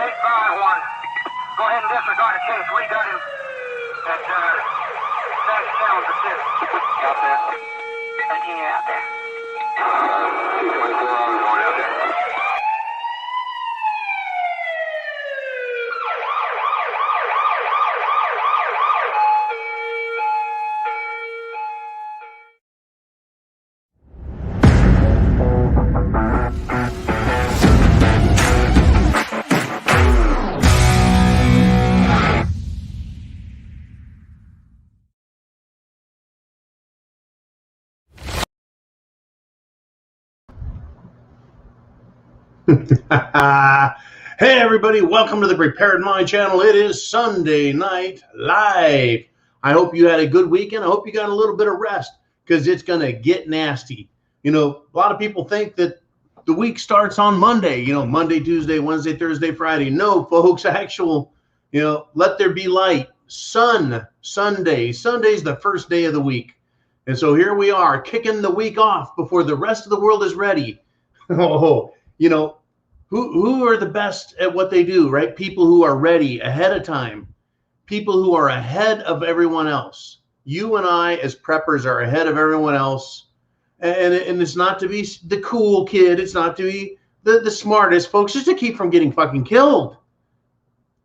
Case 5-1. Go ahead and disregard the case. We got him at Dash Towns Assist. Out there. Continue out there. 224, I'm going out there. Hey everybody, welcome to the Prepared Mind channel. It is Sunday Night Live. I hope you had a good weekend. I hope you got a little bit of rest because it's going to get nasty. You know, a lot of people think that the week starts on Monday, you know, Monday, Tuesday, Wednesday, Thursday, Friday. No, folks, let there be light. Sunday. Sunday's the first day of the week. And so here we are kicking the week off before the rest of the world is ready. Oh, you know, who are the best at what they do, right? People who are ready ahead of time, people who are ahead of everyone else. You and I as preppers are ahead of everyone else. And it's not to be the cool kid. It's not to be the smartest, folks. Just to keep from getting fucking killed.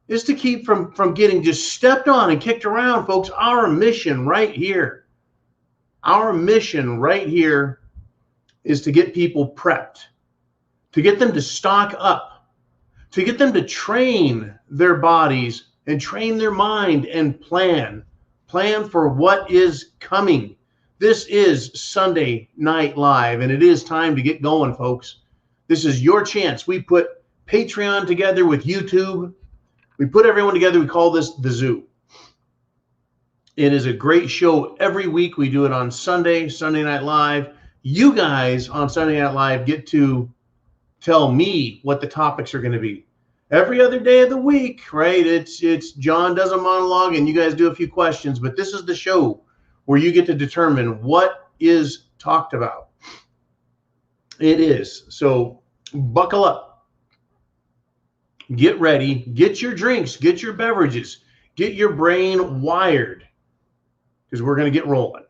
Just to keep from getting just stepped on and kicked around, folks. Our mission right here is to get people prepped, to get them to stock up, to get them to train their bodies and train their mind and plan for what is coming. This is Sunday Night Live, and it is time to get going, folks. This is your chance. We put Patreon together with YouTube. We put everyone together. We call this The Zoo. It is a great show every week. We do it on Sunday Night Live. You guys on Sunday Night Live get to tell me what the topics are going to be. Every other day of the week, right? It's John does a monologue and you guys do a few questions, but this is the show where you get to determine what is talked about. It is. So buckle up. Get ready. Get your drinks. Get your beverages. Get your brain wired because we're going to get rolling.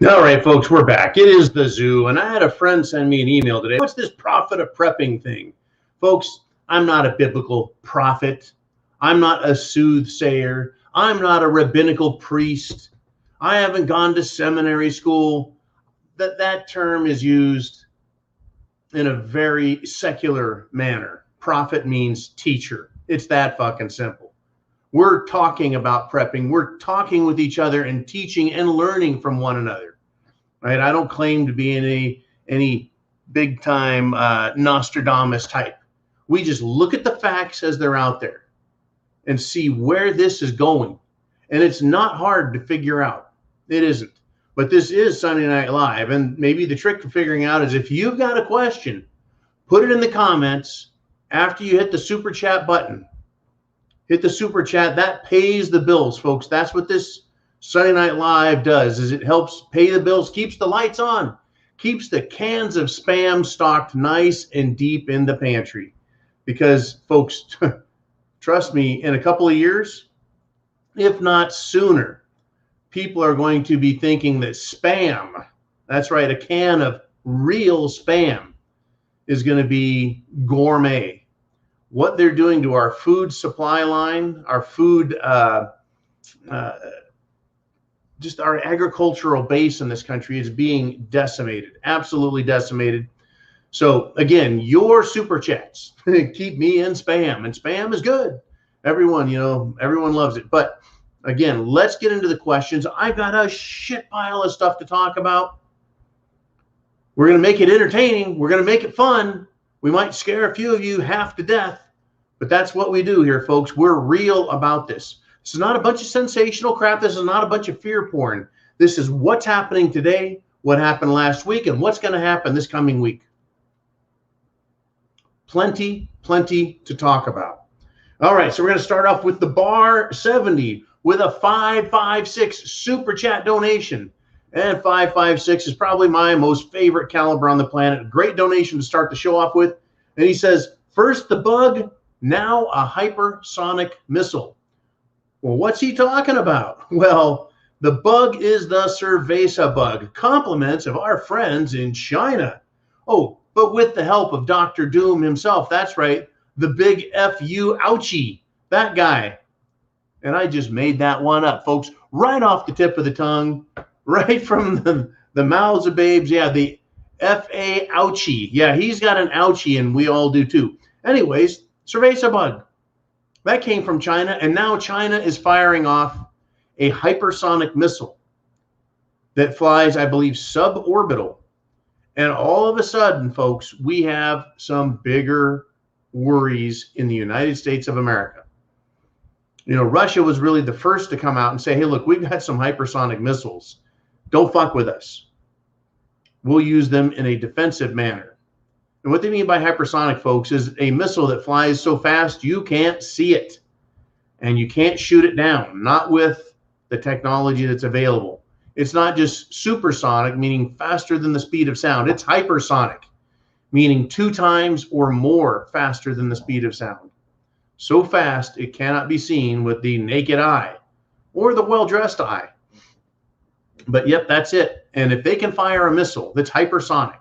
All right, folks, we're back. It is The Zoo, and I had a friend send me an email today. What's this prophet of prepping thing? Folks, I'm not a biblical prophet. I'm not a soothsayer. I'm not a rabbinical priest. I haven't gone to seminary school. That term is used in a very secular manner. Prophet means teacher. It's that fucking simple. We're talking about prepping. We're talking with each other and teaching and learning from one another. Right? I don't claim to be any big time Nostradamus type. We just look at the facts as they're out there and see where this is going. And it's not hard to figure out. It isn't. But this is Sunday Night Live. And maybe the trick for figuring out is if you've got a question, put it in the comments after you hit the super chat button. Hit the super chat. That pays the bills, folks. That's what this Sunday Night Live does, is it helps pay the bills, keeps the lights on, keeps the cans of Spam stocked nice and deep in the pantry. Because, folks, trust me, in a couple of years, if not sooner, people are going to be thinking that Spam, that's right, a can of real Spam, is going to be gourmet. What they're doing to our food supply line, our food just our agricultural base in this country is being decimated, absolutely decimated. So again, your super chats keep me in spam, and spam is good. Everyone, everyone loves it. But again, let's get into the questions. I've got a shit pile of stuff to talk about. We're going to make it entertaining. We're going to make it fun. We might scare a few of you half to death, but that's what we do here, folks. We're real about this. This is not a bunch of sensational crap. This is not a bunch of fear porn. This is what's happening today, what happened last week, and what's going to happen this coming week. Plenty to talk about. All right, so we're going to start off with the Bar 70 with a 556 super chat donation. And 556 is probably my most favorite caliber on the planet. Great donation to start the show off with. And he says, first the bug, now a hypersonic missile. Well, what's he talking about? Well, the bug is the Cerveza bug, compliments of our friends in China. Oh, but with the help of Dr. Doom himself. That's right, the big F-U ouchie, that guy. And I just made that one up, folks, right off the tip of the tongue, right from the mouths of babes. Yeah, the F-A ouchie. Yeah, he's got an ouchie, and we all do too. Anyways, Cerveza bug. That came from China, and now China is firing off a hypersonic missile that flies, I believe, suborbital. And all of a sudden, folks, we have some bigger worries in the United States of America. Russia was really the first to come out and say, hey, look, we've got some hypersonic missiles. Don't fuck with us. We'll use them in a defensive manner. And what they mean by hypersonic, folks, is a missile that flies so fast you can't see it. And you can't shoot it down, not with the technology that's available. It's not just supersonic, meaning faster than the speed of sound. It's hypersonic, meaning 2 times or more faster than the speed of sound. So fast, it cannot be seen with the naked eye or the well-dressed eye. But yep, that's it. And if they can fire a missile that's hypersonic,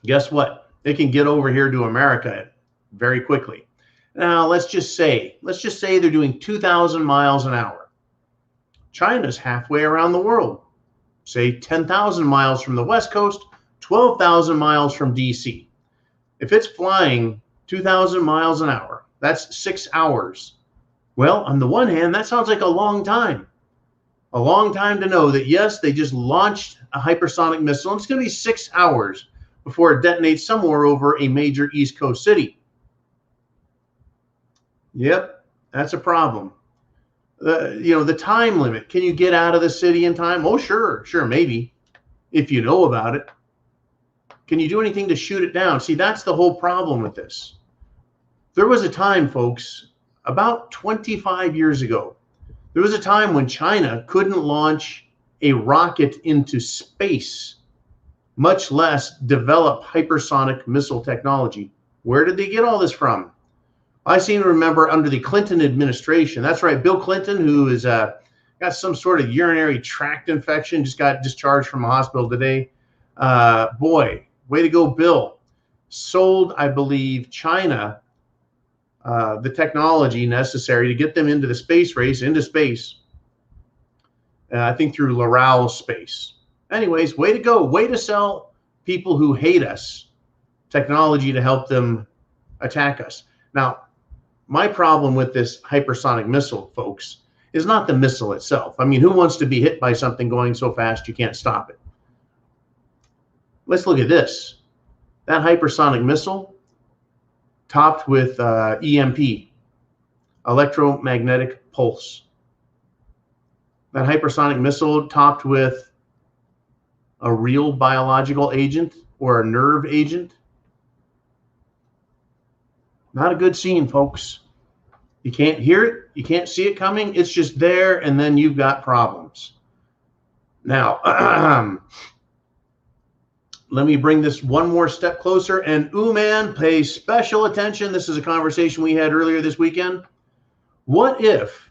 guess what? They can get over here to America very quickly. Now, let's just say they're doing 2,000 miles an hour. China's halfway around the world, say 10,000 miles from the West Coast, 12,000 miles from DC. If it's flying 2,000 miles an hour, that's 6 hours. Well, on the one hand, that sounds like a long time. A long time to know that, yes, they just launched a hypersonic missile, and it's going to be 6 hours before it detonates somewhere over a major East Coast city. Yep, that's a problem. The time limit. Can you get out of the city in time? Oh, sure, maybe, if you know about it. Can you do anything to shoot it down? See, that's the whole problem with this. There was a time, folks, about 25 years ago, there was a time when China couldn't launch a rocket into space, much less develop hypersonic missile technology. Where did they get all this from? I seem to remember under the Clinton administration. That's right, Bill Clinton, who is got some sort of urinary tract infection, just got discharged from a hospital today. Boy, way to go, Bill. Sold, I believe, China the technology necessary to get them into the space race, into space. I think through Loral Space. Anyways, way to go. Way to sell people who hate us technology to help them attack us. Now, my problem with this hypersonic missile, folks, is not the missile itself. I mean, who wants to be hit by something going so fast you can't stop it? Let's look at this. That hypersonic missile topped with EMP, electromagnetic pulse. That hypersonic missile topped with a real biological agent or a nerve agent. Not a good scene, folks. You can't hear it. You can't see it coming. It's just there, and then you've got problems. Now, let me bring this one more step closer. And man, pay special attention. This is a conversation we had earlier this weekend. What if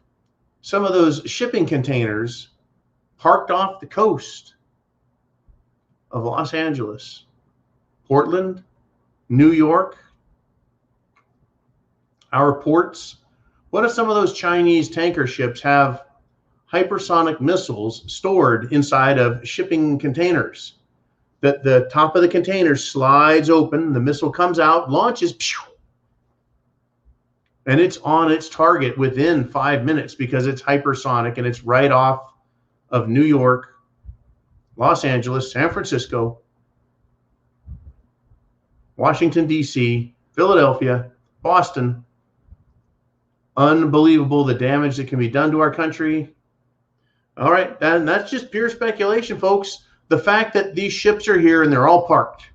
some of those shipping containers parked off the coast of Los Angeles, Portland, New York, our ports? What if some of those Chinese tanker ships have hypersonic missiles stored inside of shipping containers? That the top of the container slides open, the missile comes out, launches, and it's on its target within 5 minutes because it's hypersonic and it's right off of New York, Los Angeles, San Francisco, Washington, D.C., Philadelphia, Boston. Unbelievable the damage that can be done to our country. All right, and that's just pure speculation, folks. The fact that these ships are here and they're all parked.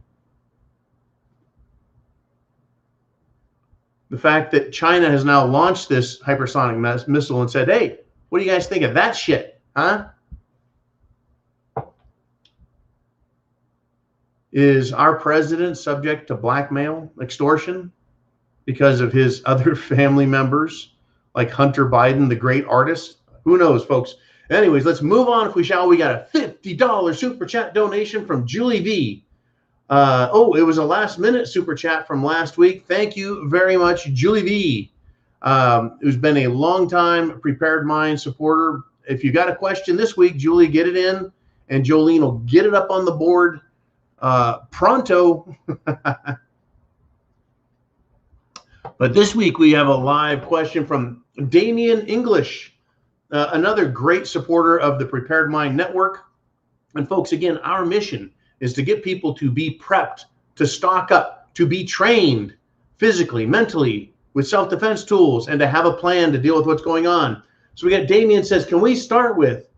The fact that China has now launched this hypersonic missile and said, hey, what do you guys think of that shit, huh? Is our president subject to blackmail, extortion, because of his other family members, like Hunter Biden, the great artist? Who knows, folks? Anyways, let's move on if we shall. We got a $50 super chat donation from Julie V. It was a last minute super chat from last week. Thank you very much, Julie V. Who's been a long time Prepared Mind supporter. If you got a question this week, Julie, get it in, and Jolene will get it up on the board pronto. But this week we have a live question from Damian English, another great supporter of the Prepared Mind Network. And folks, again, our mission is to get people to be prepped, to stock up, to be trained physically, mentally, with self-defense tools, and to have a plan to deal with what's going on. So we got Damian says, can we start with,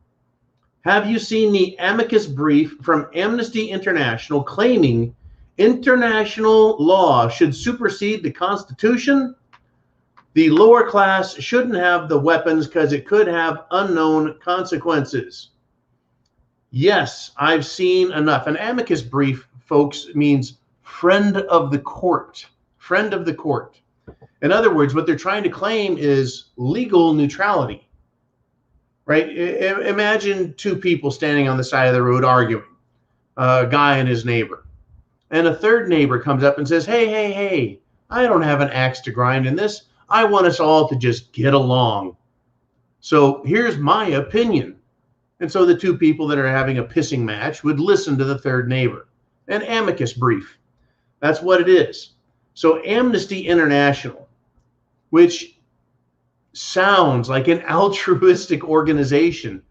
have you seen the amicus brief from Amnesty International claiming international law should supersede the Constitution? The lower class shouldn't have the weapons because it could have unknown consequences. Yes, I've seen enough. An amicus brief, folks, means friend of the court. Friend of the court. In other words, what they're trying to claim is legal neutrality. Right? Imagine two people standing on the side of the road arguing, a guy and his neighbor. And a third neighbor comes up and says, hey, I don't have an axe to grind in this. I want us all to just get along. So here's my opinion. And so the two people that are having a pissing match would listen to the third neighbor. An amicus brief. That's what it is. So Amnesty International, which sounds like an altruistic organization,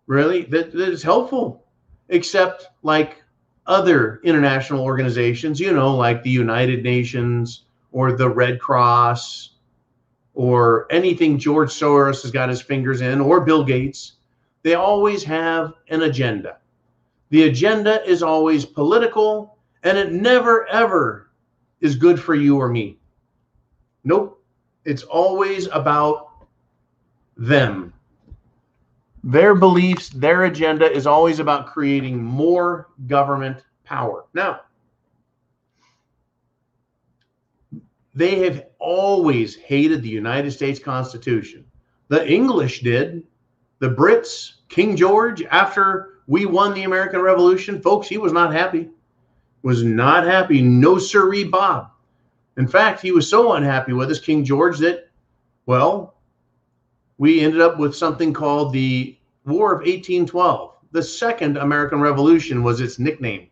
really, that is helpful, except like other international organizations, you know, like the United Nations or the Red Cross or anything George Soros has got his fingers in, or Bill Gates. They always have an agenda. The agenda is always political, and it never, ever is good for you or me. Nope. It's always about them. Their beliefs, their agenda is always about creating more government power. Now, they have always hated the United States Constitution. The English did. The Brits, King George, after we won the American Revolution, folks, he was not happy. Was not happy. No sirree, Bob. In fact, he was so unhappy with us, King George, that, well, we ended up with something called the War of 1812. The Second American Revolution was its nickname.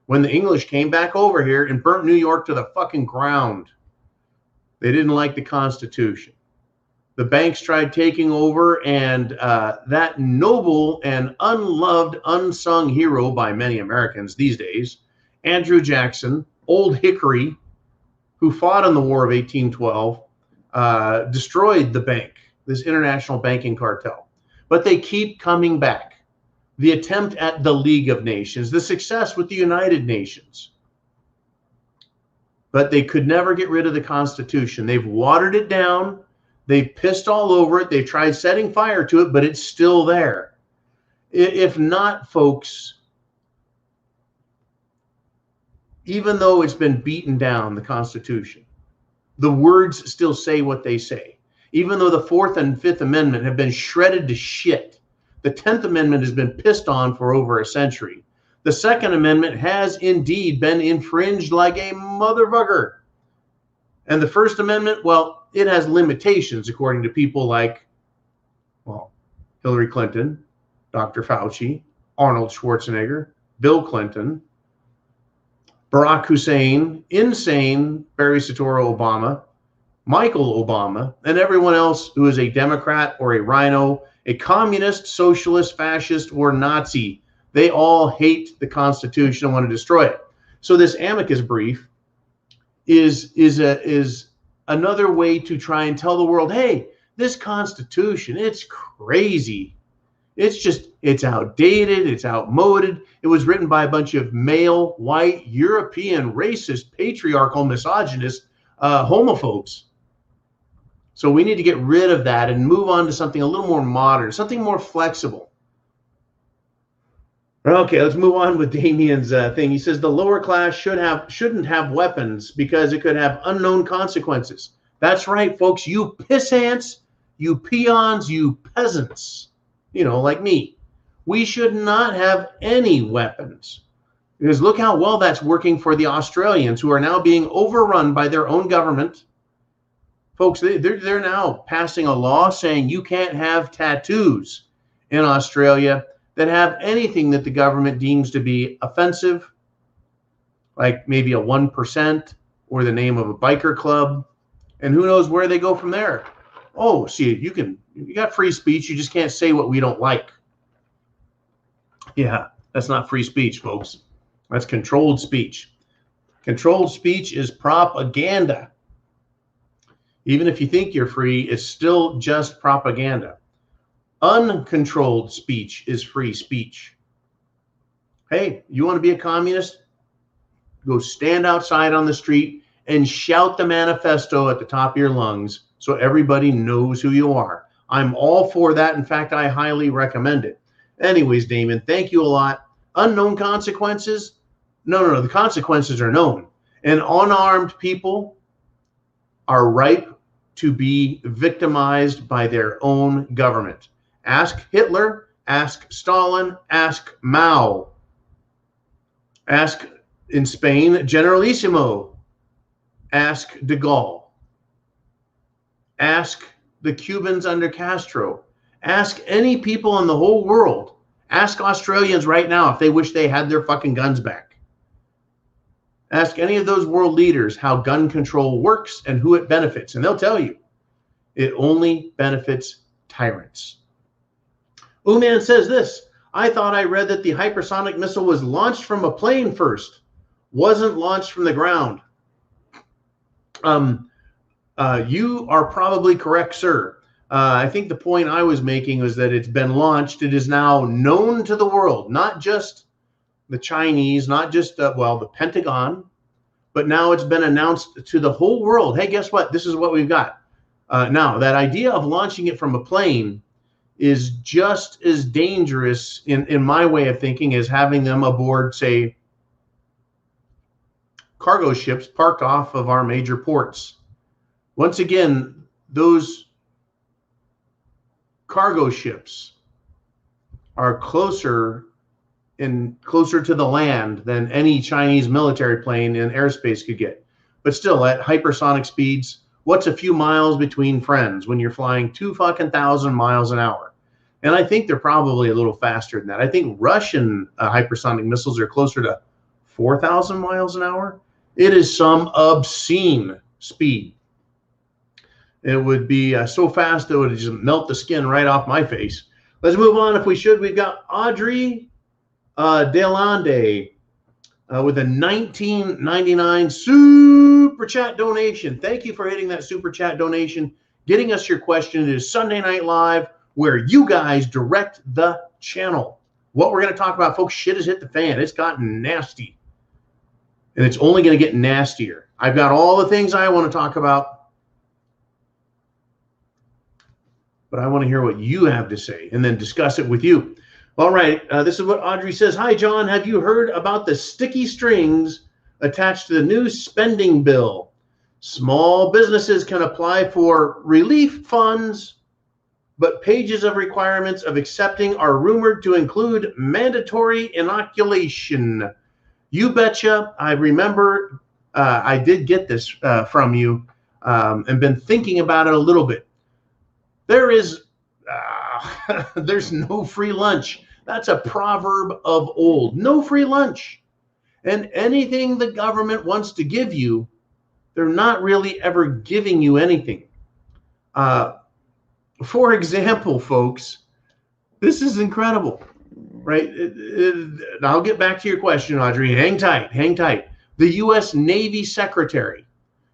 When the English came back over here and burnt New York to the fucking ground. They didn't like the Constitution. The banks tried taking over, and that noble and unloved, unsung hero by many Americans these days, Andrew Jackson, Old Hickory, who fought in the War of 1812, destroyed the bank, this international banking cartel. But they keep coming back. The attempt at the League of Nations, the success with the United Nations. But they could never get rid of the Constitution. They've watered it down. They've pissed all over it. They've tried setting fire to it, but it's still there. If not, folks, even though it's been beaten down, the Constitution, the words still say what they say. Even though the 4th and 5th Amendment have been shredded to shit, the 10th Amendment has been pissed on for over a century. The 2nd Amendment has indeed been infringed like a motherfucker. And the First Amendment, well, it has limitations according to people like, well, Hillary Clinton, Dr. Fauci, Arnold Schwarzenegger, Bill Clinton, Barack Hussein, insane Barry Soetoro Obama, Michael Obama, and everyone else who is a Democrat or a rhino, a communist, socialist, fascist, or Nazi. They all hate the Constitution and want to destroy it. So this amicus brief is another way to try and tell the world, hey, this Constitution, it's crazy. It's outdated, it's outmoded. It was written by a bunch of male, white, European, racist, patriarchal, misogynist, homophobes. So we need to get rid of that and move on to something a little more modern, something more flexible. Okay, let's move on with Damien's thing. He says the lower class shouldn't have weapons because it could have unknown consequences. That's right, folks. You pissants, you peons, you peasants, you know, like me. We should not have any weapons because look how well that's working for the Australians who are now being overrun by their own government. Folks, they're now passing a law saying you can't have tattoos in Australia that have anything that the government deems to be offensive, like maybe a 1% or the name of a biker club. And who knows where they go from there. Oh, see, you got free speech. You just can't say what we don't like. Yeah, that's not free speech, folks. That's controlled speech. Controlled speech is propaganda. Even if you think you're free, it's still just propaganda. Uncontrolled speech is free speech. Hey, you want to be a communist? Go stand outside on the street and shout the manifesto at the top of your lungs so everybody knows who you are. I'm all for that. In fact, I highly recommend it. Anyways, Damon, thank you a lot. Unknown consequences? No, the consequences are known. And unarmed people are ripe to be victimized by their own government. Ask Hitler, ask Stalin, ask Mao. Ask in Spain, Generalissimo. Ask de Gaulle. Ask the Cubans under Castro. Ask any people in the whole world. Ask Australians right now if they wish they had their fucking guns back. Ask any of those world leaders how gun control works and who it benefits, and they'll tell you it only benefits tyrants. Uman says this, I thought I read that the hypersonic missile was launched from a plane first, wasn't launched from the ground. You are probably correct, sir. I think the point I was making was that it's been launched. It is now known to the world, not just the Chinese, not just, the Pentagon, but now it's been announced to the whole world. Hey, guess what? This is what we've got. Now, that idea of launching it from a plane is just as dangerous in my way of thinking as having them aboard, say, cargo ships parked off of our major ports. Once again, those cargo ships are closer to the land than any Chinese military plane in airspace could get. But still, at hypersonic speeds, what's a few miles between friends when you're flying 2,000 miles an hour? And I think they're probably a little faster than that. I think Russian hypersonic missiles are closer to 4,000 miles an hour. It is some obscene speed. It would be so fast that it would just melt the skin right off my face. Let's move on if we should. We've got Audrey Delande with a $19.99 super chat donation. Thank you for hitting that super chat donation, getting us your question. It is Sunday Night Live, where you guys direct the channel. What we're going to talk about, folks, shit has hit the fan. It's gotten nasty. And it's only going to get nastier. I've got all the things I want to talk about, but I want to hear what you have to say and then discuss it with you. All right, this is what Audrey says. Hi, John. Have you heard about the sticky strings attached to the new spending bill? Small businesses can apply for relief funds, but pages of requirements of accepting are rumored to include mandatory inoculation. You betcha. I remember I did get this from you. and been thinking about it a little bit. There is, there's no free lunch. That's a proverb of old. No free lunch. And anything the government wants to give you, they're not really ever giving you anything. For example, folks, this is incredible, right? I'll get back to your question, Audrey. Hang tight, hang tight. The U.S. Navy Secretary,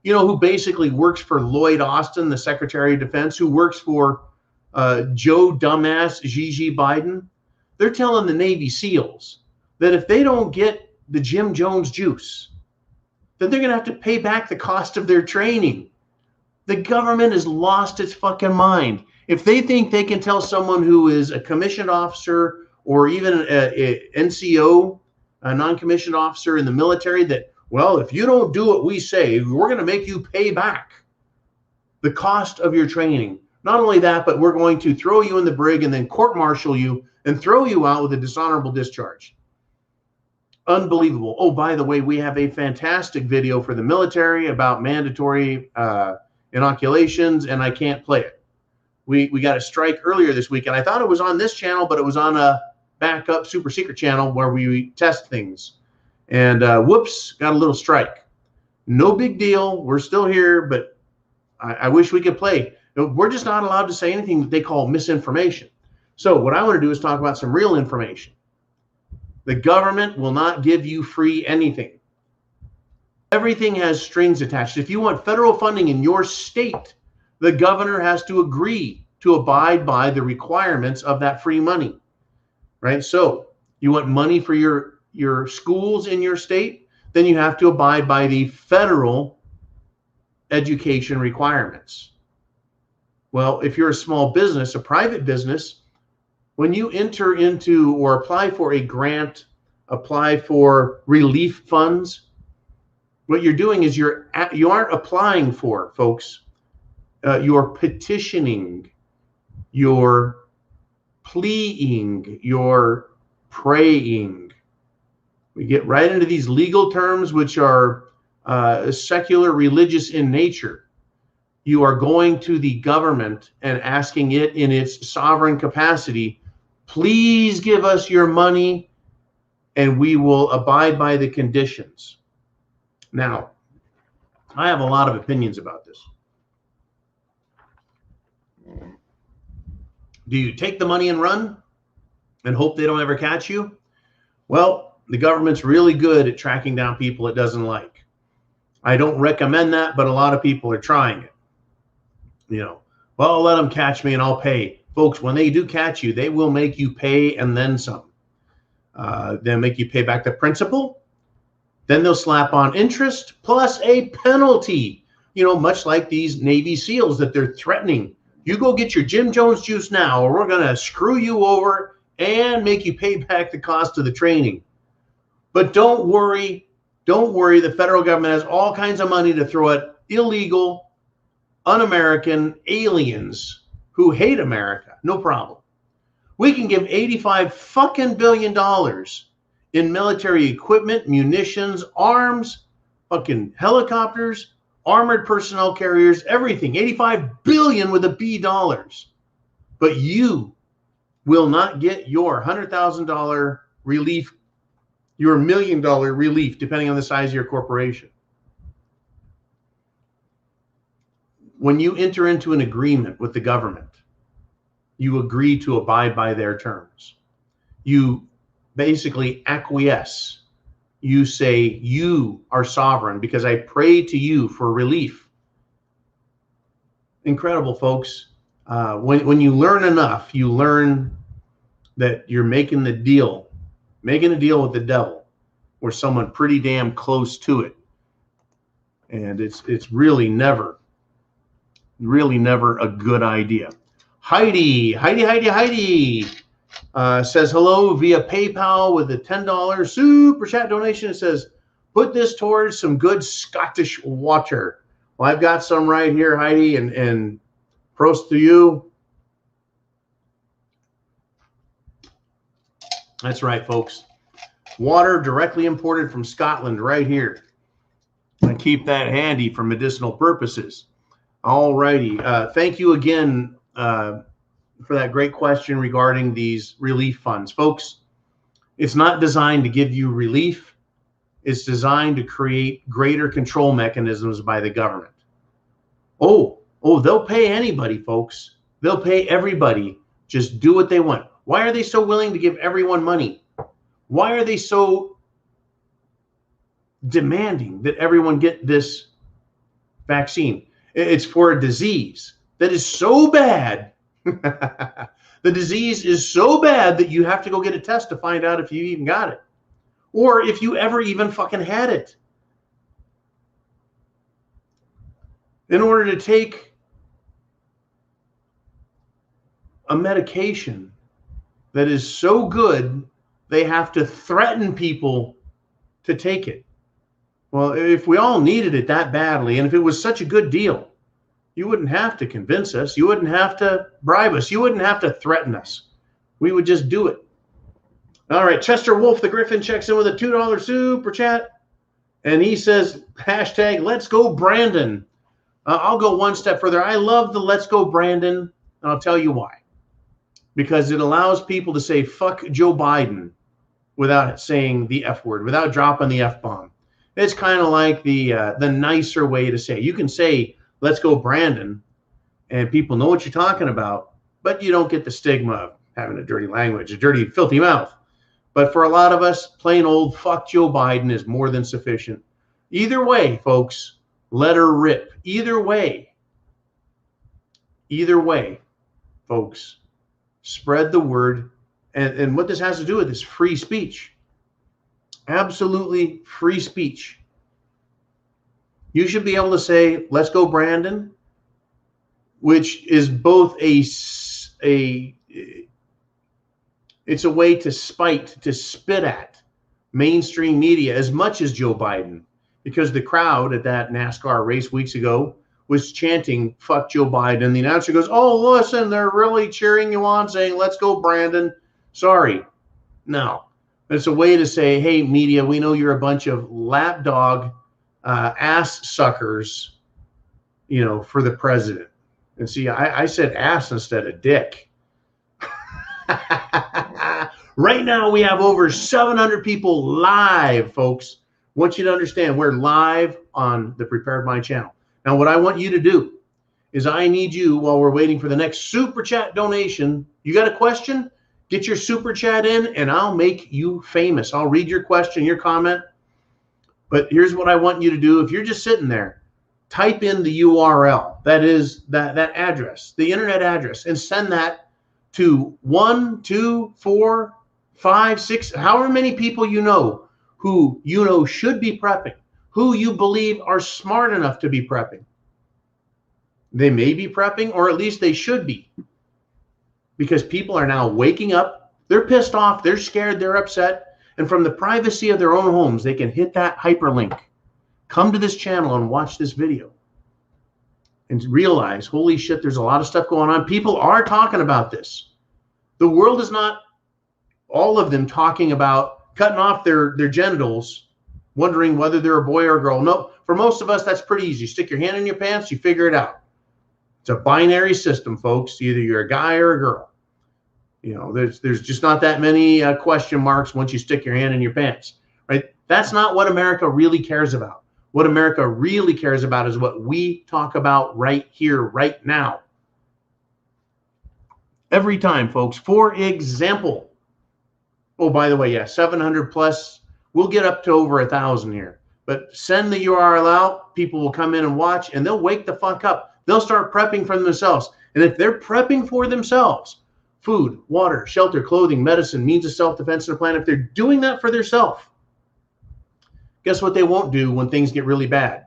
you know, who basically works for Lloyd Austin, the Secretary of Defense, who works for Joe Dumbass Gigi Biden, they're telling the Navy SEALs that if they don't get the Jim Jones juice, then they're going to have to pay back the cost of their training. The government has lost its fucking mind. If they think they can tell someone who is a commissioned officer or even a NCO, a non-commissioned officer in the military, that, well, if you don't do what we say, we're going to make you pay back the cost of your training. Not only that, but we're going to throw you in the brig and then court-martial you and throw you out with a dishonorable discharge. Unbelievable. Oh, by the way, we have a fantastic video for the military about mandatory inoculations, and I can't play it. We got a strike earlier this week, and I thought it was on this channel, but it was on a backup super secret channel where we test things. And whoops, got a little strike. No big deal. We're still here, but I wish we could play. We're just not allowed to say anything that they call misinformation. So what I want to do is talk about some real information. The government will not give you free anything. Everything has strings attached. If you want federal funding in your state, the governor has to agree to abide by the requirements of that free money, right? So you want money for your schools in your state, then you have to abide by the federal education requirements. Well, if you're a small business, a private business, when you enter into or apply for a grant, apply for relief funds, what you're doing is you aren't applying for, folks. You're petitioning, you're pleading, you're praying. We get right into these legal terms, which are secular, religious in nature. You are going to the government and asking it in its sovereign capacity, please give us your money and we will abide by the conditions. Now, I have a lot of opinions about this. Do you take the money and run and hope they don't ever catch you? Well, the government's really good at tracking down people it doesn't like. I don't recommend that, but a lot of people are trying it. You know, well, I'll let them catch me and I'll pay. Folks, when they do catch you, they will make you pay and then some. They'll make you pay back the principal. Then they'll slap on interest plus a penalty, you know, much like these Navy SEALs that they're threatening. You go get your Jim Jones juice now, or we're going to screw you over and make you pay back the cost of the training. But don't worry. Don't worry. The federal government has all kinds of money to throw at illegal, un-American aliens who hate America. No problem. We can give $85 fucking billion in military equipment, munitions, arms, fucking helicopters, armored personnel carriers, everything. 85 billion with a B dollars. But you will not get your $100,000 relief, your $1 million relief, depending on the size of your corporation. When you enter into an agreement with the government, you agree to abide by their terms. You basically acquiesce. You say, you are sovereign because I pray to you for relief. Incredible, folks. When you learn enough, you learn that you're making a deal with the devil or someone pretty damn close to it. And it's really never a good idea. Heidi says hello via PayPal with a $10 super chat donation. It says, put this towards some good Scottish water. Well, I've got some right here, Heidi, and prost to you. That's right, folks. Water directly imported from Scotland right here. I keep that handy for medicinal purposes. All righty. Thank you again for that great question regarding these relief funds. Folks, it's not designed to give you relief. It's designed to create greater control mechanisms by the government. Oh, they'll pay anybody, folks. They'll pay everybody. Just do what they want. Why are they so willing to give everyone money? Why are they so demanding that everyone get this vaccine? It's for a disease that is so bad. The disease is so bad that you have to go get a test to find out if you even got it, or if you ever even fucking had it. In order to take a medication that is so good, they have to threaten people to take it. Well, if we all needed it that badly, and if it was such a good deal, you wouldn't have to convince us. You wouldn't have to bribe us. You wouldn't have to threaten us. We would just do it. All right, Chester Wolf the Griffin checks in with a $2 super chat. And he says, hashtag, let's go Brandon. I'll go one step further. I love the let's go Brandon, and I'll tell you why. Because it allows people to say fuck Joe Biden without saying the F word, without dropping the F bomb. It's kind of like the nicer way to say it. You can say, let's go Brandon, and people know what you're talking about, but you don't get the stigma of having a dirty language, a dirty, filthy mouth. But for a lot of us, plain old fuck Joe Biden is more than sufficient. Either way, folks, let her rip. Either way, folks, spread the word. And what this has to do with is free speech. Absolutely free speech. You should be able to say, let's go Brandon, which is both it's a way to spit at mainstream media as much as Joe Biden, because the crowd at that NASCAR race weeks ago was chanting, fuck Joe Biden. And the announcer goes, oh, listen, they're really cheering you on, saying, let's go Brandon. Sorry. No. It's a way to say, hey, media, we know you're a bunch of lapdog ass suckers, for the president. And see, I said ass instead of dick. Right now, we have over 700 people live, folks. I want you to understand we're live on the Prepared Mind channel. Now, what I want you to do is I need you, while we're waiting for the next super chat donation, you got a question? Get your super chat in, and I'll make you famous. I'll read your question, your comment. But here's what I want you to do. If you're just sitting there, type in the URL. That is that address, the internet address, and send that to 1, 2, 4, 5, 6, however many people who should be prepping, who you believe are smart enough to be prepping. They may be prepping, or at least they should be. Because people are now waking up. They're pissed off. They're scared. They're upset. And from the privacy of their own homes, they can hit that hyperlink, come to this channel and watch this video and realize, holy shit, there's a lot of stuff going on. People are talking about this. The world is not all of them talking about cutting off their genitals, wondering whether they're a boy or a girl. No, for most of us, that's pretty easy. You stick your hand in your pants, you figure it out. It's a binary system, folks. Either you're a guy or a girl. There's just not that many question marks once you stick your hand in your pants, right? That's not what America really cares about. What America really cares about is what we talk about right here, right now. Every time, folks. For example, oh, by the way, yeah, 700 plus. We'll get up to over 1,000 here. But send the URL out. People will come in and watch, and they'll wake the fuck up. They'll start prepping for themselves. And if they're prepping for themselves, food, water, shelter, clothing, medicine, means of self-defense and a plan, if they're doing that for themselves, guess what they won't do when things get really bad?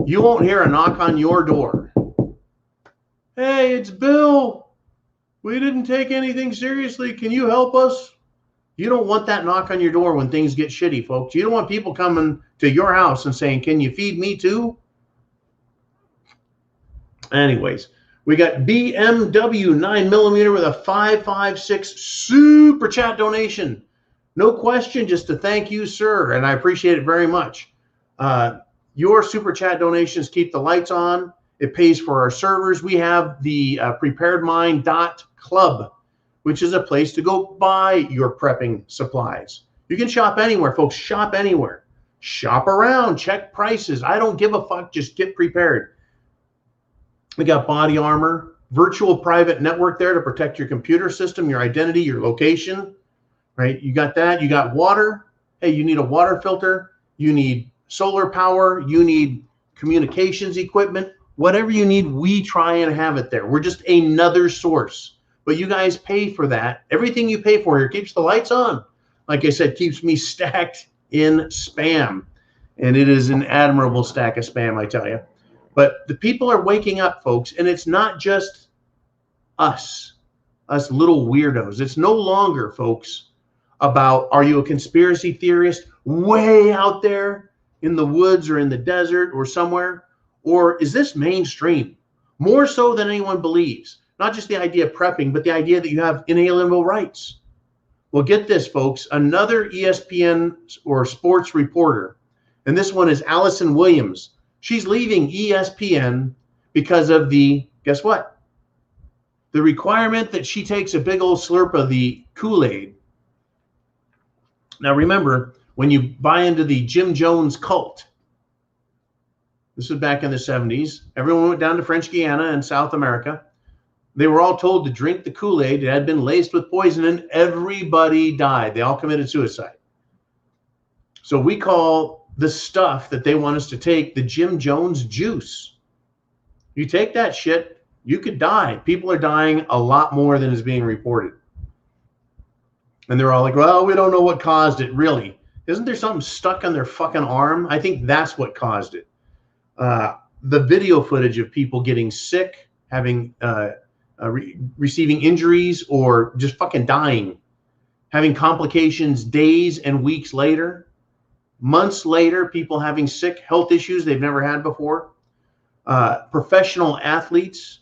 You won't hear a knock on your door. Hey, it's Bill. We didn't take anything seriously. Can you help us? You don't want that knock on your door when things get shitty, folks. You don't want people coming to your house and saying, can you feed me too? Anyways, we got BMW 9mm with a 556 super chat donation. No question, just to thank you, sir, and I appreciate it very much. Your super chat donations keep the lights on. It pays for our servers. We have the preparedmind.club, which is a place to go buy your prepping supplies. You can shop anywhere, folks. Shop anywhere. Shop around. Check prices. I don't give a fuck. Just get prepared. We got body armor, virtual private network there to protect your computer system, your identity, your location, right? You got that. You got water. Hey, you need a water filter. You need solar power. You need communications equipment. Whatever you need, we try and have it there. We're just another source. But you guys pay for that. Everything you pay for here keeps the lights on. Like I said, keeps me stacked in spam. And it is an admirable stack of spam, I tell you. But the people are waking up, folks, and it's not just us little weirdos. It's no longer, folks, about, are you a conspiracy theorist way out there in the woods or in the desert or somewhere? Or is this mainstream? More so than anyone believes. Not just the idea of prepping, but the idea that you have inalienable rights. Well, get this, folks. Another ESPN or sports reporter, and this one is Allison Williams. She's leaving ESPN because of the, guess what? The requirement that she takes a big old slurp of the Kool-Aid. Now, remember, when you buy into the Jim Jones cult, this was back in the 70s. Everyone went down to French Guiana and South America. They were all told to drink the Kool-Aid. It had been laced with poison, and everybody died. They all committed suicide. So we call the stuff that they want us to take the Jim Jones juice. You take that shit, you could die. People are dying a lot more than is being reported. And they're all like, well, we don't know what caused it. Really? Isn't there something stuck on their fucking arm? I think that's what caused it. The video footage of people getting sick, having receiving injuries, or just fucking dying, having complications days and weeks later, months later, people having sick health issues they've never had before, professional athletes.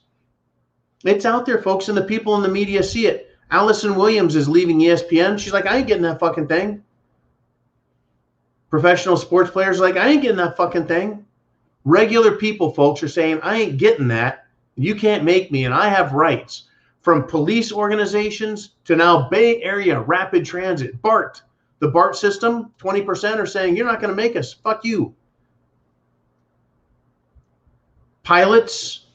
It's out there, folks, and the people in the media see it. Allison Williams is leaving ESPN. She's like, I ain't getting that fucking thing. Professional sports players are like, I ain't getting that fucking thing. Regular people, folks, are saying, I ain't getting that. You can't make me, and I have rights. From police organizations to now Bay Area Rapid Transit, BART. The BART system, 20% are saying, you're not going to make us. Fuck you. Pilots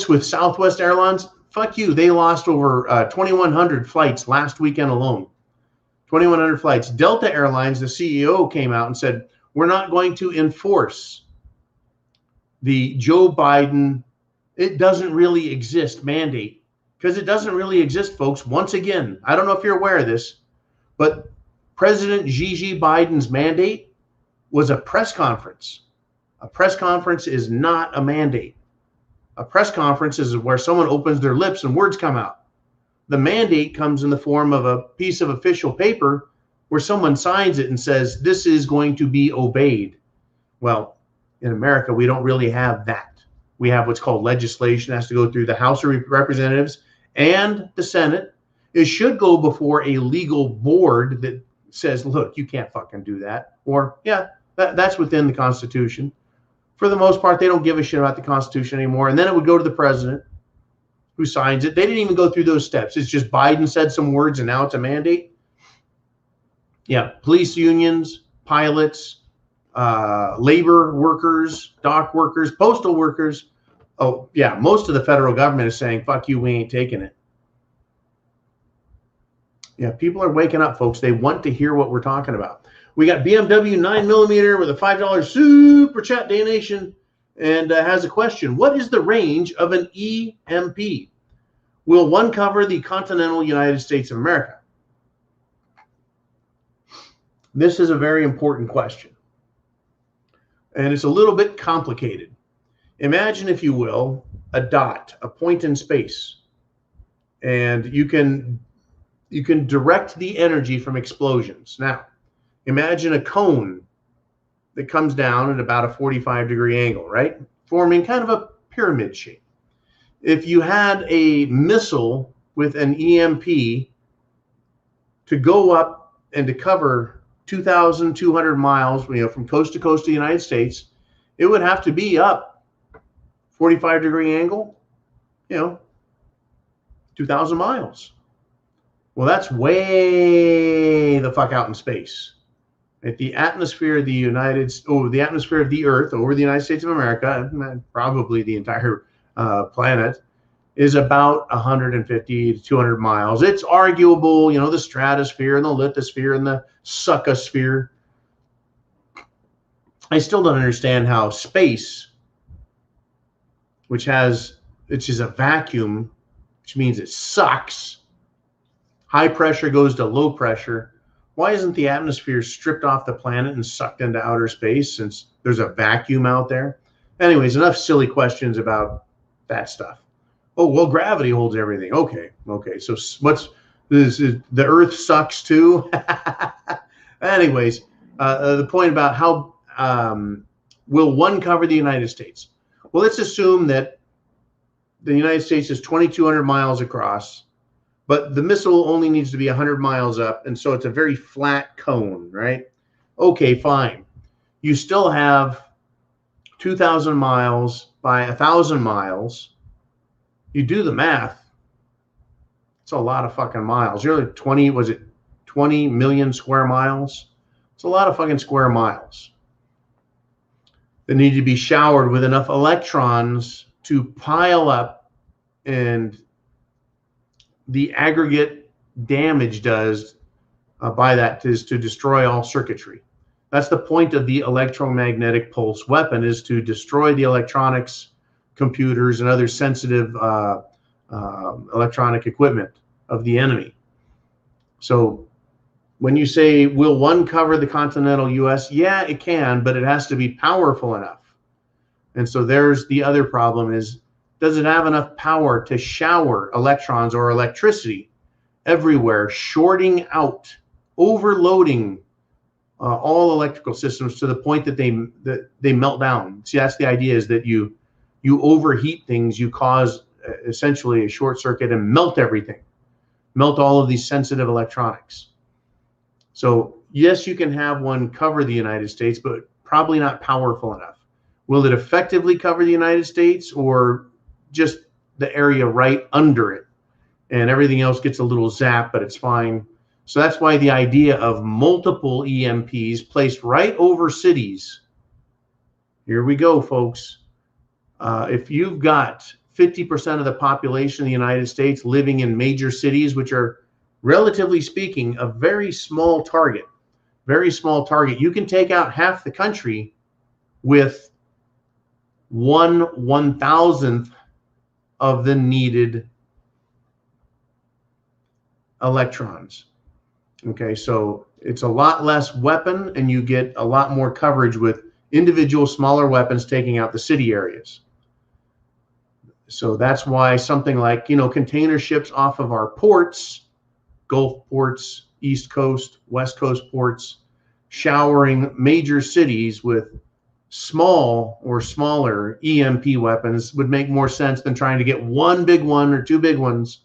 with Southwest Airlines, fuck you. They lost over 2,100 flights last weekend alone. 2,100 flights. Delta Airlines, the CEO came out and said, we're not going to enforce the Joe Biden, it doesn't really exist mandate, because it doesn't really exist, folks. Once again, I don't know if you're aware of this, but President Gigi Biden's mandate was a press conference. A press conference is not a mandate. A press conference is where someone opens their lips and words come out. The mandate comes in the form of a piece of official paper where someone signs it and says, this is going to be obeyed. Well, in America, we don't really have that. We have what's called legislation. It has to go through the House of Representatives and the Senate. It should go before a legal board that says, look, you can't fucking do that. Or, yeah, that's within the Constitution. For the most part, they don't give a shit about the Constitution anymore. And then it would go to the president, who signs it. They didn't even go through those steps. It's just Biden said some words and now it's a mandate. Yeah, police unions, pilots, labor workers, dock workers, postal workers. Oh, yeah, most of the federal government is saying, fuck you, we ain't taking it. Yeah, people are waking up, folks. They want to hear what we're talking about. We got BMW 9mm with a $5 super chat donation and has a question. What is the range of an EMP? Will one cover the continental United States of America? This is a very important question. And it's a little bit complicated. Imagine, if you will, a dot, a point in space. And you can direct the energy from explosions. Now, imagine a cone that comes down at about a 45-degree angle, right? Forming kind of a pyramid shape. If you had a missile with an EMP to go up and to cover 2,200 miles, from coast to coast of the United States, it would have to be up 45-degree angle, 2,000 miles. Well, that's way the fuck out in space. At the atmosphere of the the atmosphere of the Earth over the United States of America, probably the entire planet, is about 150 to 200 miles. It's arguable, the stratosphere and the lithosphere and the succosphere. I still don't understand how space, which is a vacuum, which means it sucks. High pressure goes to low pressure. Why isn't the atmosphere stripped off the planet and sucked into outer space since there's a vacuum out there? Anyways, enough silly questions about that stuff. Oh, well, gravity holds everything. Okay. So what's this? The Earth sucks too. Anyways, the point about how will one cover the United States? Well, let's assume that the United States is 2,200 miles across, but the missile only needs to be 100 miles up, and so it's a very flat cone, right? Okay, fine. You still have 2,000 miles by 1,000 miles. You do the math. It's a lot of fucking miles. You're like 20 million square miles? It's a lot of fucking square miles that need to be showered with enough electrons to pile up, and the aggregate damage by that is to destroy all circuitry. That's the point of the electromagnetic pulse weapon, is to destroy the electronics, computers, and other sensitive electronic equipment of the enemy. So when you say, will one cover the continental US? Yeah, it can, but it has to be powerful enough. And so there's the other problem is, does it have enough power to shower electrons or electricity everywhere, shorting out, overloading all electrical systems to the point that they melt down? See, that's the idea, is that you overheat things, you cause essentially a short circuit and melt everything, melt all of these sensitive electronics. So yes, you can have one cover the United States, but probably not powerful enough. Will it effectively cover the United States, or just the area right under it, and everything else gets a little zap, but it's fine? So that's why the idea of multiple EMPs placed right over cities. Here we go, folks. If you've got 50% of the population of the United States living in major cities, which are, relatively speaking, a very small target, you can take out half the country with 1/1000th of the needed electrons. Okay, so it's a lot less weapon, and you get a lot more coverage with individual smaller weapons taking out the city areas. So that's why something like, container ships off of our ports, Gulf ports, East Coast, West Coast ports, showering major cities with small or smaller EMP weapons would make more sense than trying to get one big one or two big ones,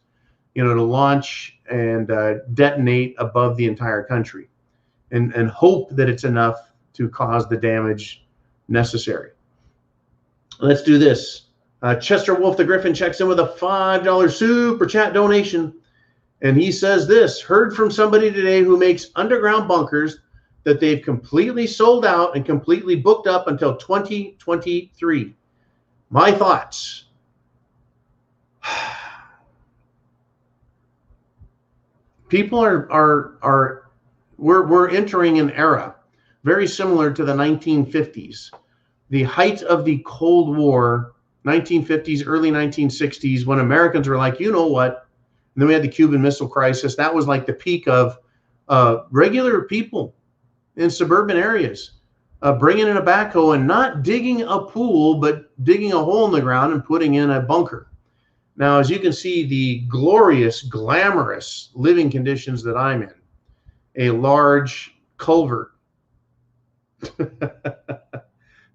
to launch and detonate above the entire country and hope that it's enough to cause the damage necessary. Let's do this. Chester Wolf the Griffin checks in with a $5 super chat donation. And he says this: heard from somebody today who makes underground bunkers that they've completely sold out and completely booked up until 2023. My thoughts. People we're entering an era very similar to the 1950s, the height of the Cold War, 1950s, early 1960s, when Americans were like, you know what? And then we had the Cuban Missile Crisis. That was like the peak of regular people in suburban areas, bringing in a backhoe and not digging a pool, but digging a hole in the ground and putting in a bunker. Now, as you can see, the glorious, glamorous living conditions that I'm in, a large culvert, a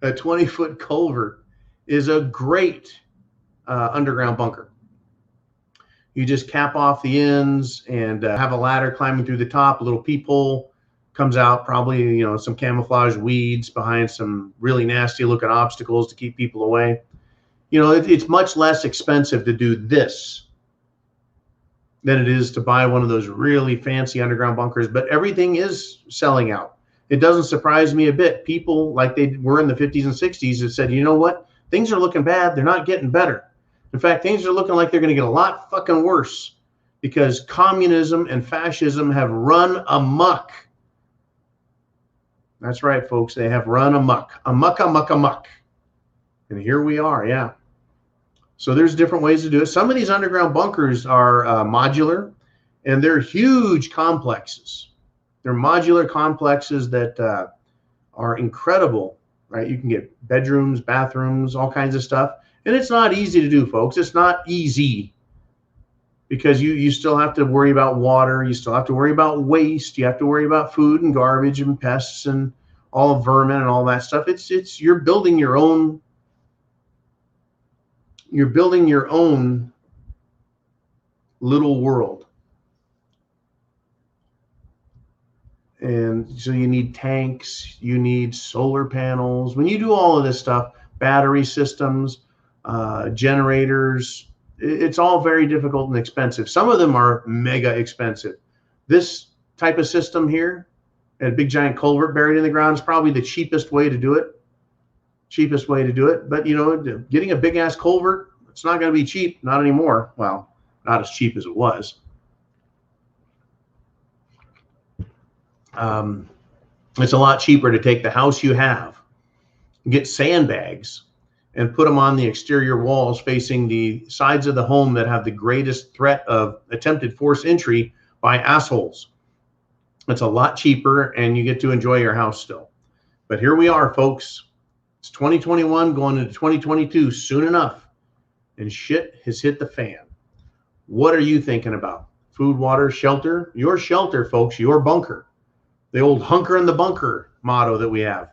20-foot culvert is a great underground bunker. You just cap off the ends and have a ladder climbing through the top, a little peephole comes out, probably, some camouflage weeds behind some really nasty looking obstacles to keep people away. You know, it's much less expensive to do this than it is to buy one of those really fancy underground bunkers, but everything is selling out. It doesn't surprise me a bit. People, like they were in the 50s and 60s, have said, you know what? Things are looking bad. They're not getting better. In fact, things are looking like they're going to get a lot fucking worse because communism and fascism have run amok. That's right, folks. They have run amok. Amok, amok, amok. And here we are, yeah. So there's different ways to do it. Some of these underground bunkers are modular, and they're huge complexes. They're modular complexes that are incredible, right? You can get bedrooms, bathrooms, all kinds of stuff. And it's not easy to do, folks. It's not easy because you still have to worry about water. You still have to worry about waste. You have to worry about food and garbage and pests and all vermin and all that stuff. You're building your own. You're building your own little world. And so you need tanks, you need solar panels. When you do all of this stuff, battery systems, generators, it's all very difficult and expensive. Some of them are mega expensive. This type of system here, a big giant culvert buried in the ground, is probably the cheapest way to do it. But, you know, getting a big ass culvert, it's not going to be cheap. Not anymore. Well, not as cheap as it was. It's a lot cheaper to take the house you have, get sandbags, and put them on the exterior walls facing the sides of the home that have the greatest threat of attempted forced entry by assholes. It's a lot cheaper, and you get to enjoy your house still. But here we are, folks. It's 2021 going into 2022 soon enough, and shit has hit the fan. What are you thinking about? Food, water, shelter? Your shelter, folks, your bunker. The old hunker in the bunker motto that we have.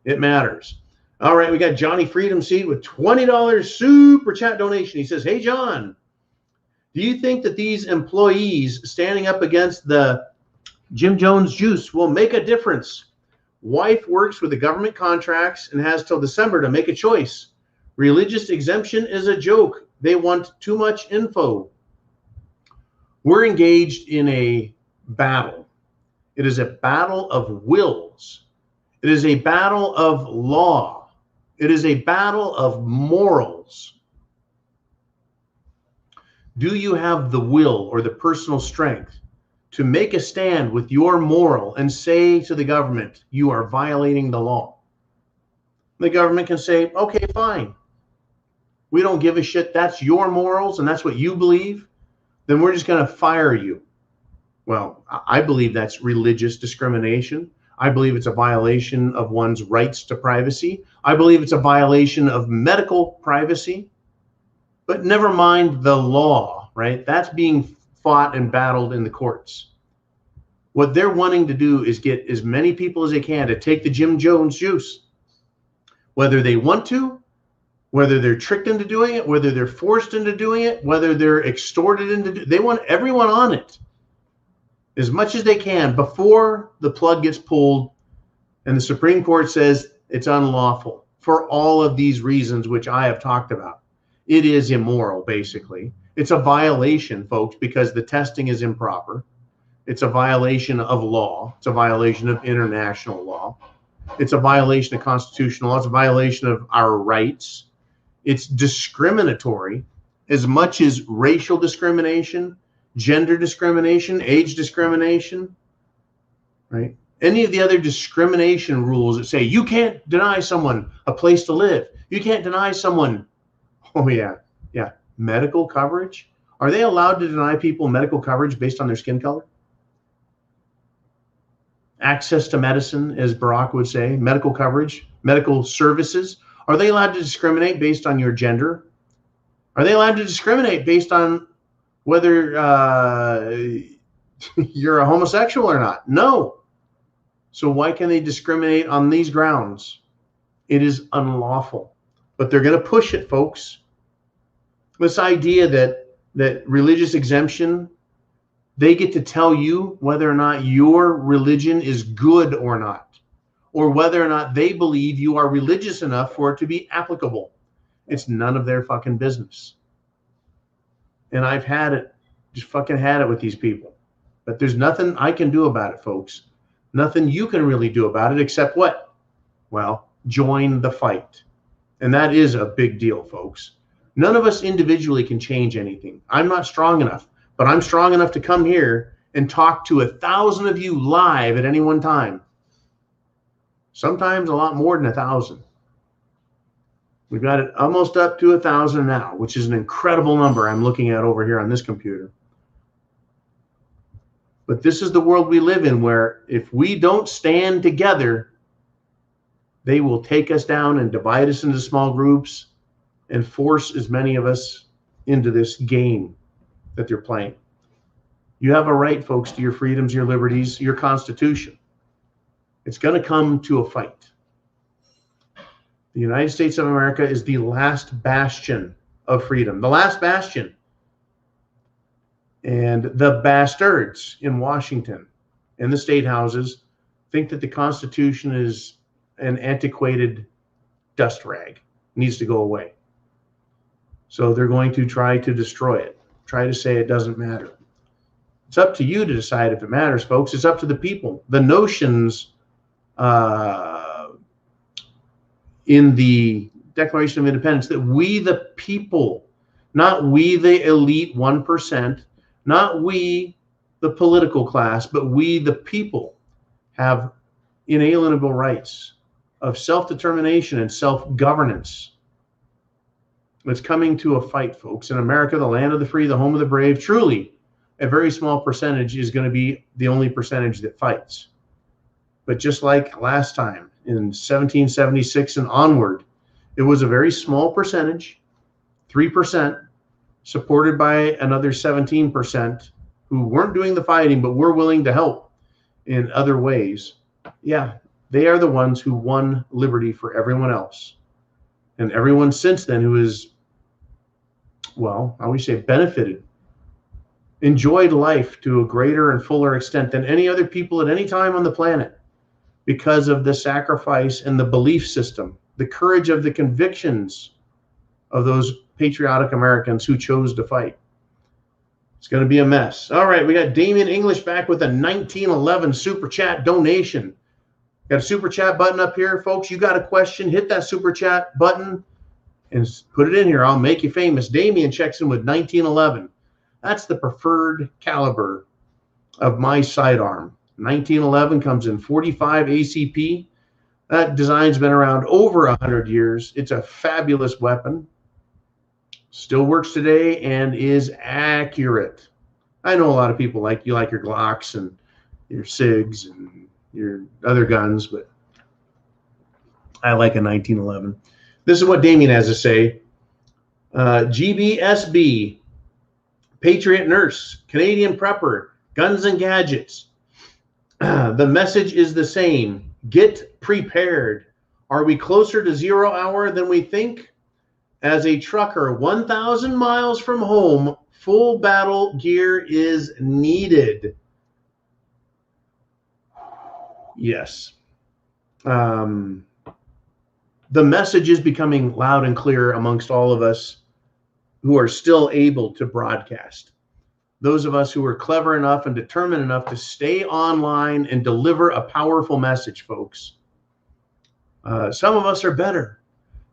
It matters. All right, we got Johnny Freedom Seed with $20 super chat donation. He says, hey, John, do you think that these employees standing up against the Jim Jones juice will make a difference? Wife works with the government contracts and has till December to make a choice. Religious exemption is a joke. They want too much info. We're engaged in a battle. It is a battle of wills. It is a battle of law. It is a battle of morals. Do you have the will or the personal strength to make a stand with your moral and say to the government, you are violating the law? The government can say, okay, fine. We don't give a shit. That's your morals and that's what you believe. Then we're just going to fire you. Well, I believe that's religious discrimination. I believe it's a violation of one's rights to privacy. I believe it's a violation of medical privacy. But never mind the law, right? That's being fought and battled in the courts. What they're wanting to do is get as many people as they can to take the Jim Jones juice. Whether they want to, whether they're tricked into doing it, whether they're forced into doing it, whether they're extorted into they want everyone on it as much as they can before the plug gets pulled and the Supreme Court says it's unlawful for all of these reasons which I have talked about. It is immoral, basically. It's a violation, folks, because the testing is improper. It's a violation of law. It's a violation of international law. It's a violation of constitutional law. It's a violation of our rights. It's discriminatory as much as racial discrimination, gender discrimination, age discrimination, right? Any of the other discrimination rules that say you can't deny someone a place to live. You can't deny someone, oh yeah, medical coverage. Are they allowed to deny people medical coverage based on their skin color? Access to medicine, as Barack would say, medical coverage, medical services. Are they allowed to discriminate based on your gender? Are they allowed to discriminate based on whether you're a homosexual or not? No. So why can they discriminate on these grounds? It is unlawful. But they're going to push it, folks. This idea that religious exemption, they get to tell you whether or not your religion is good or not, or whether or not they believe you are religious enough for it to be applicable. It's none of their fucking business. And I've had it, just fucking had it with these people. But there's nothing I can do about it, folks. Nothing you can really do about it except what? Well, join the fight. And that is a big deal, folks. None of us individually can change anything. I'm not strong enough, but I'm strong enough to come here and talk to 1,000 of you live at any one time. Sometimes a lot more than 1,000. We've got it almost up to 1,000 now, which is an incredible number I'm looking at over here on this computer. But this is the world we live in, where if we don't stand together, they will take us down and divide us into small groups and force as many of us into this game that they're playing. You have a right, folks, to your freedoms, your liberties, your Constitution. It's going to come to a fight. The United States of America is the last bastion of freedom, the last bastion. And the bastards in Washington and the state houses think that the Constitution is an antiquated dust rag, needs to go away. So they're going to try to destroy it, try to say it doesn't matter. It's up to you to decide if it matters, folks. It's up to the people. The notions in the Declaration of Independence that we the people, not we the elite 1%, not we the political class, but we the people have inalienable rights of self-determination and self-governance. It's coming to a fight, folks. In America, the land of the free, the home of the brave, truly a very small percentage is going to be the only percentage that fights. But just like last time in 1776 and onward, it was a very small percentage, 3%, supported by another 17% who weren't doing the fighting but were willing to help in other ways. Yeah, they are the ones who won liberty for everyone else. And everyone since then who is, well, how we say, benefited, enjoyed life to a greater and fuller extent than any other people at any time on the planet, because of the sacrifice and the belief system, the courage of the convictions of those patriotic Americans who chose to fight. It's going to be a mess. All right, we got Damien English back with a 1911 super chat donation. Got a super chat button up here, folks. You got a question, hit that super chat button and put it in here. I'll make you famous. Damien checks in with 1911. That's the preferred caliber of my sidearm. 1911 comes in 45 ACP. That design's been around over 100 years. It's a fabulous weapon. Still works today and is accurate. I know a lot of people like your Glocks and your SIGs and your other guns, but I like a 1911. This is what Damien has to say. GBSB, Patriot Nurse, Canadian Prepper, Guns and Gadgets. The message is the same. Get prepared. Are we closer to 0 hour than we think? As a trucker 1,000 miles from home, full battle gear is needed. Yes. The message is becoming loud and clear amongst all of us who are still able to broadcast. Those of us who are clever enough and determined enough to stay online and deliver a powerful message, folks. Some of us are better.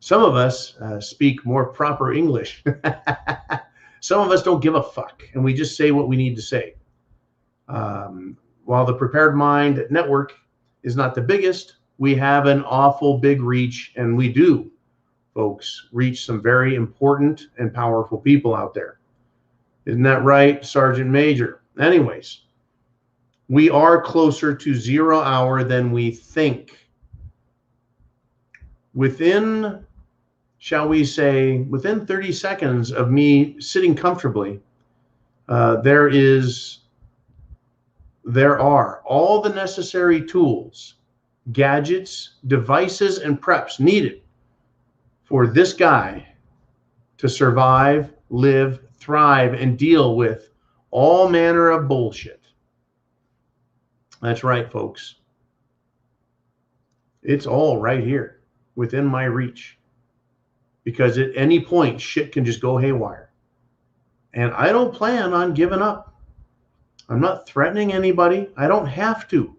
Some of us speak more proper English. Some of us don't give a fuck, and we just say what we need to say. While the Prepared Mind Network is not the biggest, we have an awful big reach, and we do, folks, reach some very important and powerful people out there. Isn't that right, Sergeant Major? Anyways, we are closer to 0 hour than we think. Within, shall we say, within 30 seconds of me sitting comfortably, there are all the necessary tools, gadgets, devices, and preps needed for this guy to survive, live, thrive, and deal with all manner of bullshit. That's right, folks. It's all right here within my reach. because at any point shit can just go haywire. And I don't plan on giving up. I'm not threatening anybody. I don't have to.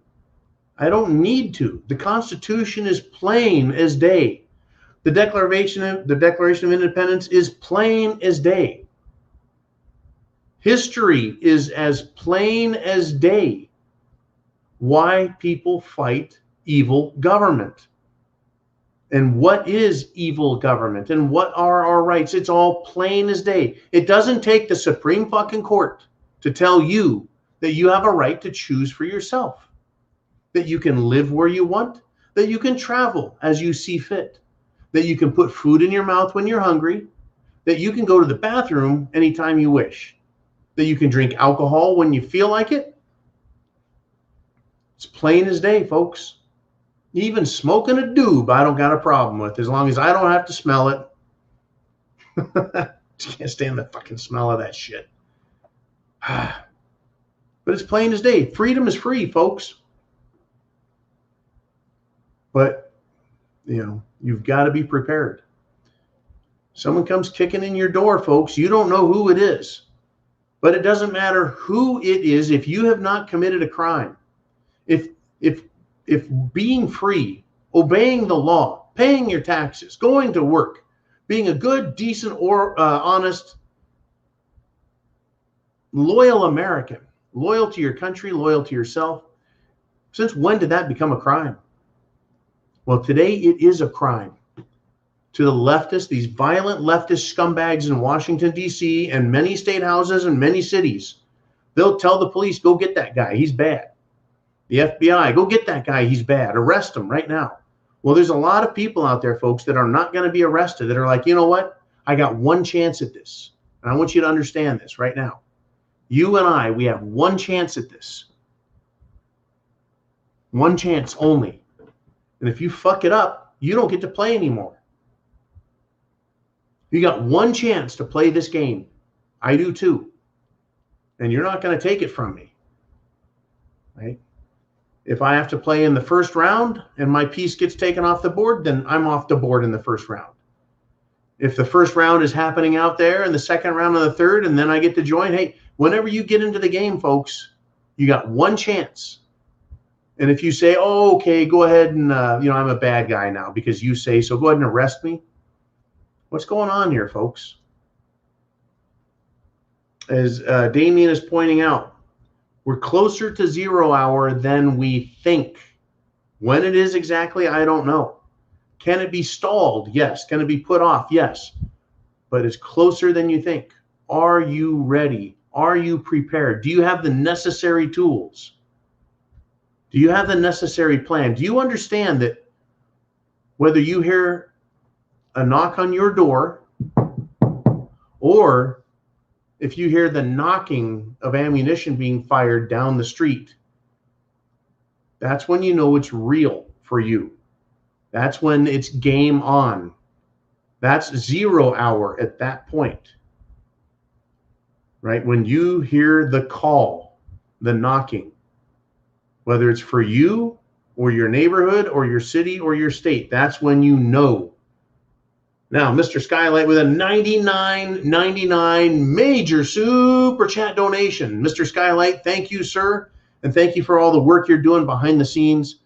I don't need to. The Constitution is plain as day. The Declaration of Independence is plain as day. History is as plain as day. Why people fight evil government. And what is evil government? And what are our rights? It's all plain as day. It doesn't take the Supreme fucking Court to tell you that you have a right to choose for yourself. That you can live where you want. That you can travel as you see fit. That you can put food in your mouth when you're hungry. That you can go to the bathroom anytime you wish. That you can drink alcohol when you feel like it. It's plain as day, folks. Even smoking a doob, I don't got a problem with, as long as I don't have to smell it. Just can't stand the fucking smell of that shit. But it's plain as day. Freedom is free, folks. But, you know, you've got to be prepared. Someone comes kicking in your door, folks. You don't know who it is. But it doesn't matter who it is if you have not committed a crime. If being free, obeying the law, paying your taxes, going to work, being a good, decent, or honest, loyal American, loyal to your country, loyal to yourself, since when did that become a crime? Well, today it is a crime. To the leftists, these violent leftist scumbags in Washington, D.C., and many state houses and many cities, they'll tell the police, go get that guy, he's bad. The FBI, go get that guy, he's bad. Arrest him right now. Well, there's a lot of people out there, folks, that are not going to be arrested, that are like, you know what? I got one chance at this. And I want you to understand this right now. You and I, we have one chance at this. One chance only. And if you fuck it up, you don't get to play anymore. You got one chance to play this game. I do too. And you're not going to take it from me. Right? If I have to play in the first round and my piece gets taken off the board, then I'm off the board in the first round. If the first round is happening out there and the second round and the third, and then I get to join, hey, whenever you get into the game, folks, you got one chance. And if you say, oh, okay, go ahead and, I'm a bad guy now because you say so, go ahead and arrest me. What's going on here, folks? As Damien is pointing out, we're closer to 0 hour than we think. When it is exactly, I don't know. Can it be stalled? Yes. Can it be put off? Yes. But it's closer than you think. Are you ready? Are you prepared? Do you have the necessary tools? Do you have the necessary plan? Do you understand that whether you hear a knock on your door or if you hear the knocking of ammunition being fired down the street, that's when you know it's real for you. That's when it's game on. That's 0 hour at that point. Right? When you hear the call, the knocking, whether it's for you or your neighborhood or your city or your state, that's when you know. Now, Mr. Skylight with a $99.99 major super chat donation. Mr. Skylight, thank you, sir. And thank you for all the work you're doing behind the scenes.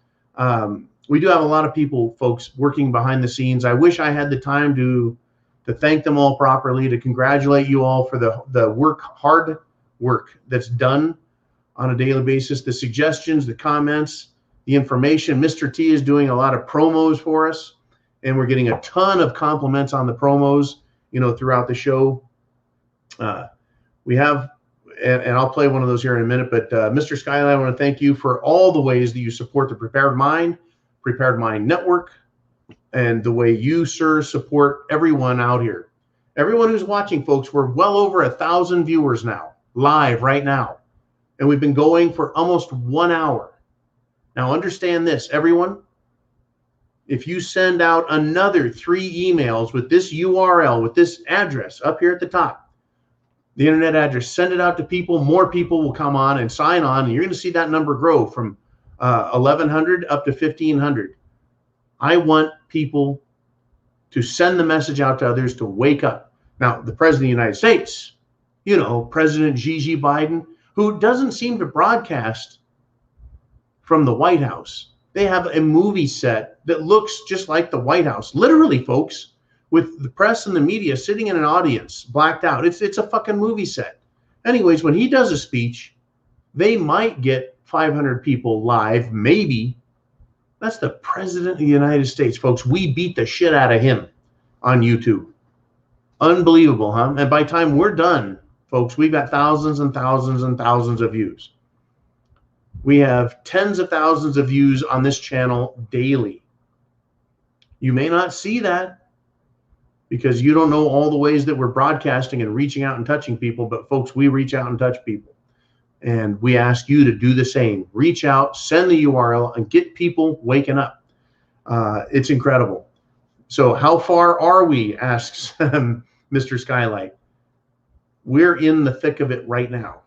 We do have a lot of people, folks, working behind the scenes. I wish I had the time to thank them all properly, to congratulate you all for the work, hard work that's done on a daily basis, the suggestions, the comments, the information. Mr. T is doing a lot of promos for us. And we're getting a ton of compliments on the promos, throughout the show. We have, and I'll play one of those here in a minute, but Mr. Skylight, I want to thank you for all the ways that you support the Prepared Mind Network, and the way you, sir, support everyone out here. Everyone who's watching, folks, we're well over 1,000 viewers now, live right now. And we've been going for almost 1 hour. Now, understand this, everyone. If you send out another 3 emails with this URL, with this address up here at the top, the internet address, send it out to people, more people will come on and sign on, and you're going to see that number grow from 1,100 up to 1,500. I want people to send the message out to others to wake up. Now, the President of the United States, you know, President Gigi Biden, who doesn't seem to broadcast from the White House. They have a movie set that looks just like the White House. Literally, folks, with the press and the media sitting in an audience, blacked out. It's a fucking movie set. Anyways, when he does a speech, they might get 500 people live, maybe. That's the President of the United States, folks. We beat the shit out of him on YouTube. Unbelievable, huh? And by the time we're done, folks, we've got thousands and thousands and thousands of views. We have tens of thousands of views on this channel daily. You may not see that because you don't know all the ways that we're broadcasting and reaching out and touching people, but folks, we reach out and touch people. And we ask you to do the same. Reach out, send the URL, and get people waking up. It's incredible. So how far are we, asks Mr. Skylight. We're in the thick of it right now.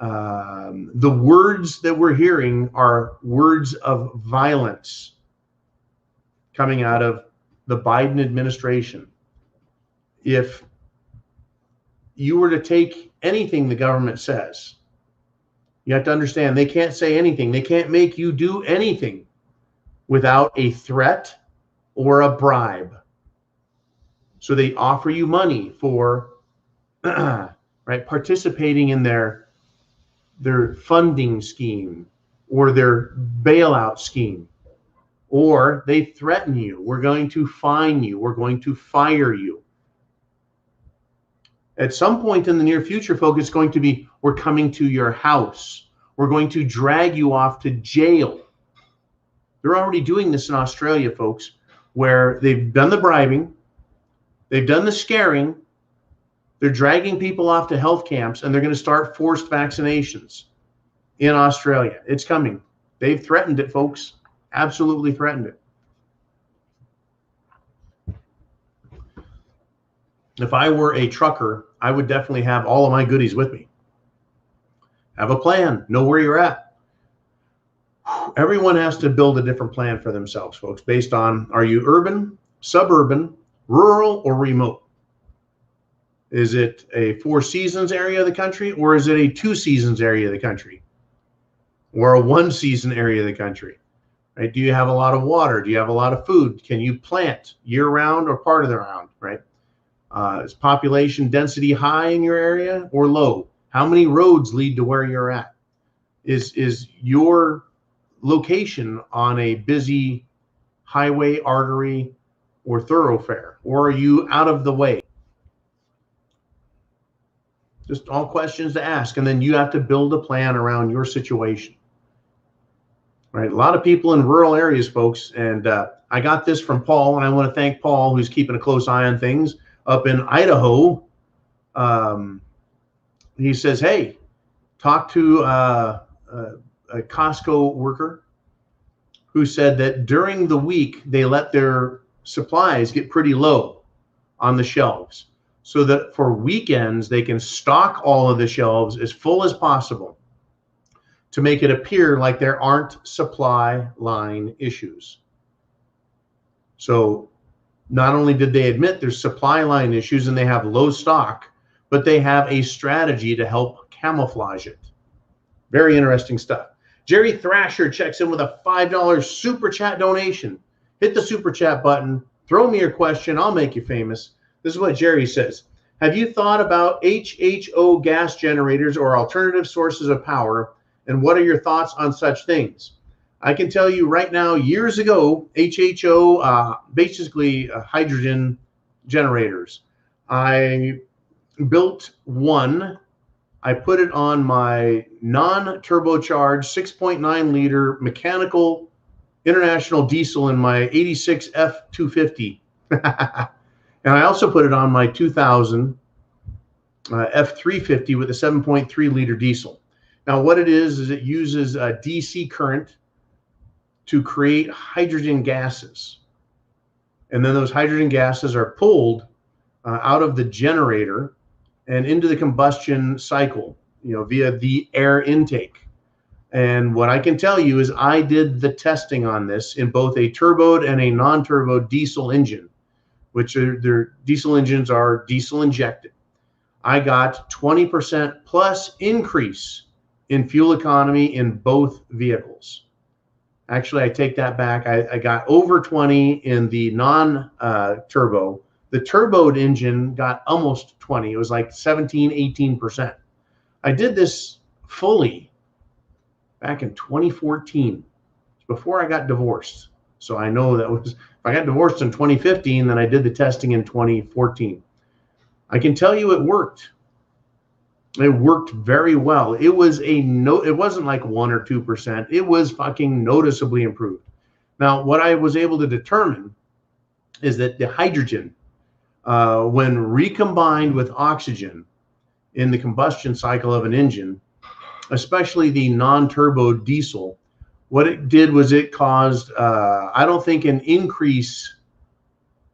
The words that we're hearing are words of violence coming out of the Biden administration. If you were to take anything the government says, you have to understand they can't say anything. They can't make you do anything without a threat or a bribe. So they offer you money for right, participating in their funding scheme or their bailout scheme, or they threaten you. We're going to fine you. We're going to fire you. At some point in the near future, folks, it's going to be, we're coming to your house. We're going to drag you off to jail. They're already doing this in Australia, folks, where they've done the bribing, they've done the scaring, they're dragging people off to health camps, and they're going to start forced vaccinations in Australia. It's coming. They've threatened it, folks. Absolutely threatened it. If I were a trucker, I would definitely have all of my goodies with me. Have a plan. Know where you're at. Everyone has to build a different plan for themselves, folks, based on, are you urban, suburban, rural, or remote? Is it a 4 seasons area of the country, or is it a 2 seasons area of the country, or a 1 season area of the country? Right? Do you have a lot of water? Do you have a lot of food? Can you plant year round or part of the round? Right? Is population density high in your area or low? How many roads lead to where you're at? Is your location on a busy highway, artery, or thoroughfare, or are you out of the way? Just all questions to ask, and then you have to build a plan around your situation. Right? A lot of people in rural areas, folks, and I got this from Paul, and I want to thank Paul, who's keeping a close eye on things up in Idaho. He says, hey, talk to a Costco worker who said that during the week they let their supplies get pretty low on the shelves, so that for weekends they can stock all of the shelves as full as possible to make it appear like there aren't supply line issues. So not only did they admit there's supply line issues and they have low stock, but they have a strategy to help camouflage it. Very interesting stuff. Jerry Thrasher checks in with a $5 super chat donation. Hit the super chat button. Throw me your question. I'll make you famous. This is what Jerry says. Have you thought about HHO gas generators or alternative sources of power? And what are your thoughts on such things? I can tell you right now, years ago, HHO, basically hydrogen generators. I built one. I put it on my non-turbocharged 6.9 liter mechanical international diesel in my 86 F250. And I also put it on my 2000 F350 with a 7.3 liter diesel. Now what it is it uses a DC current to create hydrogen gases. And then those hydrogen gases are pulled out of the generator and into the combustion cycle, via the air intake. And what I can tell you is I did the testing on this in both a turboed and a non-turbo diesel engine, which their diesel engines are diesel injected. I got 20% plus increase in fuel economy in both vehicles. Actually, I take that back. I got over 20 in the non-turbo. The turboed engine got almost 20. It was like 17, 18%. I did this fully back in 2014, before I got divorced. So I know that was, if I got divorced in 2015, then I did the testing in 2014. I can tell you it worked. It worked very well. It was it wasn't like 1 or 2%. It was fucking noticeably improved. Now, what I was able to determine is that the hydrogen, when recombined with oxygen in the combustion cycle of an engine, especially the non-turbo diesel, what it did was it caused, I don't think an increase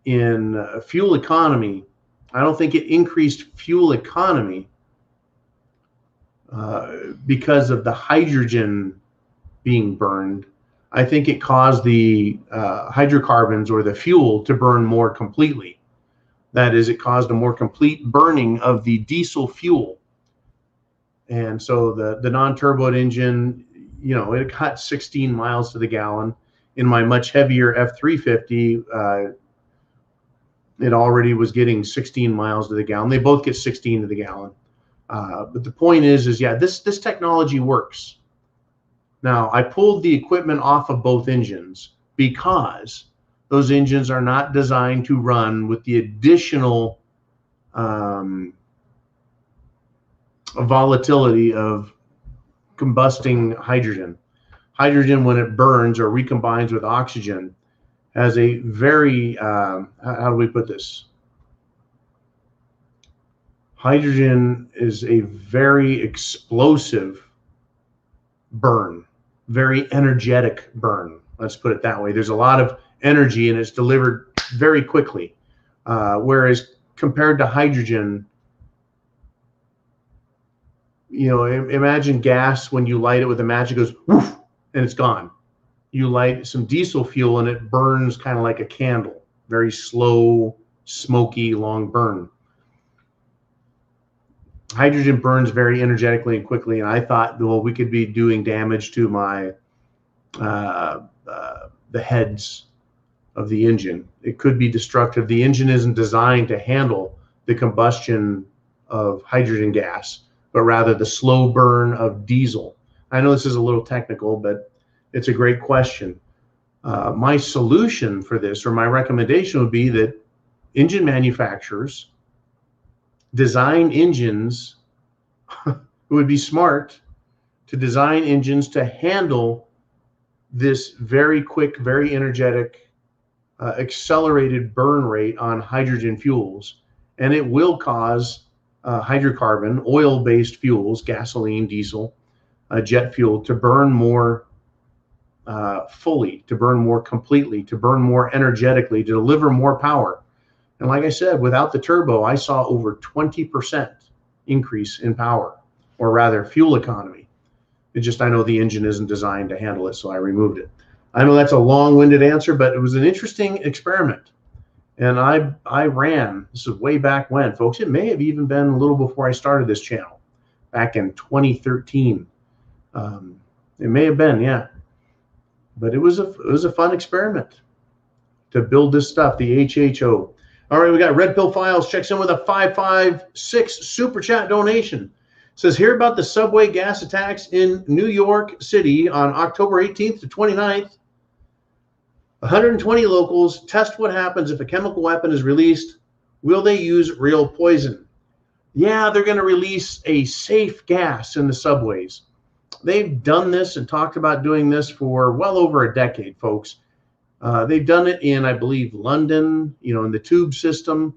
in fuel economy. I don't think it increased fuel economy because of the hydrogen being burned. I think it caused the hydrocarbons or the fuel to burn more completely. That is, it caused a more complete burning of the diesel fuel. And so the non-turbo engine, you know, it got 16 miles to the gallon. In my much heavier F350, it already was getting 16 miles to the gallon. They both get 16 to the gallon. But the point is yeah, this technology works. Now, I pulled the equipment off of both engines because those engines are not designed to run with the additional volatility of combusting hydrogen. Hydrogen, when it burns or recombines with oxygen, has a very, how do we put this? Hydrogen is a very explosive burn, very energetic burn. Let's put it that way. There's a lot of energy and it's delivered very quickly. Whereas compared to hydrogen, you know, imagine gas when you light it with a match, it goes woof, and it's gone. You light some diesel fuel and it burns kind of like a candle, very slow, smoky, long burn. Hydrogen burns very energetically and quickly, and I thought, well, we could be doing damage to my the heads of the engine. It could be destructive. The engine isn't designed to handle the combustion of hydrogen gas, but rather the slow burn of diesel. I know this is a little technical, but it's a great question. My solution for this, or my recommendation, would be that engine manufacturers design engines. It would be smart to design engines to handle this very quick, very energetic, accelerated burn rate on hydrogen fuels, and it will cause hydrocarbon, oil-based fuels, gasoline, diesel, jet fuel, to burn more fully, to burn more completely, to burn more energetically, to deliver more power. And like I said, without the turbo, I saw over 20% increase in power, or rather fuel economy. It just, I know the engine isn't designed to handle it, so I removed it. I know that's a long-winded answer, but it was an interesting experiment. And I ran, this is way back when, folks. It may have even been a little before I started this channel, back in 2013. It may have been, yeah. But it was a fun experiment to build this stuff, the HHO. All right, we got Red Pill Files checks in with a 556 super chat donation. Says, hear about the subway gas attacks in New York City on October 18th to 29th. 120 locals test what happens if a chemical weapon is released. Will they use real poison? Yeah, they're going to release a safe gas in the subways. They've done this and talked about doing this for well over a decade, folks. They've done it in, I believe, London, you know, in the tube system.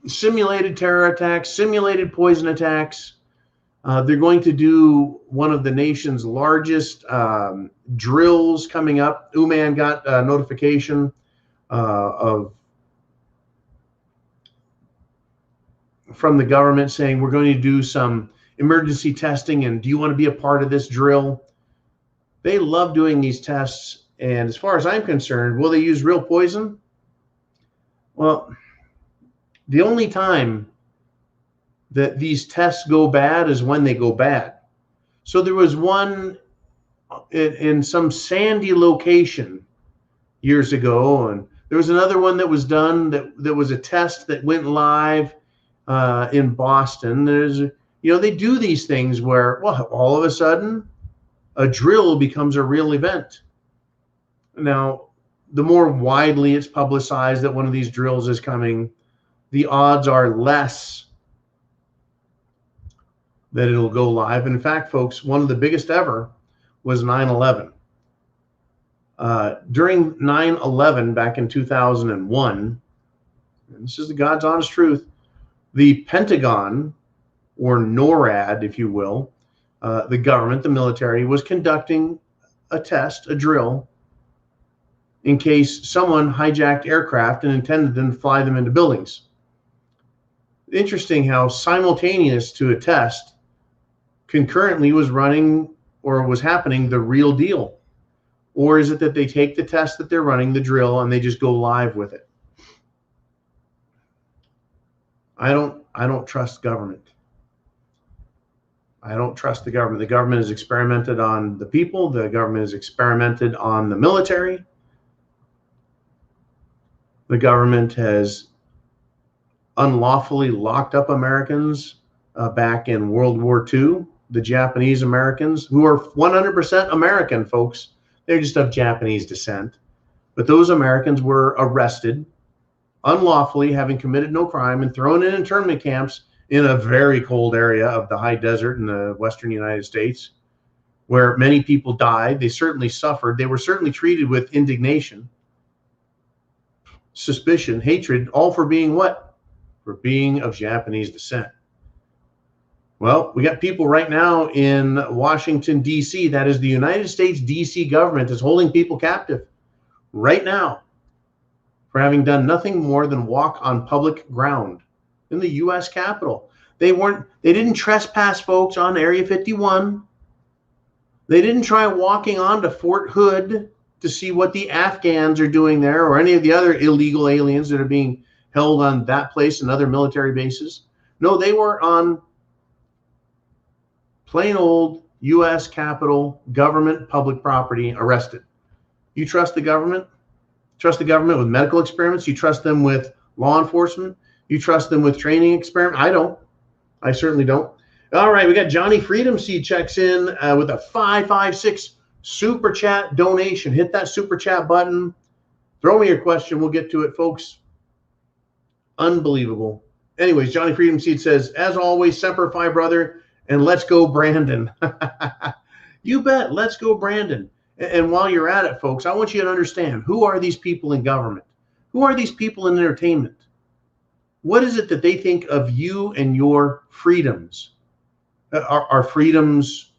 Simulated terror attacks, simulated poison attacks. They're going to do one of the nation's largest drills coming up. Uman got a notification of from the government saying, we're going to do some emergency testing, and do you want to be a part of this drill? They love doing these tests. And as far as I'm concerned, will they use real poison? Well, the only time that these tests go bad is when they go bad. So there was one in some sandy location years ago, and there was another one that was done that was a test that went live in Boston. They do these things where, well, all of a sudden a drill becomes a real event. Now, the more widely it's publicized that one of these drills is coming, the odds are less that it'll go live. And in fact, folks, one of the biggest ever was 9/11. During 9/11 back in 2001, and this is the God's honest truth, the Pentagon, or NORAD, if you will, the government, the military, was conducting a test, a drill, in case someone hijacked aircraft and intended them to fly them into buildings. Interesting how simultaneous to a test, concurrently was running or was happening the real deal. Or is it that they take the test that they're running, the drill, and they just go live with it? I don't trust government. I don't trust the government. The government has experimented on the people. The government has experimented on the military. The government has unlawfully locked up Americans back in World War II. The Japanese Americans, who are 100% American, folks, they're just of Japanese descent. But those Americans were arrested unlawfully, having committed no crime, and thrown in internment camps in a very cold area of the high desert in the western United States, where many people died. They certainly suffered. They were certainly treated with indignation, suspicion, hatred, all for being what? For being of Japanese descent. Well, we got people right now in Washington, D.C. That is the United States D.C. government is holding people captive right now for having done nothing more than walk on public ground in the U.S. Capitol. They didn't trespass, folks, on Area 51. They didn't try walking onto Fort Hood to see what the Afghans are doing there, or any of the other illegal aliens that are being held on that place and other military bases. No, they were on plain old U.S. Capitol government public property, arrested. You trust the government? Trust the government with medical experiments? You trust them with law enforcement? You trust them with training experiments? I don't. I certainly don't. All right, we got Johnny Freedom Seed checks in with a 556 super chat donation. Hit that super chat button. Throw me your question. We'll get to it, folks. Unbelievable. Anyways, Johnny Freedom Seed says, as always, Semper Fi, brother, and let's go, Brandon. You bet. Let's go, Brandon. And while you're at it, folks, I want you to understand, who are these people in government? Who are these people in entertainment? What is it that they think of you and your freedoms? Are freedoms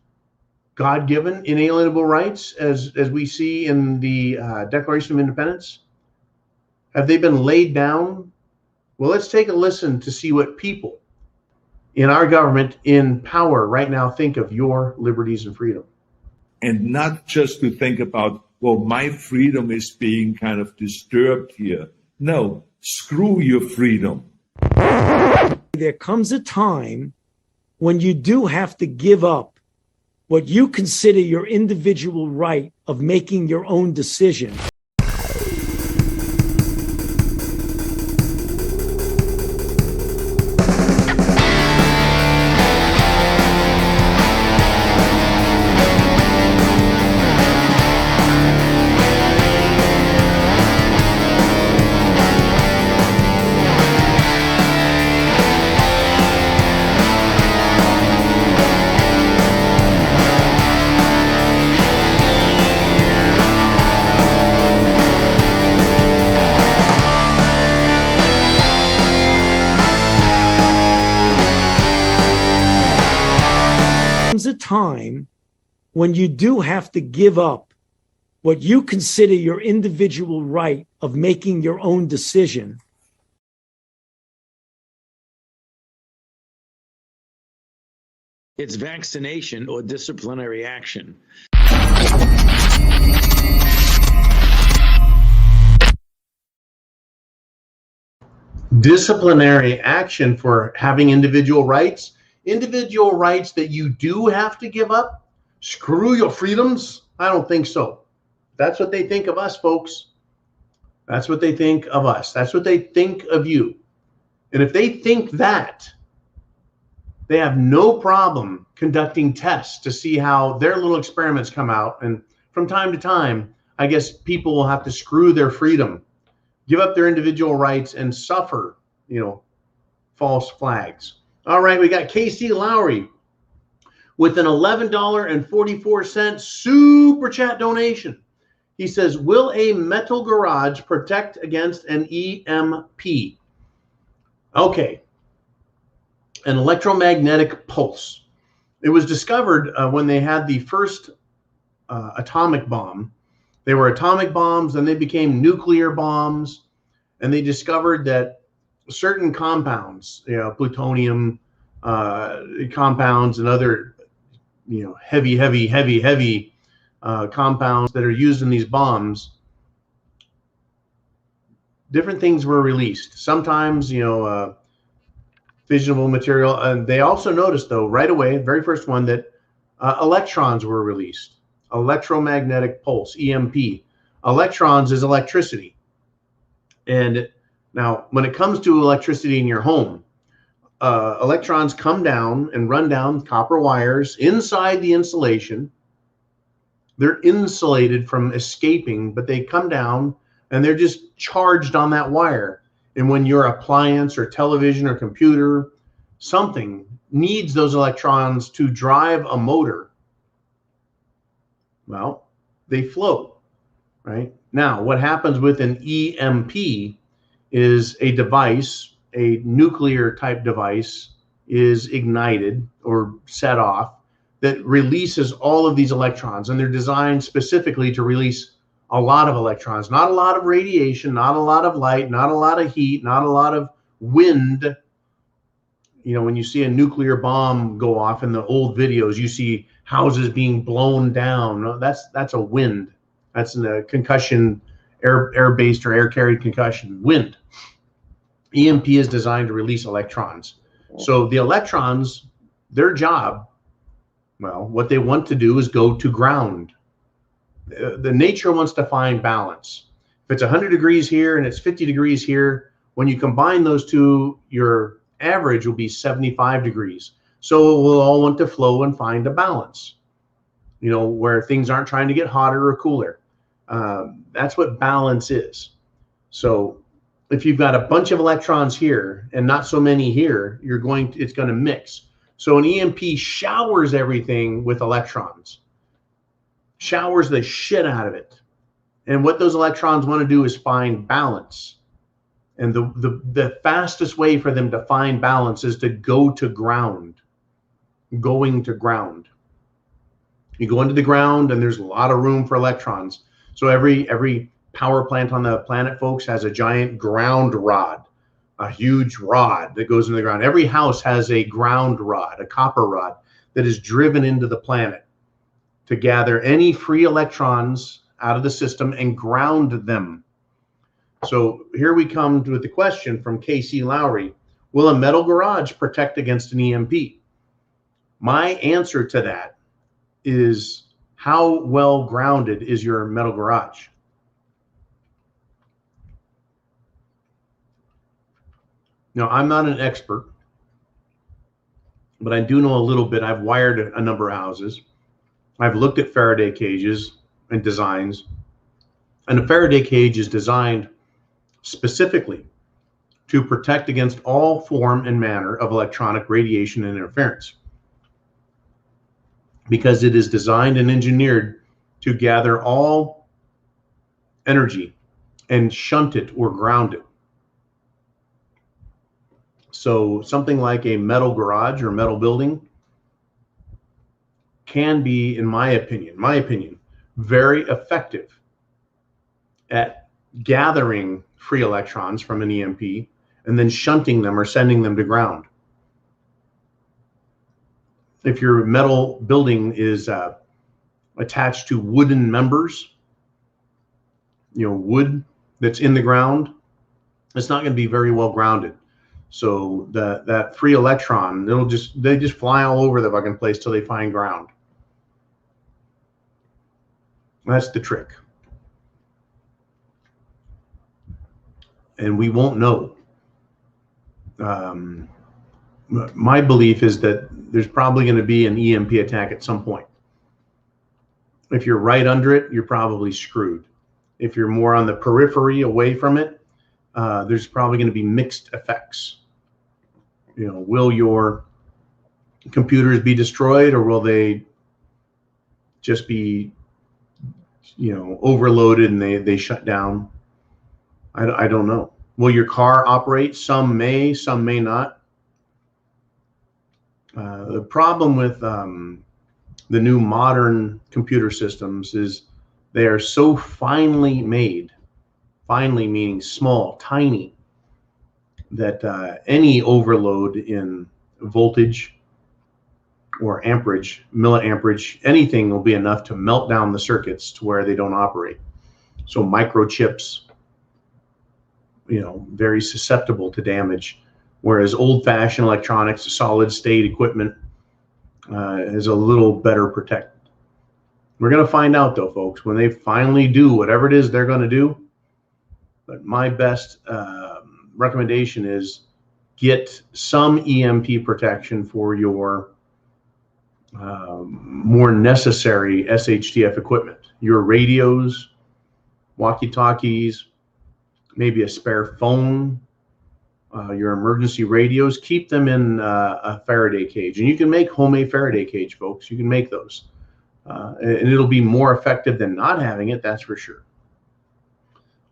God-given, inalienable rights, as we see in the Declaration of Independence? Have they been laid down? Well, let's take a listen to see what people in our government in power right now think of your liberties and freedom. And not just to think about, well, my freedom is being kind of disturbed here. No, screw your freedom. There comes a time when you do have to give up what you consider your individual right of making your own decision. A time when you do have to give up what you consider your individual right of making your own decision It's vaccination or disciplinary action. Disciplinary action for having individual rights that you do have to give up. Screw your freedoms. I don't think so. That's what they think of us, folks. That's what they think of us. That's what they think of you. And if they think that, they have no problem conducting tests to see how their little experiments come out. And from time to time, I guess people will have to screw their freedom, give up their individual rights, and suffer, false flags. All right, we got KC Lowry with an $11.44 super chat donation. He says, will a metal garage protect against an EMP? Okay, an electromagnetic pulse. It was discovered when they had the first atomic bomb. They were atomic bombs, then they became nuclear bombs, and they discovered that certain compounds, plutonium compounds and other, heavy compounds that are used in these bombs, different things were released. Sometimes, fissionable material. And they also noticed, though, right away, the very first one, that electrons were released. Electromagnetic pulse, EMP. Electrons is electricity. And now, when it comes to electricity in your home, electrons come down and run down copper wires inside the insulation. They're insulated from escaping, but they come down and they're just charged on that wire. And when your appliance or television or computer, something needs those electrons to drive a motor, well, they flow, right? Now, what happens with an EMP is a device, a nuclear type device, is ignited or set off that releases all of these electrons. And they're designed specifically to release a lot of electrons, not a lot of radiation, not a lot of light, not a lot of heat, not a lot of wind. When you see a nuclear bomb go off in the old videos, you see houses being blown down. No, that's a wind. That's a concussion, air-based or air-carried concussion, wind. EMP is designed to release electrons. So the electrons, their job, well, what they want to do is go to ground. The nature wants to find balance. If it's 100 degrees here and it's 50 degrees here, when you combine those two, your average will be 75 degrees. So we'll all want to flow and find a balance, where things aren't trying to get hotter or cooler. That's what balance is. So if you've got a bunch of electrons here and not so many here, it's going to mix. So an EMP showers everything with electrons, showers the shit out of it. And what those electrons want to do is find balance. And the fastest way for them to find balance is to go to ground, going to ground. You go into the ground and there's a lot of room for electrons. So every power plant on the planet, folks, has a giant ground rod, a huge rod that goes into the ground. Every house has a ground rod, a copper rod that is driven into the planet to gather any free electrons out of the system and ground them. So here we come to the question from KC Lowry: will a metal garage protect against an EMP? My answer to that is, how well grounded is your metal garage? Now, I'm not an expert, but I do know a little bit. I've wired a number of houses. I've looked at Faraday cages and designs. And a Faraday cage is designed specifically to protect against all form and manner of electronic radiation and interference, because it is designed and engineered to gather all energy and shunt it or ground it. So something like a metal garage or metal building can be, in my opinion, very effective at gathering free electrons from an EMP and then shunting them or sending them to ground. if your metal building is attached to wooden members, wood that's in the ground, it's not going to be very well grounded. So that free electron, they just fly all over the fucking place till they find ground. That's the trick. And we won't know. My belief is that there's probably going to be an EMP attack at some point. If you're right under it, you're probably screwed. If you're more on the periphery away from it, there's probably going to be mixed effects. Will your computers be destroyed, or will they just be, overloaded and they shut down? I don't know. Will your car operate? Some may not. The problem with the new modern computer systems is they are so finely made, finely meaning small, tiny, that any overload in voltage or amperage, milliamperage, anything will be enough to melt down the circuits to where they don't operate. So microchips, very susceptible to damage, whereas old-fashioned electronics, solid-state equipment is a little better protected. We're going to find out, though, folks, when they finally do whatever it is they're going to do. But my best recommendation is get some EMP protection for your more necessary SHTF equipment, your radios, walkie-talkies, maybe a spare phone, your emergency radios. Keep them in a Faraday cage, and you can make homemade Faraday cage, folks. You can make those, and it'll be more effective than not having it, that's for sure.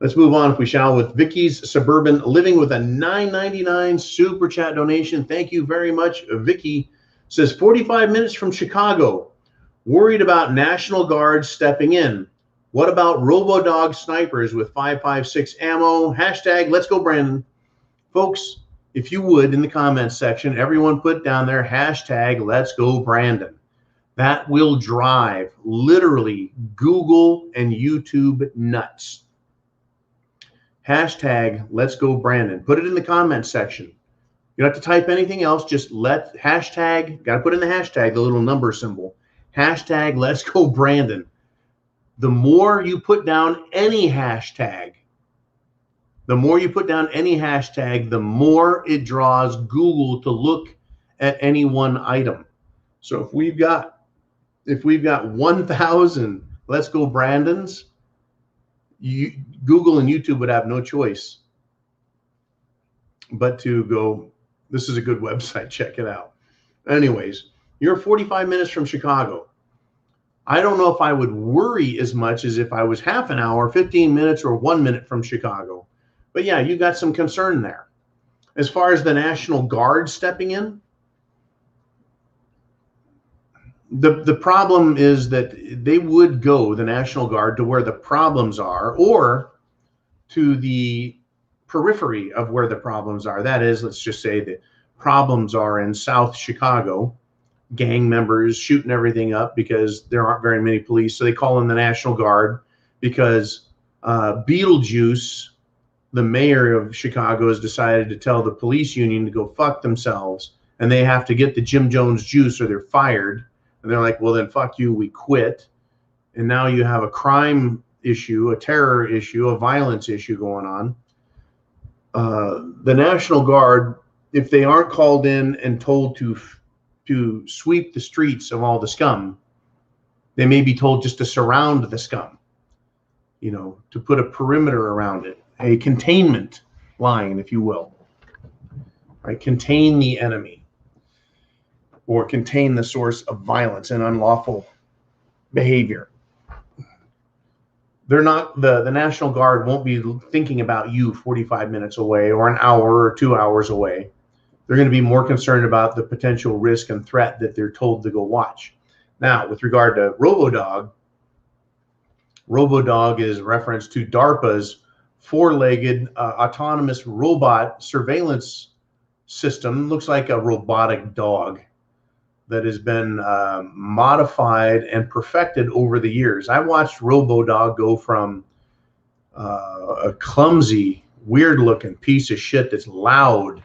Let's move on, if we shall, with Vicky's Suburban Living with a $9.99 super chat donation. Thank you very much. Vicky says, 45 minutes from Chicago. Worried about National Guard stepping in. What about RoboDog snipers with 5.56 ammo? Hashtag let's go Brandon. Folks, if you would, in the comments section, everyone put down there hashtag let's go Brandon. That will drive literally Google and YouTube nuts. Hashtag let's go Brandon. Put it in the comments section. You don't have to type anything else. Just hashtag, got to put in the hashtag, the little number symbol. Hashtag let's go Brandon. The more you put down any hashtag, the more it draws Google to look at any one item. So if we've got 1,000 let's go Brandons, Google and YouTube would have no choice but to go, this is a good website, check it out. Anyways, you're 45 minutes from Chicago. I don't know if I would worry as much as if I was half an hour, 15 minutes, or 1 minute from Chicago. But yeah, you got some concern there. As far as the National Guard stepping in, the problem is that they would go, the National Guard, to where the problems are, or to the periphery of where the problems are. That is, let's just say the problems are in South Chicago, gang members shooting everything up because there aren't very many police. So they call in the National Guard because Beetlejuice, the mayor of Chicago, has decided to tell the police union to go fuck themselves, and they have to get the Jim Jones juice or they're fired. And they're like, well, then fuck you, we quit. And now you have a crime issue, a terror issue, a violence issue going on. The National Guard, if they aren't called in and told to sweep the streets of all the scum, they may be told just to surround the scum, to put a perimeter around it, a containment line, if you will, right? Contain the enemy, or contain the source of violence and unlawful behavior. They're not, the National Guard won't be thinking about you 45 minutes away or an hour or 2 hours away. They're going to be more concerned about the potential risk and threat that they're told to go watch. Now, with regard to RoboDog, RoboDog is reference to DARPA's four-legged autonomous robot surveillance system. Looks like a robotic dog. that has been modified and perfected over the years. I watched RoboDog go from a clumsy, weird-looking piece of shit that's loud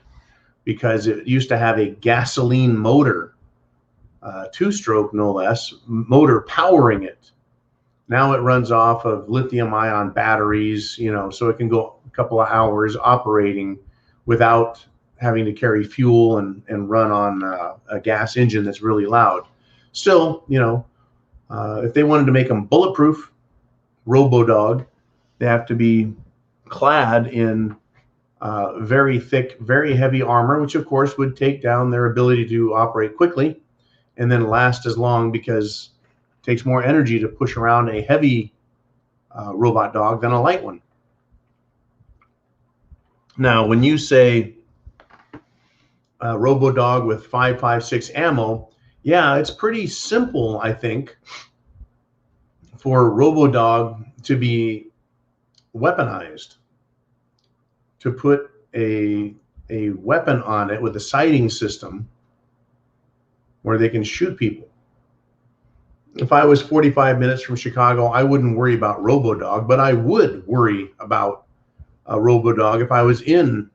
because it used to have a gasoline motor, two-stroke no less, motor powering it. Now it runs off of lithium-ion batteries, you know, so it can go a couple of hours operating without having to carry fuel and run on a gas engine that's really loud. Still, you know, if they wanted to make them bulletproof, RoboDog, they have to be clad in very thick, very heavy armor, which of course would take down their ability to operate quickly and then last as long, because it takes more energy to push around a heavy robot dog than a light one. Now, when you say RoboDog with 5.56 ammo, yeah, it's pretty simple, I think, for RoboDog to be weaponized, to put a weapon on it with a sighting system where they can shoot people. If I was 45 minutes from Chicago, I wouldn't worry about RoboDog, but I would worry about RoboDog if I was in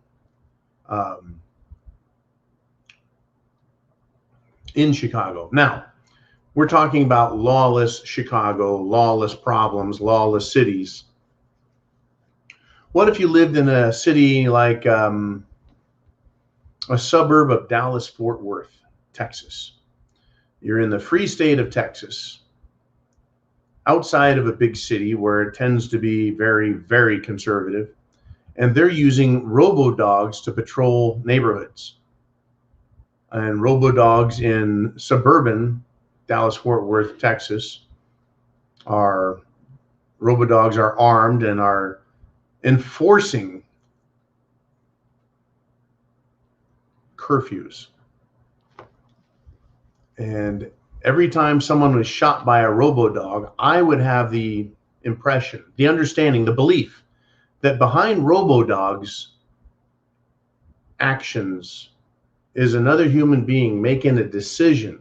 Chicago. Now, we're talking about lawless Chicago, lawless problems, lawless cities. What if you lived in a city like a suburb of Dallas-Fort Worth, Texas? You're in the free state of Texas, outside of a big city where it tends to be very, very conservative, and they're using RoboDogs to patrol neighborhoods. And RoboDogs in suburban Dallas-Fort Worth, Texas, RoboDogs are armed and are enforcing curfews. And every time someone was shot by a RoboDog, I would have the impression, the understanding, the belief that behind RoboDog's actions is another human being making a decision.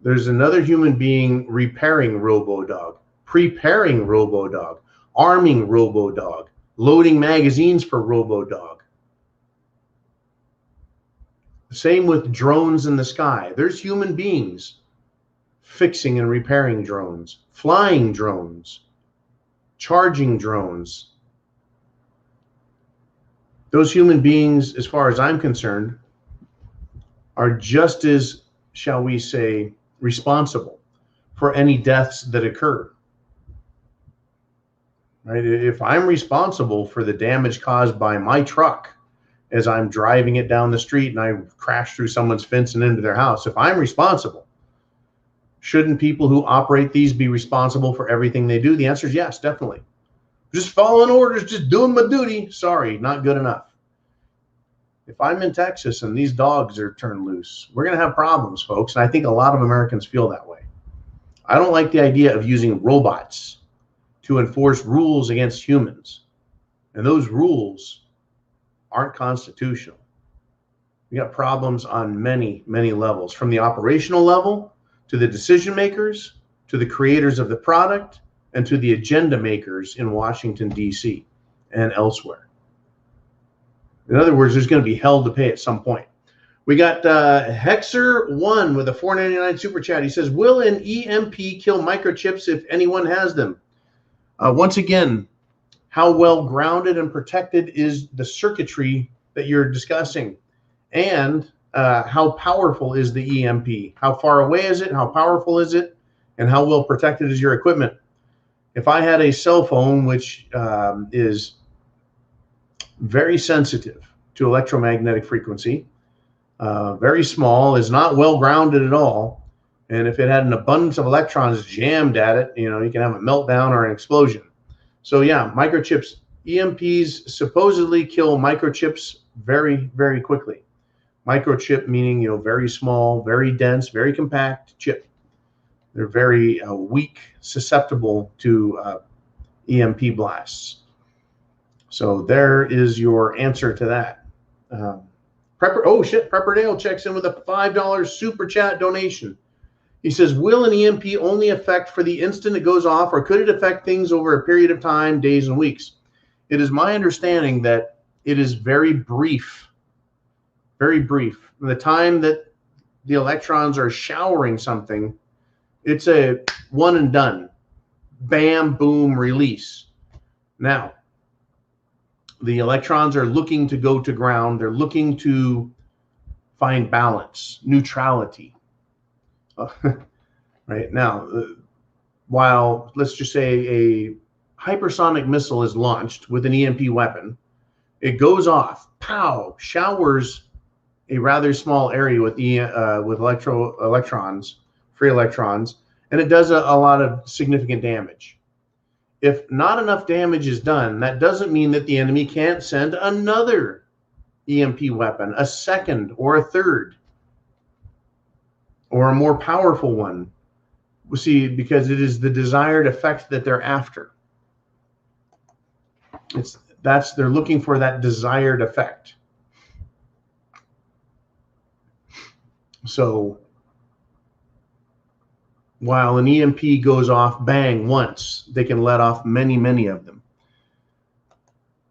There's another human being repairing RoboDog, preparing RoboDog, arming RoboDog, loading magazines for RoboDog. Same with drones in the sky. There's human beings fixing and repairing drones, flying drones, charging drones. Those human beings, as far as I'm concerned, are just as, shall we say, responsible for any deaths that occur. Right? If I'm responsible for the damage caused by my truck as I'm driving it down the street and I crash through someone's fence and into their house, if I'm responsible, shouldn't people who operate these be responsible for everything they do? The answer is yes, definitely. Just following orders, just doing my duty. Sorry, not good enough. If I'm in Texas and these dogs are turned loose, we're going to have problems, folks. And I think a lot of Americans feel that way. I don't like the idea of using robots to enforce rules against humans. And those rules aren't constitutional. We got problems on many, many levels, from the operational level to the decision makers, to the creators of the product, and to the agenda makers in Washington, D.C. and elsewhere. In other words, there's going to be hell to pay at some point. We got Hexer1 with a $4.99 super chat. He says, will an EMP kill microchips if anyone has them? Once again, how well grounded and protected is the circuitry that you're discussing? And how powerful is the EMP? How far away is it? How powerful is it? And how well protected is your equipment? If I had a cell phone, which is very sensitive to electromagnetic frequency, very small, is not well grounded at all, and if it had an abundance of electrons jammed at it, you know, you can have a meltdown or an explosion. So yeah, microchips, EMPs supposedly kill microchips very, very quickly. Microchip meaning, you know, very small, very dense, very compact chip. They're very weak, susceptible to EMP blasts. So there is your answer to that. Prepper Dale checks in with a $5 super chat donation. He says, will an EMP only affect for the instant it goes off, or could it affect things over a period of time, days and weeks? It is my understanding that it is very brief. Very brief. From the time that the electrons are showering something, it's a one and done. Bam, boom, release. Now, the electrons are looking to go to ground. They're looking to find balance, neutrality. Right now, while let's just say a hypersonic missile is launched with an EMP weapon, it goes off, pow, showers a rather small area with electrons, free electrons, and it does a lot of significant damage. If not enough damage is done, that doesn't mean that the enemy can't send another EMP weapon, a second or a third, or a more powerful one. We see, because it is the desired effect that they're after. They're looking for that desired effect. So while an EMP goes off, bang, once, they can let off many, many of them.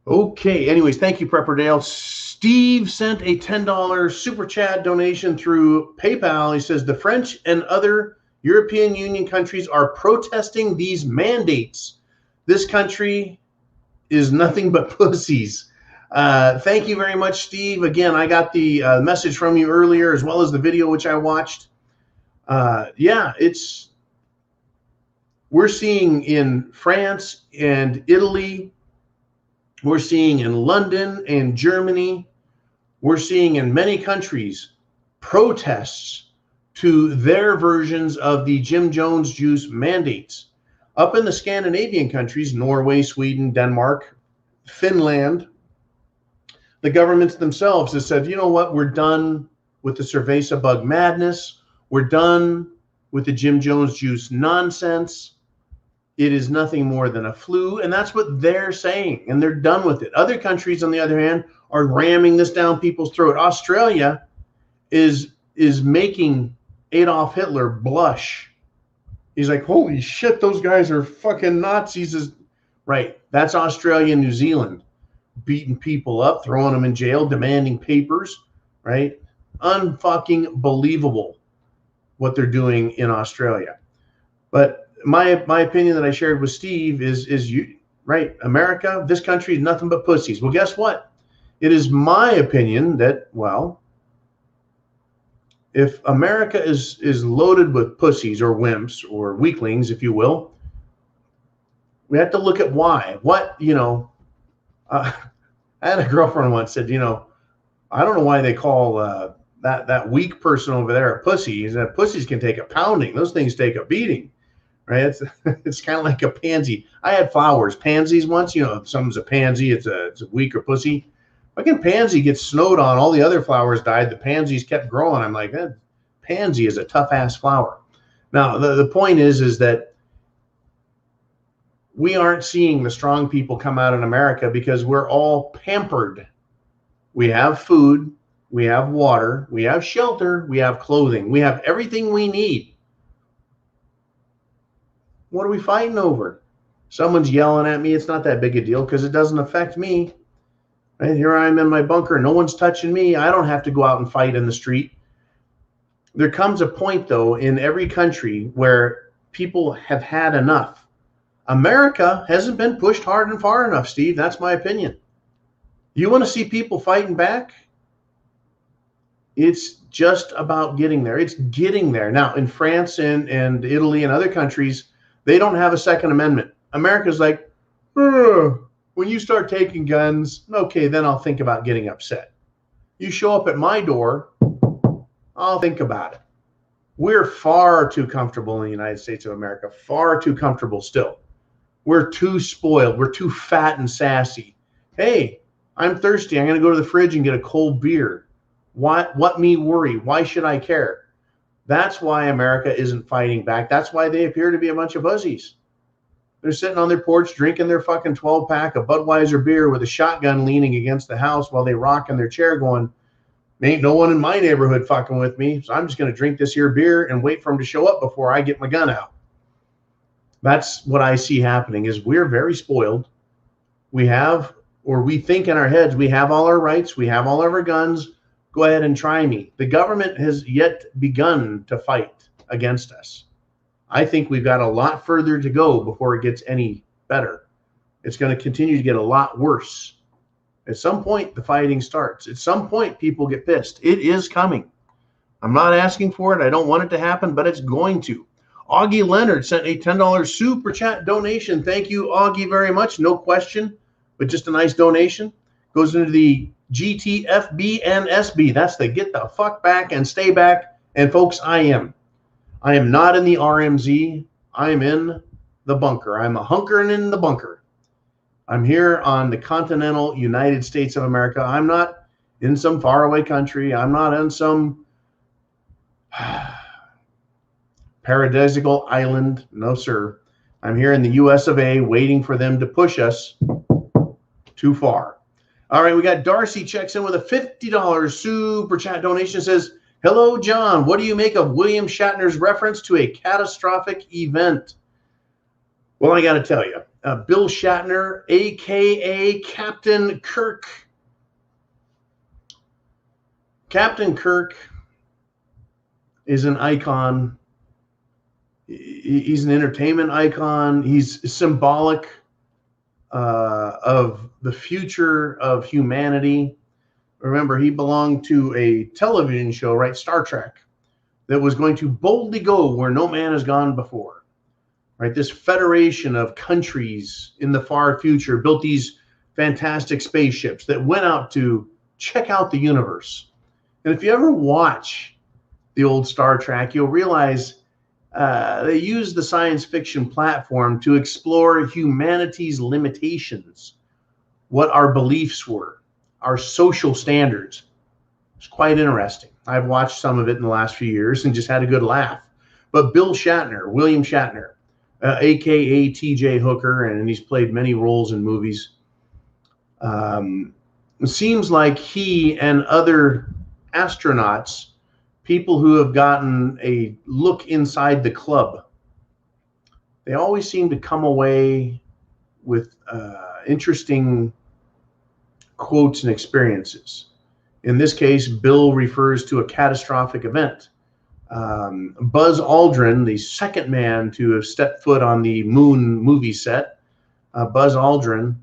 Okay, anyways, thank you, Prepper Dale. Steve sent a $10 super chat donation through PayPal. He says, the French and other European Union countries are protesting these mandates. This country is nothing but pussies. Thank you very much, Steve. Again, I got the message from you earlier, as well as the video which I watched. Yeah, we're seeing in France and Italy, we're seeing in London and Germany, we're seeing in many countries protests to their versions of the Jim Jones juice mandates. Up in the Scandinavian countries, Norway, Sweden, Denmark, Finland, the governments themselves have said, you know what, we're done with the cerveza bug madness. We're done with the Jim Jones juice nonsense. It is nothing more than a flu, and that's what they're saying, and they're done with it. Other countries, on the other hand, are ramming this down people's throat. Australia is making Adolf Hitler blush. He's like, holy shit, those guys are fucking Nazis. Right, that's Australia and New Zealand, beating people up, throwing them in jail, demanding papers, right? Unfucking believable what they're doing in Australia. But my opinion that I shared with Steve is you right, America, this country is nothing but pussies. Well, guess what? It is my opinion that, well, if America is loaded with pussies or wimps or weaklings, if you will, we have to look at why. What, I had a girlfriend once said, I don't know why they call that weak person over there a pussy. Is that pussies can take a pounding. Those things take a beating, right? It's kind of like a pansy. I had flowers, pansies once. If someone's a pansy, it's a weak or pussy. Fucking pansy gets snowed on. All the other flowers died. The pansies kept growing. I'm like, that pansy is a tough ass flower. Now the point is that we aren't seeing the strong people come out in America because we're all pampered. We have food. We have water, we have shelter, we have clothing, we have everything we need. What are we fighting over? Someone's yelling at me. It's not that big a deal because it doesn't affect me. Right? Here I am in my bunker. No one's touching me. I don't have to go out and fight in the street. There comes a point, though, in every country where people have had enough. America hasn't been pushed hard and far enough, Steve. That's my opinion. You want to see people fighting back? It's just about getting there. It's getting there. Now, in France and Italy and other countries, they don't have a Second Amendment. America's like, when you start taking guns, okay, then I'll think about getting upset. You show up at my door, I'll think about it. We're far too comfortable in the United States of America, far too comfortable still. We're too spoiled. We're too fat and sassy. Hey, I'm thirsty. I'm going to go to the fridge and get a cold beer. What me worry? Why should I care? That's why America isn't fighting back. That's why they appear to be a bunch of pussies. They're sitting on their porch drinking their fucking 12-pack of Budweiser beer with a shotgun leaning against the house while they rock in their chair going, Ain't no one in my neighborhood fucking with me, so I'm just going to drink this here beer and wait for him to show up before I get my gun out. That's what I see happening, is we're very spoiled. We have, or we think in our heads, we have all our rights, we have all of our guns, go ahead and try me. The government has yet begun to fight against us. I think we've got a lot further to go before it gets any better. It's going to continue to get a lot worse. At some point, the fighting starts. At some point, people get pissed. It is coming. I'm not asking for it. I don't want it to happen, but it's going to. Augie Leonard sent a $10 super chat donation. Thank you, Augie, very much. No question, but just a nice donation. Goes into the GTFB and SB. That's the get the fuck back and stay back. And folks, I am not in the RMZ. I am in the bunker. I'm a hunkering in the bunker. I'm here on the continental United States of America. I'm not in some faraway country. I'm not on some paradisical island. No, sir. I'm here in the US of A, waiting for them to push us too far. All right, we got Darcy checks in with a $50 super chat donation. Says, hello, John. What do you make of William Shatner's reference to a catastrophic event? Well, I got to tell you, Bill Shatner, a.k.a. Captain Kirk. Captain Kirk is an icon. He's an entertainment icon. He's symbolic of the future of humanity. Remember, he belonged to a television show, right, Star Trek, that was going to boldly go where no man has gone before. Right, this federation of countries in the far future built these fantastic spaceships that went out to check out the universe. And if you ever watch the old Star Trek, you'll realize they used the science fiction platform to explore humanity's limitations, what our beliefs were, our social standards. It's quite interesting. I've watched some of it in the last few years and just had a good laugh. But Bill Shatner, William Shatner, a.k.a. T.J. Hooker, and he's played many roles in movies. It seems like he and other astronauts, people who have gotten a look inside the club, they always seem to come away with interesting quotes and experiences. In this case, Bill refers to a catastrophic event. Buzz Aldrin, the second man to have stepped foot on the moon movie set, Buzz Aldrin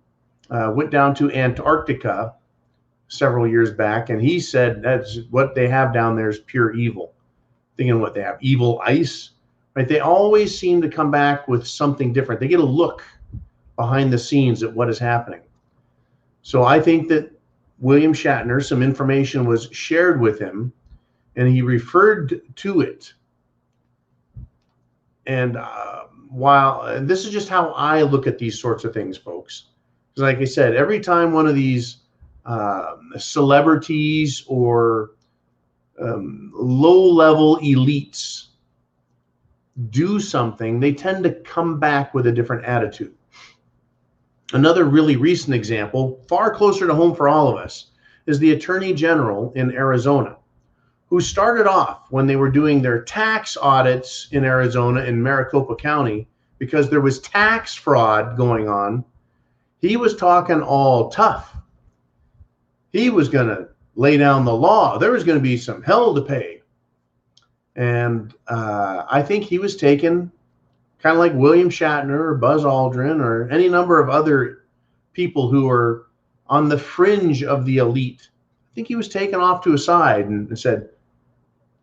went down to Antarctica several years back, and he said that's what they have down there is pure evil. Thinking what they have, evil ice, right? They always seem to come back with something different. They get a look behind the scenes at what is happening. So I think that William Shatner, some information was shared with him, and he referred to it. And while this is just how I look at these sorts of things, folks, because like I said, every time one of these celebrities or low-level elites do something, they tend to come back with a different attitude. Another really recent example, far closer to home for all of us, is the Attorney General in Arizona, who started off when they were doing their tax audits in Arizona in Maricopa County, because there was tax fraud going on. He was talking all tough. He was going to lay down the law. There was going to be some hell to pay. And I think he was taken kind of like William Shatner or Buzz Aldrin or any number of other people who are on the fringe of the elite. I think he was taken off to a side and said,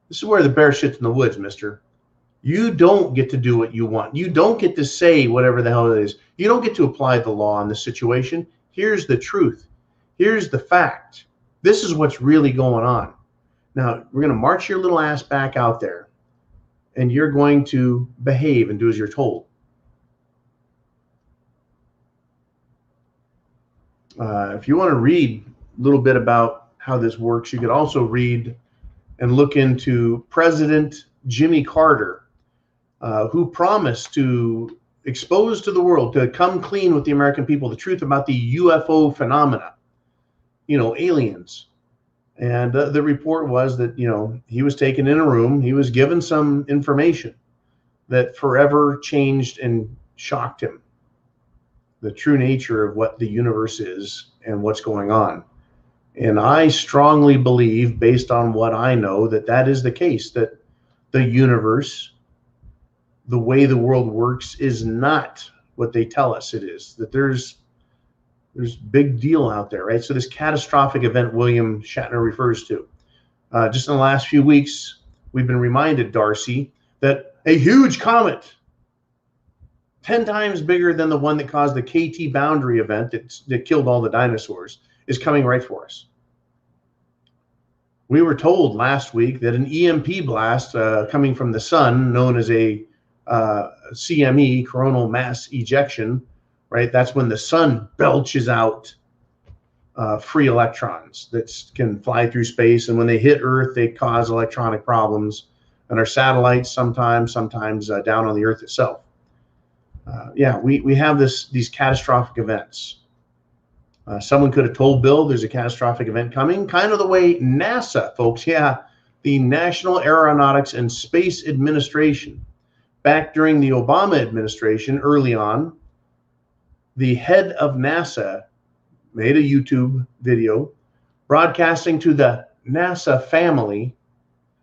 this is where the bear shits in the woods, mister. You don't get to do what you want. You don't get to say whatever the hell it is. You don't get to apply the law in this situation. Here's the truth. Here's the fact. This is what's really going on. Now, we're going to march your little ass back out there, and you're going to behave and do as you're told. If you want to read a little bit about how this works, you could also read and look into President Jimmy Carter, who promised to expose to the world, to come clean with the American people, the truth about the UFO phenomena, you know, aliens. And the report was that, he was taken in a room. He was given some information that forever changed and shocked him. The true nature of what the universe is and what's going on. And I strongly believe, based on what I know, that is the case, that the universe, the way the world works, is not what they tell us it is, that there's big deal out there, right? So this catastrophic event William Shatner refers to, just in the last few weeks, we've been reminded, Darcy, that a huge comet, 10 times bigger than the one that caused the KT boundary event that killed all the dinosaurs, is coming right for us. We were told last week that an EMP blast coming from the sun, known as a CME, coronal mass ejection, right? That's when the sun belches out free electrons that can fly through space. And when they hit Earth, they cause electronic problems. And our satellites sometimes down on the Earth itself. We have these catastrophic events. Someone could have told Bill there's a catastrophic event coming, kind of the way NASA, folks, the National Aeronautics and Space Administration, back during the Obama administration, early on, the head of NASA made a YouTube video broadcasting to the NASA family,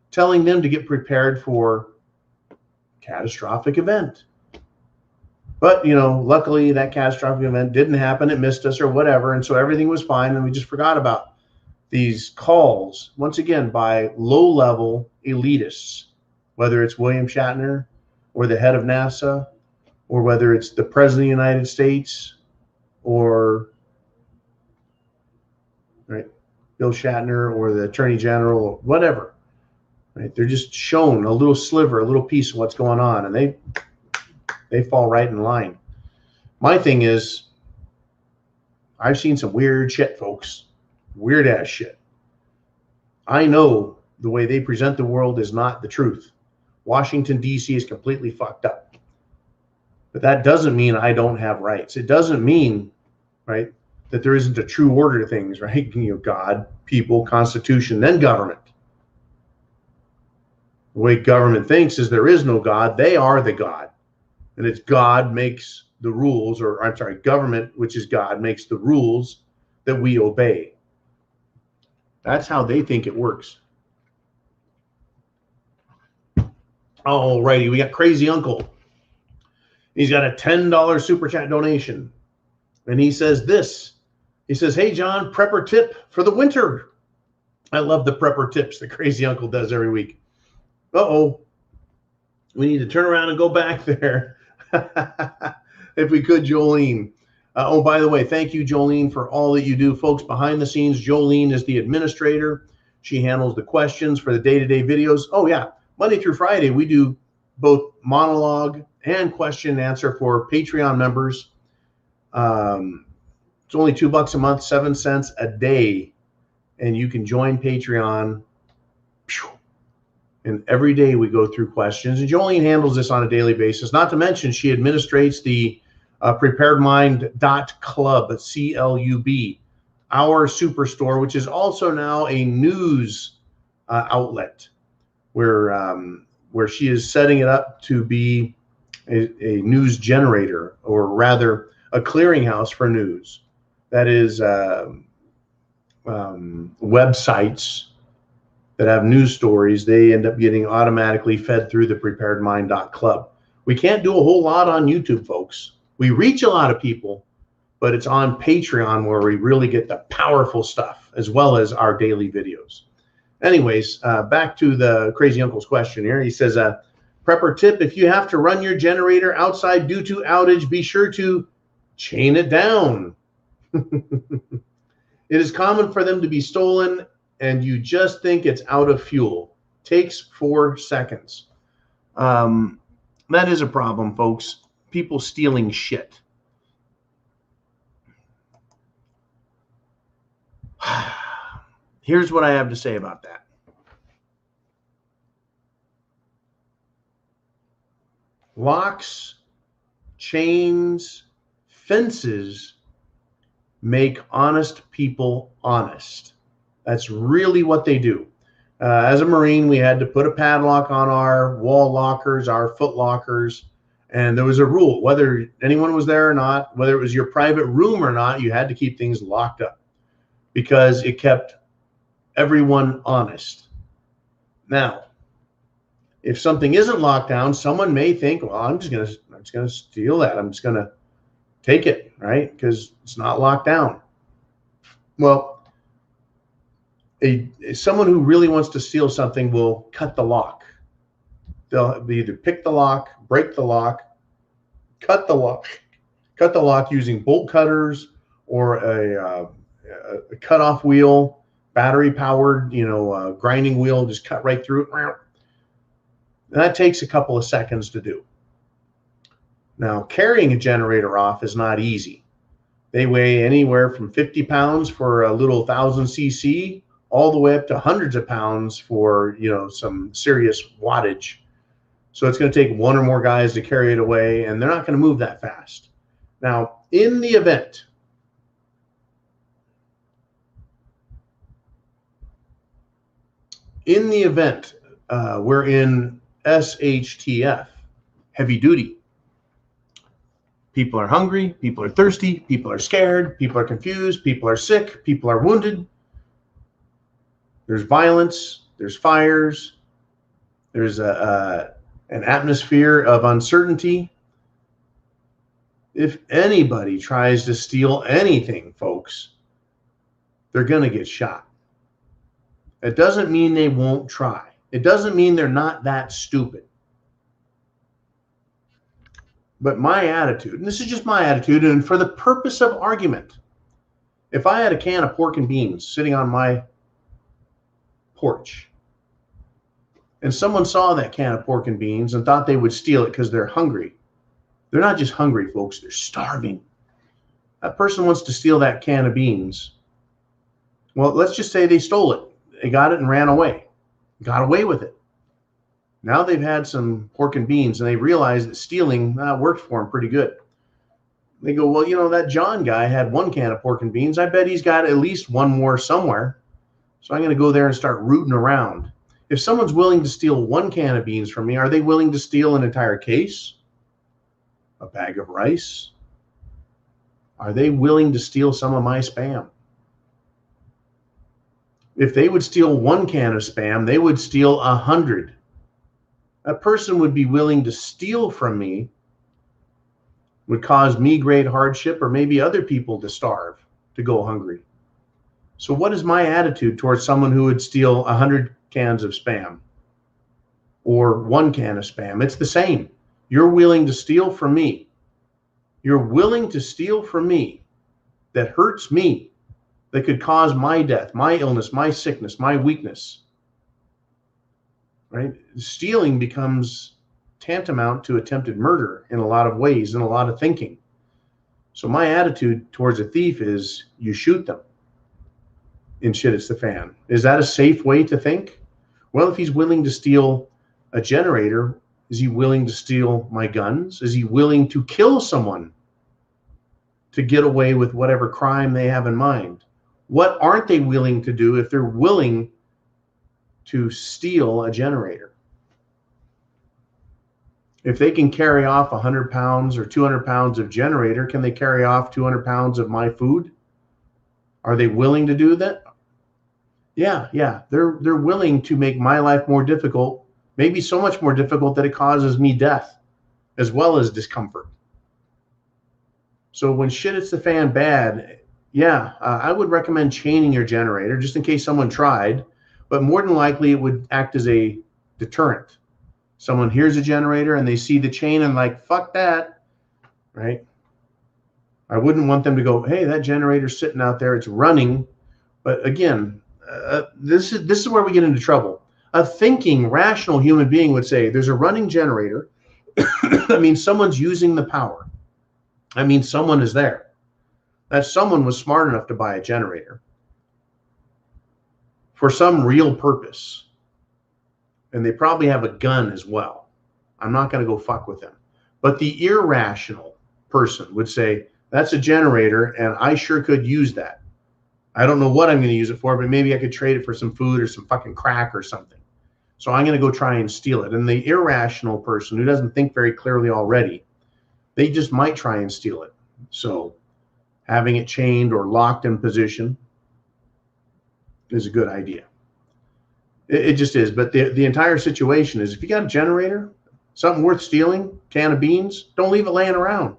telling them to get prepared for catastrophic event. But, luckily that catastrophic event didn't happen. It missed us or whatever. And so everything was fine. And we just forgot about these calls, once again, by low-level elitists, whether it's William Shatner or the head of NASA, or whether it's the president of the United States or Bill Shatner or the attorney general or whatever. Right? They're just shown a little sliver, a little piece of what's going on, and they fall right in line. My thing is, I've seen some weird shit, folks. Weird ass shit. I know the way they present the world is not the truth. Washington, D.C. is completely fucked up. But that doesn't mean I don't have rights. It doesn't mean, right, that there isn't a true order to things, right? God, people, constitution, then government. The way government thinks is there is no God. They are the God. And it's God makes the rules, government, which is God, makes the rules that we obey. That's how they think it works. All righty, we got Crazy Uncle. He's got a $10 super chat donation. And he says this. He says, hey, John, prepper tip for the winter. I love the prepper tips that Crazy Uncle does every week. Uh-oh. We need to turn around and go back there. If we could, Jolene. By the way, thank you, Jolene, for all that you do. Folks, behind the scenes, Jolene is the administrator. She handles the questions for the day-to-day videos. Oh, yeah. Monday through Friday, we do both monologue and question and answer for Patreon members. It's only $2 a month, 7 cents a day. And you can join Patreon. And every day we go through questions. And Jolene handles this on a daily basis. Not to mention, she administrates the preparedmind.club, C-L-U-B, our superstore, which is also now a news outlet where she is setting it up to be a news generator, or rather a clearinghouse for news. That is websites that have news stories, they end up getting automatically fed through the preparedmind.club. We can't do a whole lot on YouTube, folks. We reach a lot of people, but it's on Patreon where we really get the powerful stuff, as well as our daily videos. Anyways, back to the Crazy Uncle's question here. He says, prepper tip, if you have to run your generator outside due to outage, be sure to chain it down. It is common for them to be stolen, and you just think it's out of fuel. Takes 4 seconds. That is a problem, folks. People stealing shit. Here's what I have to say about that. Locks, chains, fences make honest people honest. That's really what they do. As a Marine, we had to put a padlock on our wall lockers, our foot lockers, and there was a rule, whether anyone was there or not, whether it was your private room or not, you had to keep things locked up because it kept everyone honest. Now, if something isn't locked down, someone may think, well, I'm just gonna steal that. I'm just gonna take it, right? Because it's not locked down. Well, someone who really wants to steal something will cut the lock. They'll either pick the lock, break the lock, cut the lock using bolt cutters or a cutoff wheel, battery powered, grinding wheel, just cut right through it. And that takes a couple of seconds to do. Now, carrying a generator off is not easy. They weigh anywhere from 50 pounds for a little 1,000 cc all the way up to hundreds of pounds for, some serious wattage. So it's going to take one or more guys to carry it away, and they're not going to move that fast. Now, in the event we're in SHTF, heavy duty. People are hungry, people are thirsty, people are scared, people are confused, people are sick, people are wounded. There's violence, there's fires, there's an atmosphere of uncertainty. If anybody tries to steal anything, folks, they're going to get shot. It doesn't mean they won't try. It doesn't mean they're not that stupid. But my attitude, and this is just my attitude, and for the purpose of argument, if I had a can of pork and beans sitting on my porch, and someone saw that can of pork and beans and thought they would steal it because they're hungry, they're not just hungry, folks, they're starving. That person wants to steal that can of beans. Well, let's just say they stole it. They got it and ran away. Got away with it. Now they've had some pork and beans, and they realize that stealing worked for them pretty good. They go, well, that John guy had one can of pork and beans. I bet he's got at least one more somewhere. So I'm going to go there and start rooting around. If someone's willing to steal one can of beans from me, are they willing to steal an entire case? A bag of rice? Are they willing to steal some of my Spam? If they would steal one can of Spam, they would steal 100. A person would be willing to steal from me would cause me great hardship, or maybe other people to starve, to go hungry. So what is my attitude towards someone who would steal 100 cans of Spam or one can of Spam? It's the same. You're willing to steal from me. You're willing to steal from me that hurts me, that could cause my death, my illness, my sickness, my weakness. Right? Stealing becomes tantamount to attempted murder in a lot of ways, in a lot of thinking. So my attitude towards a thief is you shoot them and shit hits the fan. Is that a safe way to think? Well, if he's willing to steal a generator, is he willing to steal my guns? Is he willing to kill someone to get away with whatever crime they have in mind? What aren't they willing to do if they're willing to steal a generator? If they can carry off 100 pounds or 200 pounds of generator, can they carry off 200 pounds of my food? Are they willing to do that? Yeah. They're willing to make my life more difficult, maybe so much more difficult that it causes me death as well as discomfort. So when shit hits the fan bad, I would recommend chaining your generator just in case someone tried. But more than likely, it would act as a deterrent. Someone hears a generator and they see the chain and like, fuck that, right? I wouldn't want them to go, hey, that generator's sitting out there, it's running. But again, this is where we get into trouble. A thinking, rational human being would say, there's a running generator. That means someone's using the power. That means someone is there. That someone was smart enough to buy a generator for some real purpose. And they probably have a gun as well. I'm not going to go fuck with them. But the irrational person would say, that's a generator and I sure could use that. I don't know what I'm going to use it for, but maybe I could trade it for some food or some fucking crack or something. So I'm going to go try and steal it. And the irrational person who doesn't think very clearly already, they just might try and steal it. So having it chained or locked in position is a good idea. It just is. But the entire situation is, if you got a generator, something worth stealing, can of beans, don't leave it laying around.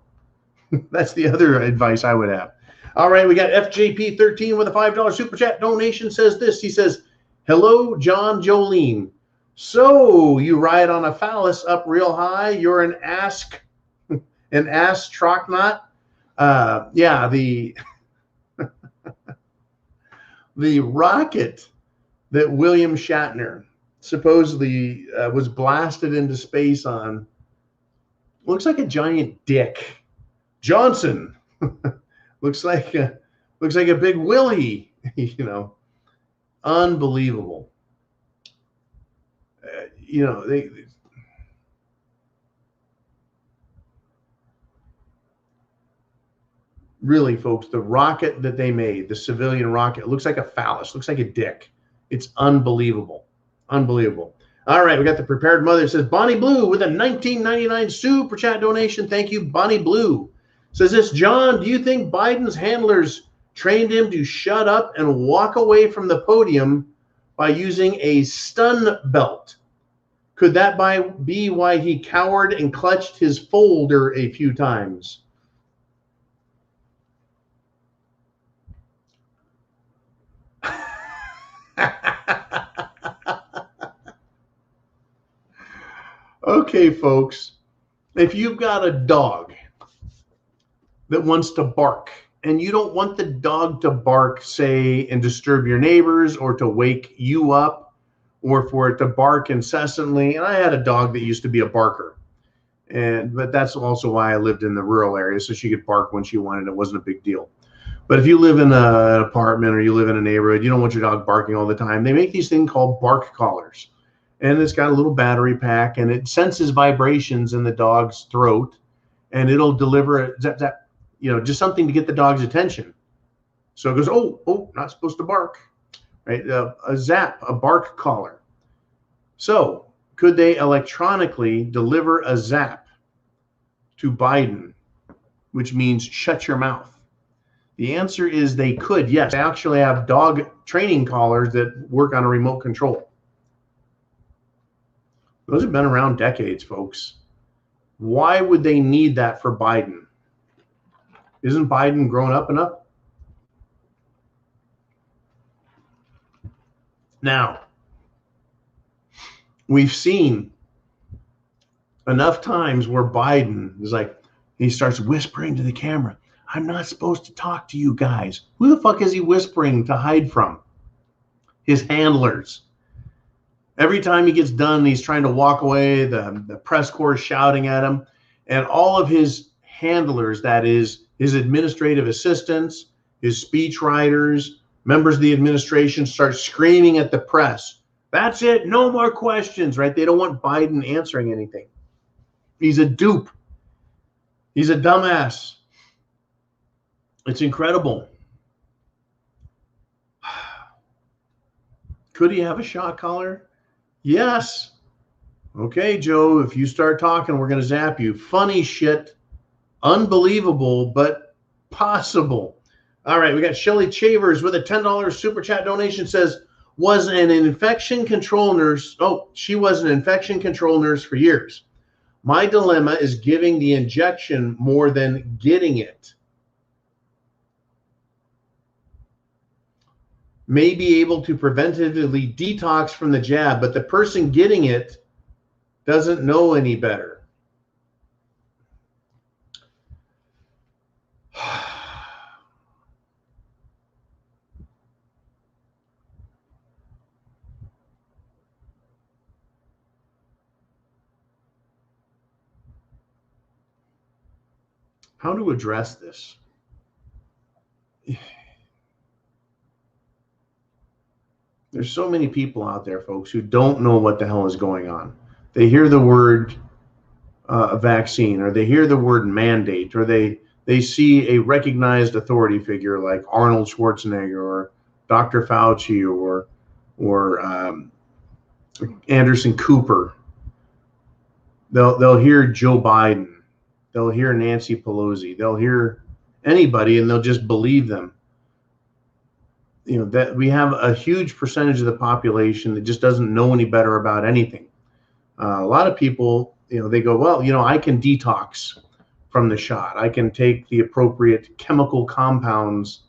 That's the other advice I would have. All right, we got FJP13 with a $5 super chat donation. Says this. He says, hello, John Jolene. So you ride on a phallus up real high. You're an ass trocknot. Yeah, the the rocket that William Shatner supposedly was blasted into space on looks like a giant dick. Johnson looks like a big Willie. You know, unbelievable. You know, they really, folks, the rocket that they made, the civilian rocket, looks like a phallus, looks like a dick. It's unbelievable. Unbelievable. All right, we got the Prepared Mother. It says, Bonnie Blue with a $19.99 super chat donation. Thank you, Bonnie Blue. Says this, John, do you think Biden's handlers trained him to shut up and walk away from the podium by using a stun belt? Could that be why he cowered and clutched his folder a few times? Okay, folks, if you've got a dog that wants to bark and you don't want the dog to bark, say, and disturb your neighbors or to wake you up or for it to bark incessantly. And I had a dog that used to be a barker, but that's also why I lived in the rural area, so she could bark when she wanted. It wasn't a big deal. But if you live in an apartment or you live in a neighborhood, you don't want your dog barking all the time. They make these things called bark collars. And it's got a little battery pack, and it senses vibrations in the dog's throat, and it'll deliver a zap, zap, you know, just something to get the dog's attention. So it goes, oh, not supposed to bark, right? A zap, a bark collar. So could they electronically deliver a zap to Biden, which means shut your mouth? The answer is they could, yes. They actually have dog training collars that work on a remote control. Those have been around decades, folks. Why would they need that for Biden? Isn't Biden grown up enough? Now, we've seen enough times where Biden is like, he starts whispering to the camera, I'm not supposed to talk to you guys. Who the fuck is he whispering to hide from? His handlers. Every time he gets done, he's trying to walk away, the press corps is shouting at him, and all of his handlers, that is, his administrative assistants, his speech writers, members of the administration, start screaming at the press. That's it, no more questions, right? They don't want Biden answering anything. He's a dupe. He's a dumbass. It's incredible. Could he have a shock collar? Yes. Okay, Joe, if you start talking, we're going to zap you. Funny shit. Unbelievable, but possible. All right, we got Shelly Chavers with a $10 super chat donation. Says, was an infection control nurse. Oh, she was an infection control nurse for years. My dilemma is giving the injection more than getting it. May be able to preventatively detox from the jab, but the person getting it doesn't know any better. How to address this? There's so many people out there, folks, who don't know what the hell is going on. They hear the word vaccine, or they hear the word mandate, or they they see a recognized authority figure like Arnold Schwarzenegger or Dr. Fauci or Anderson Cooper. They'll hear Joe Biden, they'll hear Nancy Pelosi, they'll hear anybody, and they'll just believe them. You know, that we have a huge percentage of the population that just doesn't know any better about anything. A lot of people, you know, they go, well, you know, I can detox from the shot. I can take the appropriate chemical compounds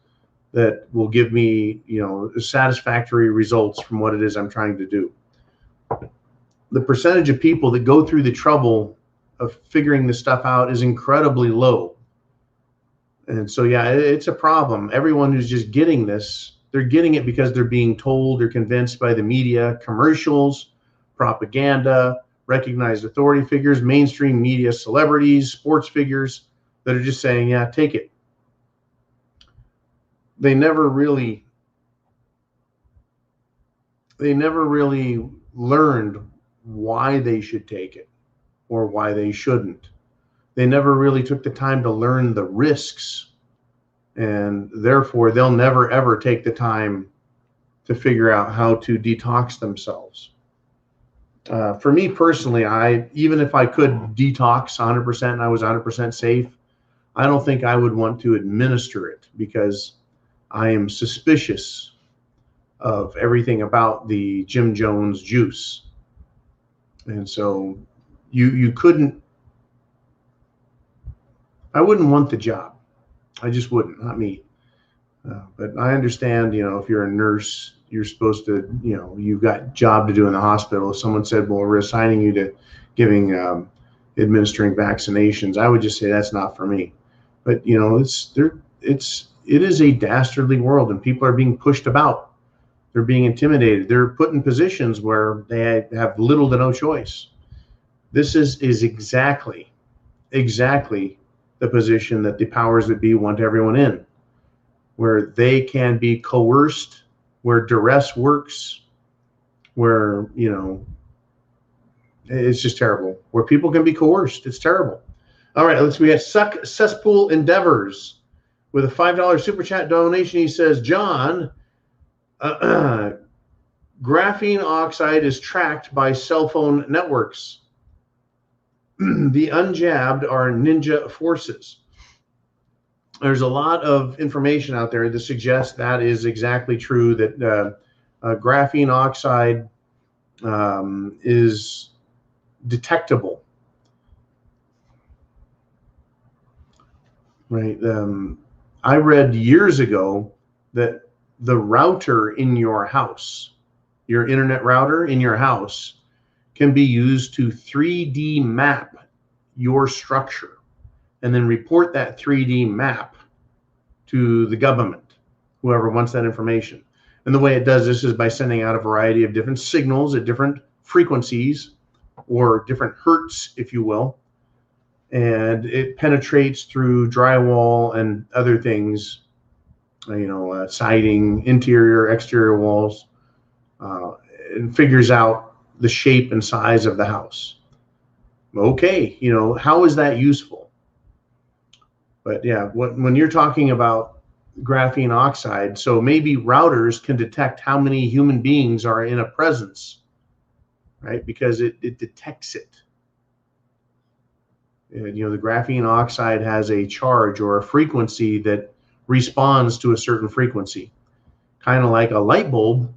that will give me, you know, satisfactory results from what it is I'm trying to do. The percentage of people that go through the trouble of figuring this stuff out is incredibly low. And so, yeah, it's a problem. Everyone who's just getting this, they're getting it because they're being told or convinced by the media, commercials, propaganda, recognized authority figures, mainstream media, celebrities, sports figures that are just saying, yeah, take it. They never really learned why they should take it or why they shouldn't. They never really took the time to learn the risks, and therefore they'll never ever take the time to figure out how to detox themselves. For me personally, even if I could detox 100% and I was 100% safe, I don't think I would want to administer it because I am suspicious of everything about the Jim Jones juice. And so you couldn't, I wouldn't want the job. I just wouldn't, not me. But I understand, you know, if you're a nurse, you're supposed to, you know, you've got job to do in the hospital. If someone said, well, we're assigning you to giving, administering vaccinations, I would just say that's not for me. But, you know, it is a dastardly world, and people are being pushed about. They're being intimidated. They're put in positions where they have little to no choice. This is exactly the position that the powers that be want everyone in, where they can be coerced, where duress works, where, you know, it's just terrible, where people can be coerced. It's terrible. All right, we got Suck Cesspool Endeavors with a $5 super chat donation. He says, John, graphene oxide is tracked by cell phone networks. The unjabbed are ninja forces. There's a lot of information out there that suggests that is exactly true, that graphene oxide is detectable. Right. I read years ago that the router in your house, your internet router in your house, can be used to 3D map your structure and then report that 3D map to the government, whoever wants that information. And the way it does this is by sending out a variety of different signals at different frequencies or different hertz, if you will. And it penetrates through drywall and other things, you know, siding, interior, exterior walls, and figures out the shape and size of the house. Okay, you know, how is that useful? But yeah, when you're talking about graphene oxide, so maybe routers can detect how many human beings are in a presence, right? Because it detects it. And, you know, the graphene oxide has a charge or a frequency that responds to a certain frequency, kind of like a light bulb.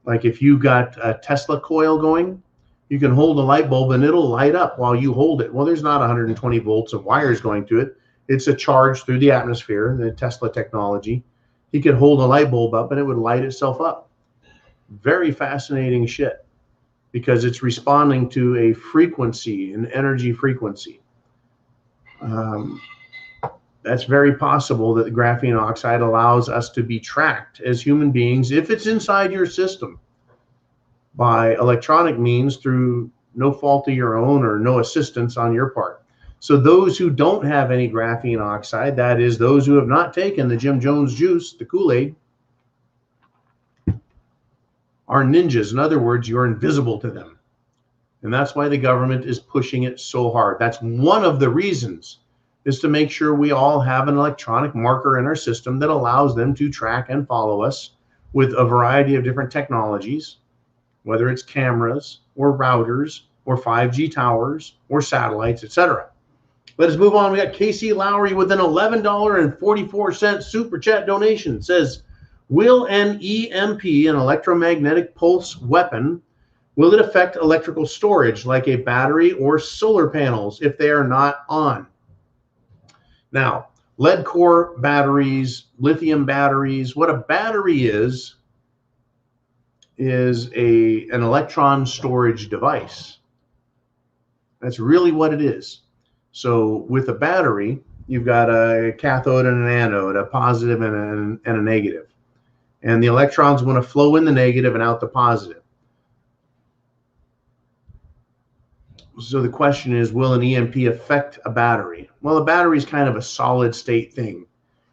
Like if you got a Tesla coil going, you can hold a light bulb and it'll light up while you hold it. Well, there's not 120 volts of wires going to it. It's a charge through the atmosphere, the Tesla technology. You could hold a light bulb up and it would light itself up. Very fascinating shit, because it's responding to a frequency, an energy frequency. That's very possible that the graphene oxide allows us to be tracked as human beings, if it's inside your system, by electronic means through no fault of your own or no assistance on your part. So those who don't have any graphene oxide, that is those who have not taken the Jim Jones juice, the Kool-Aid, are ninjas. In other words, you're invisible to them. And that's why the government is pushing it so hard. That's one of the reasons is to make sure we all have an electronic marker in our system that allows them to track and follow us with a variety of different technologies, whether it's cameras or routers or 5G towers or satellites, etc. Let us move on. We got Casey Lowry with an $11.44 super chat donation. It says, will an EMP, an electromagnetic pulse weapon, will it affect electrical storage like a battery or solar panels if they are not on? Now, lead core batteries, lithium batteries, what a battery is an electron storage device. That's really what it is. So with a battery, you've got a cathode and an anode, a positive and a negative. And the electrons want to flow in the negative and out the positive. So the question is, will an EMP affect a battery? Well, a battery is kind of a solid state thing.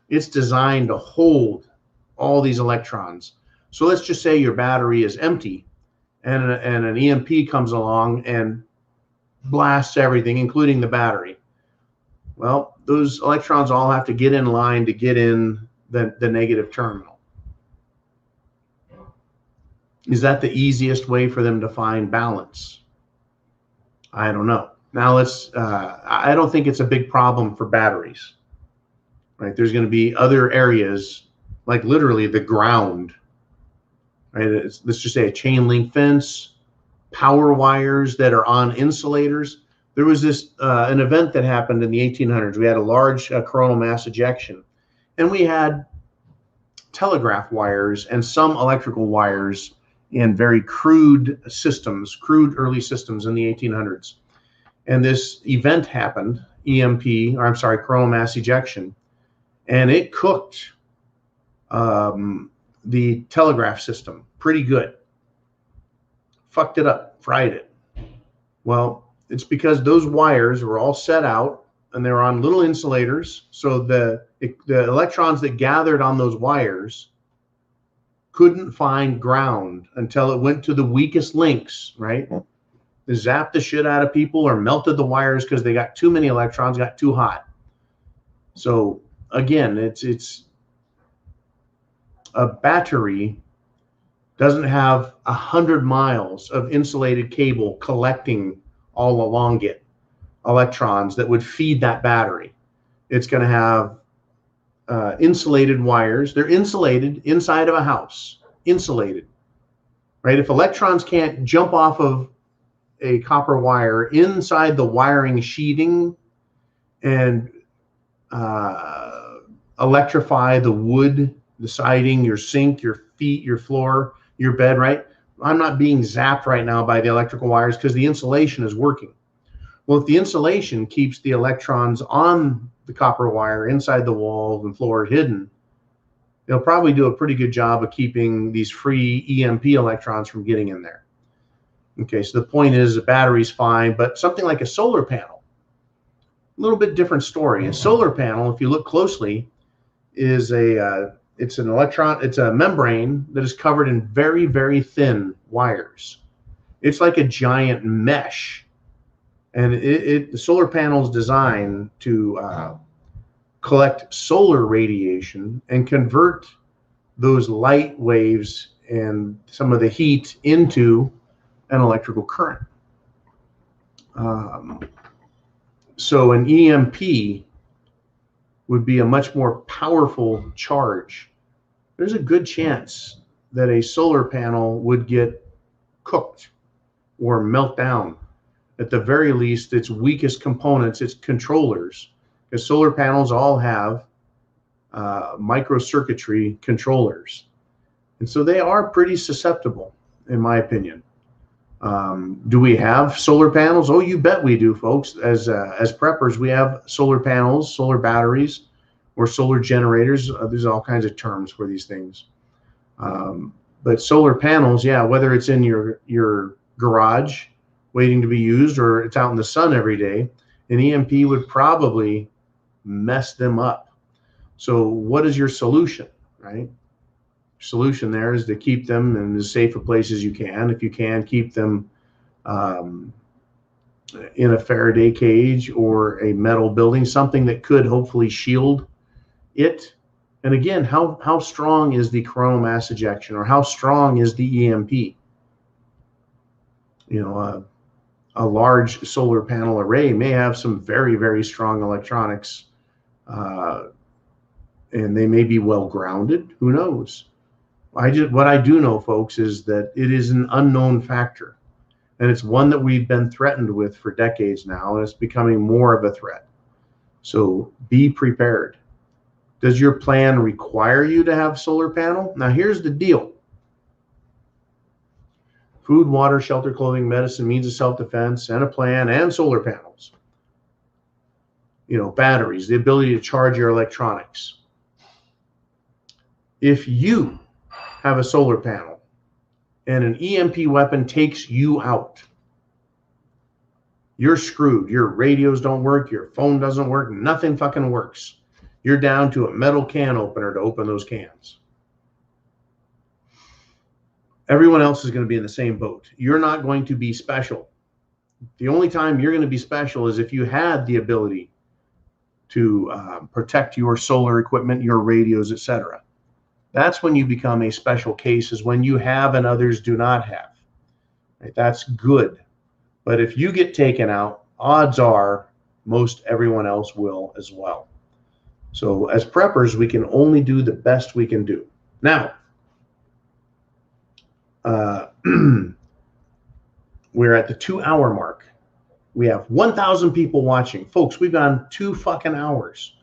It's designed to hold all these electrons. So let's just say your battery is empty and an EMP comes along and blasts everything, including the battery. Well, those electrons all have to get in line to get in the negative terminal. Is that the easiest way for them to find balance? I don't know. Now I don't think it's a big problem for batteries, right? There's going to be other areas, like literally the ground, right? Let's just say a chain link fence, power wires that are on insulators. There was an event that happened in the 1800s. We had a large coronal mass ejection, and we had telegraph wires and some electrical wires in very crude early systems in the 1800s. And this event happened, coronal mass ejection, and it cooked the telegraph system pretty good. Fucked it up, fried it. Well, it's because those wires were all set out and they were on little insulators. So the electrons that gathered on those wires couldn't find ground until it went to the weakest links, right? They zapped the shit out of people or melted the wires because they got too many electrons, got too hot. So again, it's a battery doesn't have 100 miles of insulated cable collecting all along it electrons that would feed that battery. It's going to have insulated wires. They're insulated inside of a house, insulated, right? If electrons can't jump off of a copper wire inside the wiring sheathing and electrify the wood, the siding, your sink, your feet, your floor, your bed, right? I'm not being zapped right now by the electrical wires because the insulation is working. Well, if the insulation keeps the electrons on the copper wire inside the walls and floor hidden, they'll probably do a pretty good job of keeping these free EMP electrons from getting in there. Okay, so the point is the battery's fine, but something like a solar panel, a little bit different story. A solar panel, if you look closely, is it's a membrane that is covered in very, very thin wires. It's like a giant mesh. And the solar panel is designed to collect solar radiation and convert those light waves and some of the heat into an electrical current. So an EMP would be a much more powerful charge. There's a good chance that a solar panel would get cooked or melt down. At the very least, its weakest components, its controllers, because solar panels all have microcircuitry controllers. And so they are pretty susceptible, in my opinion. Do we have solar panels? Oh, you bet we do, folks. As preppers, we have solar panels, solar batteries, or solar generators. There's all kinds of terms for these things. But solar panels, yeah, whether it's in your garage waiting to be used or it's out in the sun every day, an EMP would probably mess them up. So what is your solution, right? Solution there is to keep them in as safe a place as you can. If you can, keep them in a Faraday cage or a metal building, something that could hopefully shield it. And again, how strong is the coronal mass ejection, or how strong is the EMP? You know, a large solar panel array may have some very, very strong electronics, and they may be well grounded. Who knows? What I do know, folks, is that it is an unknown factor, and it's one that we've been threatened with for decades now, and it's becoming more of a threat. So be prepared. Does your plan require you to have solar panel? Now, here's the deal. Food, water, shelter, clothing, medicine, means of self-defense, and a plan, and solar panels. You know, batteries, the ability to charge your electronics. If you have a solar panel and an EMP weapon takes you out, you're screwed. Your radios don't work, your phone doesn't work, nothing fucking works. You're down to a metal can opener to open those cans. Everyone else is going to be in the same boat. You're not going to be special. The only time you're going to be special is if you had the ability to protect your solar equipment, your radios, etc. That's when you become a special case, is when you have and others do not have. Right? That's good. But if you get taken out, odds are most everyone else will as well. So as preppers, we can only do the best we can do. Now, we're at the 2-hour mark. We have 1,000 people watching. Folks, we've gone 2 fucking hours.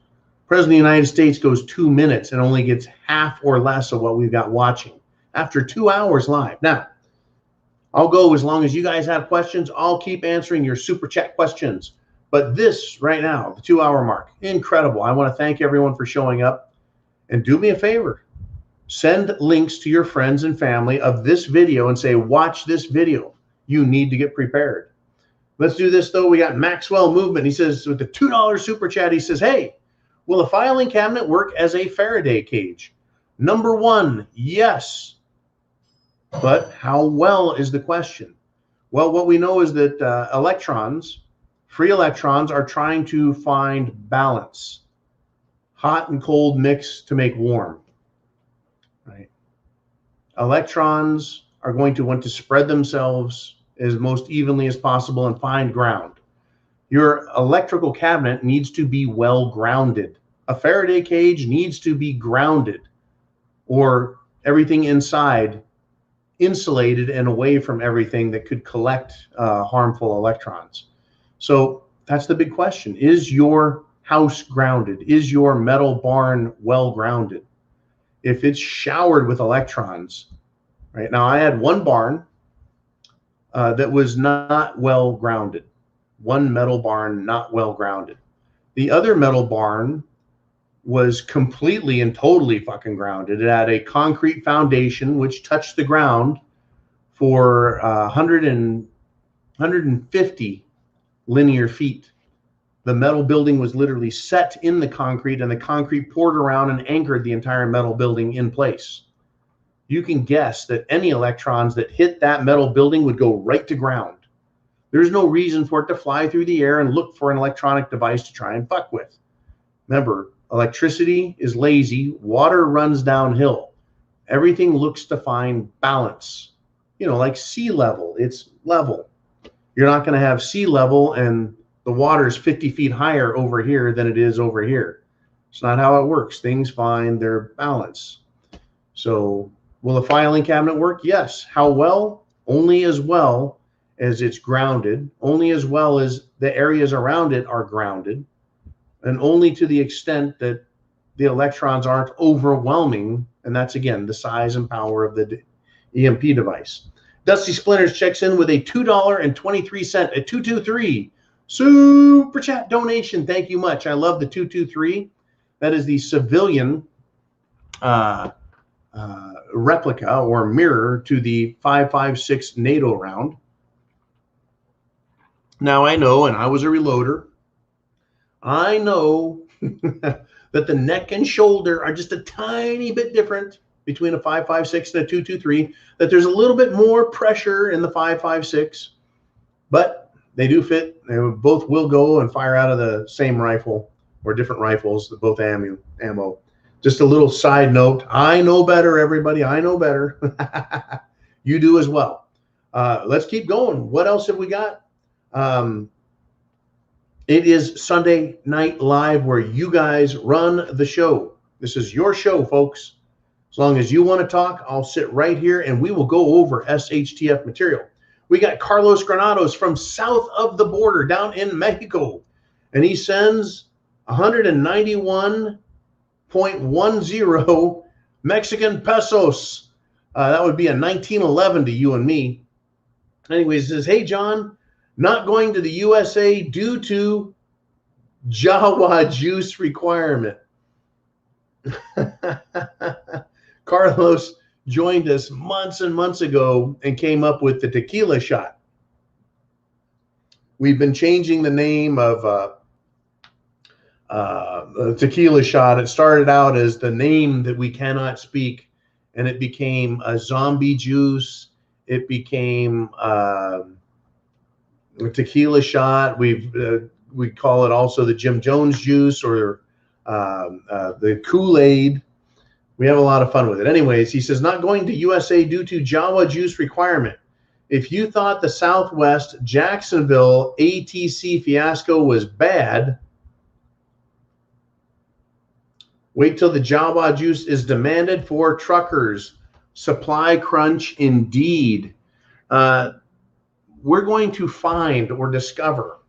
President of the United States goes 2 minutes and only gets half or less of what we've got watching after 2 hours live. Now, I'll go as long as you guys have questions. I'll keep answering your super chat questions. But this right now, the 2-hour mark, incredible. I want to thank everyone for showing up. And do me a favor. Send links to your friends and family of this video and say, watch this video. You need to get prepared. Let's do this, though. We got Maxwell Movement. He says, with the $2 super chat, he says, hey, will a filing cabinet work as a Faraday cage? Number 1, yes. But how well is the question? Well, what we know is that free electrons are trying to find balance. Hot and cold mix to make warm. Right? Electrons are going to want to spread themselves as most evenly as possible and find ground. Your electrical cabinet needs to be well grounded. A Faraday cage needs to be grounded, or everything inside insulated and away from everything that could collect harmful electrons. So that's the big question. Is your house grounded? Is your metal barn well grounded? If it's showered with electrons, right? Now, I had one barn that was not well grounded. One metal barn not well grounded. The other metal barn was completely and totally fucking grounded. It had a concrete foundation which touched the ground for 150 linear feet. The metal building was literally set in the concrete, and the concrete poured around and anchored the entire metal building in place. You can guess that any electrons that hit that metal building would go right to ground. There's no reason for it to fly through the air and look for an electronic device to try and fuck with. Remember, electricity is lazy. Water runs downhill. Everything looks to find balance. You know, like sea level, it's level. You're not going to have sea level and the water is 50 feet higher over here than it is over here. It's not how it works. Things find their balance. So will a filing cabinet work? Yes. How well? Only as well as it's grounded, only as well as the areas around it are grounded, and only to the extent that the electrons aren't overwhelming. And that's, again, the size and power of the EMP device. Dusty Splinters checks in with a $2.23, a 223 super chat donation. Thank you much. I love the 223. That is the civilian replica or mirror to the 5.56 NATO round. Now I know, and I was a reloader, I know that the neck and shoulder are just a tiny bit different between a 5.56 and a 223, that there's a little bit more pressure in the 5.56, but they do fit. They both will go and fire out of the same rifle or different rifles, both ammo. Just a little side note. I know better, everybody. I know better. You do as well. Let's keep going. What else have we got? It is Sunday Night Live where you guys run the show. This is your show, folks. As long as you want to talk, I'll sit right here and we will go over SHTF material. We got Carlos Granados from south of the border down in Mexico, and he sends 191.10 Mexican pesos. That would be a 1911 to you and me. Anyways, he says, hey, John, not going to the USA due to Jawa juice requirement. Carlos joined us months and months ago and came up with the tequila shot. We've been changing the name of tequila shot. It started out as the name that we cannot speak, and it became a zombie juice. It became a tequila shot. We call it also the Jim Jones juice or the Kool-Aid. We have a lot of fun with it. Anyways, he says, not going to USA due to Jawa juice requirement. If you thought the Southwest Jacksonville ATC fiasco was bad, wait till the Jawa juice is demanded for truckers. Supply crunch indeed. We're going to find or discover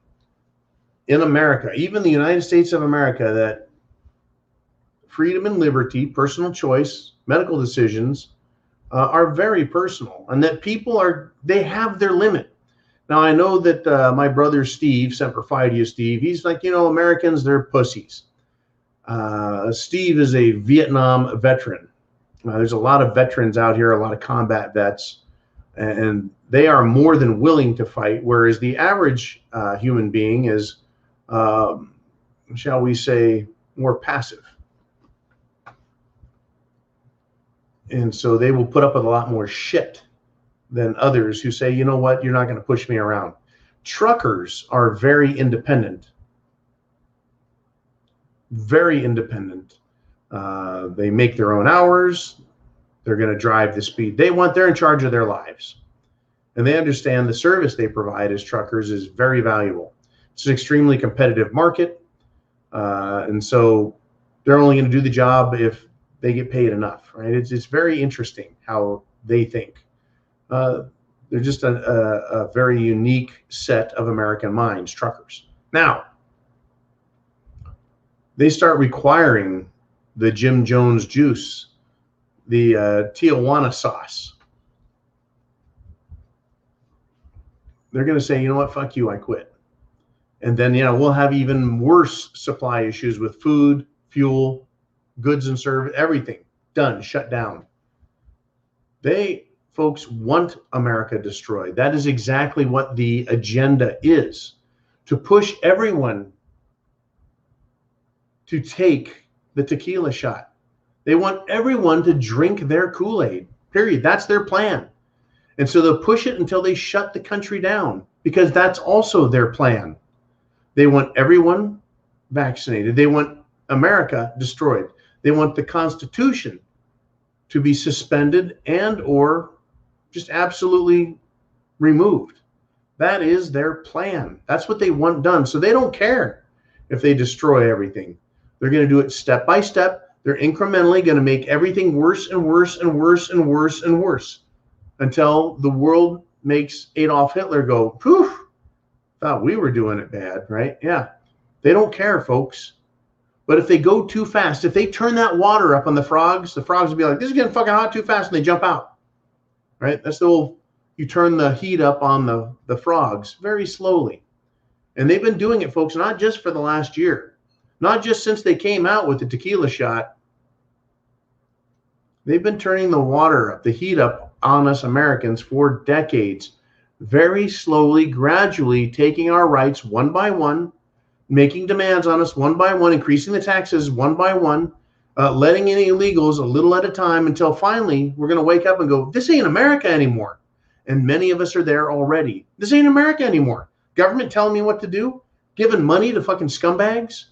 in America, even the United States of America, that freedom and liberty, personal choice, medical decisions are very personal, and that people they have their limit. Now, I know that my brother Steve, Semper Fi to you, Steve, he's like, Americans, they're pussies. Steve is a Vietnam veteran. There's a lot of veterans out here, a lot of combat vets, and they are more than willing to fight, whereas the average human being is, shall we say, more passive. And so they will put up with a lot more shit than others who say, you know what, you're not going to push me around. Truckers are very independent. Very independent. They make their own hours. They're going to drive the speed they want. They're in charge of their lives. And they understand the service they provide as truckers is very valuable. It's an extremely competitive market. And so they're only going to do the job if they get paid enough, right? It's very interesting how they think. They're just a very unique set of American minds, truckers. Now, they start requiring the Jim Jones juice, the Tijuana sauce. They're going to say, you know what, fuck you, I quit. And then, we'll have even worse supply issues with food, fuel, goods and service, everything done, shut down. They, folks, want America destroyed. That is exactly what the agenda is, to push everyone to take the tequila shot. They want everyone to drink their Kool-Aid, period. That's their plan. And so they'll push it until they shut the country down, because that's also their plan. They want everyone vaccinated. They want America destroyed. They want the Constitution to be suspended and or just absolutely removed. That is their plan. That's what they want done. So they don't care if they destroy everything. They're going to do it step by step. They're incrementally going to make everything worse and worse and worse and worse and worse until the world makes Adolf Hitler go, poof, thought we were doing it bad, right? Yeah. They don't care, folks. But if they go too fast, if they turn that water up on the frogs will be like, this is getting fucking hot too fast, and they jump out, right? That's the old, you turn the heat up on the frogs very slowly. And they've been doing it, folks, not just for the last year, not just since they came out with the tequila shot. They've been turning the water up, the heat up on us Americans for decades, very slowly, gradually taking our rights one by one, making demands on us one by one, increasing the taxes one by one, letting in illegals a little at a time until finally we're going to wake up and go, this ain't America anymore. And many of us are there already. This ain't America anymore. Government telling me what to do? Giving money to fucking scumbags?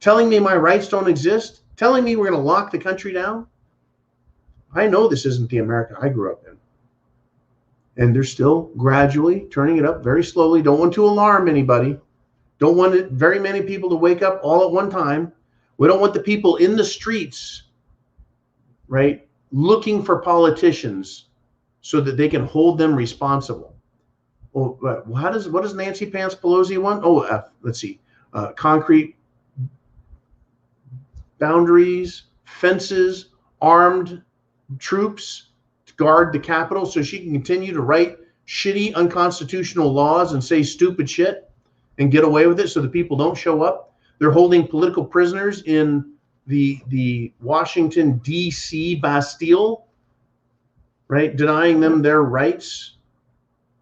Telling me my rights don't exist? Telling me we're going to lock the country down? I know this isn't the America I grew up in. And they're still gradually turning it up very slowly. Don't want to alarm anybody. Don't want very many people to wake up all at one time. We don't want the people in the streets, right, looking for politicians so that they can hold them responsible. Well, what does Nancy Pants Pelosi want? Oh, let's see. Concrete boundaries, fences, armed troops to guard the Capitol so she can continue to write shitty, unconstitutional laws and say stupid shit and get away with it so the people don't show up. They're holding political prisoners in the Washington, D.C. Bastille, right? Denying them their rights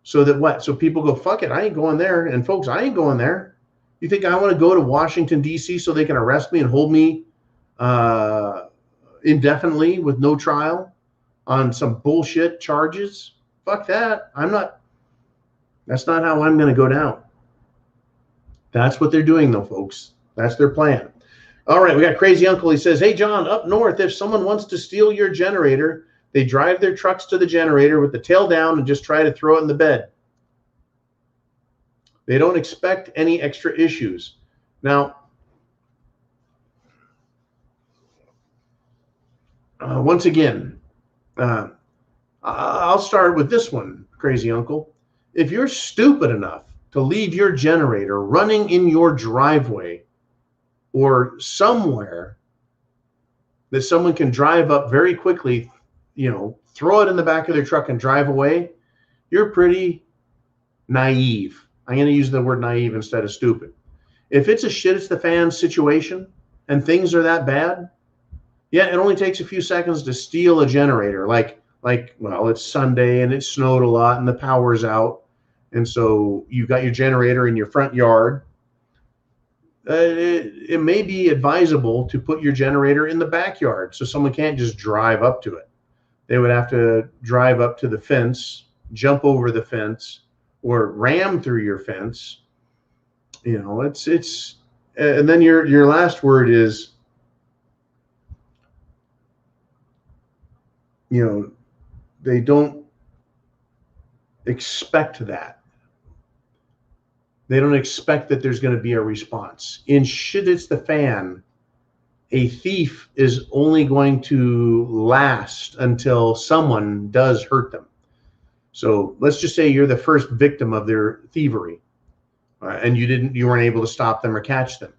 so that what? So people go, fuck it, I ain't going there. And folks, I ain't going there. You think I want to go to Washington, D.C. so they can arrest me and hold me indefinitely with no trial on some bullshit charges? Fuck that. That's not how I'm going to go down. That's what they're doing though, folks. That's their plan. All right, we got Crazy Uncle. He says, hey, John, up north, if someone wants to steal your generator, they drive their trucks to the generator with the tail down and just try to throw it in the bed. They don't expect any extra issues. Now, once again, I'll start with this one, Crazy Uncle. If you're stupid enough to leave your generator running in your driveway or somewhere that someone can drive up very quickly, throw it in the back of their truck and drive away, you're pretty naive. I'm going to use the word naive instead of stupid. If it's a shit, it's the fan situation and things are that bad, yeah, it only takes a few seconds to steal a generator. Well, it's Sunday and it snowed a lot and the power's out. And so you've got your generator in your front yard. It may be advisable to put your generator in the backyard so someone can't just drive up to it. They would have to drive up to the fence, jump over the fence, or ram through your fence. It's and then your last word is, they don't expect that. They don't expect that there's going to be a response. In shit, it's the fan. A thief is only going to last until someone does hurt them. So let's just say you're the first victim of their thievery, and you weren't able to stop them or catch them.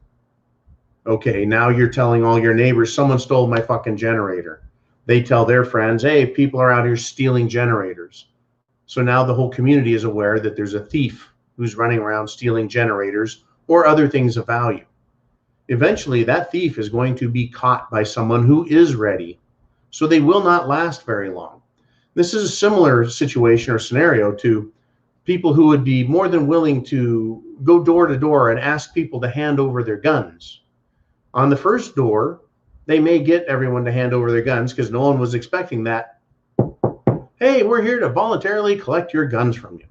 Okay, now you're telling all your neighbors, someone stole my fucking generator. They tell their friends, hey, people are out here stealing generators. So now the whole community is aware that there's a thief who's running around stealing generators or other things of value. Eventually, that thief is going to be caught by someone who is ready. So they will not last very long. This is a similar situation or scenario to people who would be more than willing to go door to door and ask people to hand over their guns. On the first door, they may get everyone to hand over their guns because no one was expecting that. Hey, we're here to voluntarily collect your guns from you.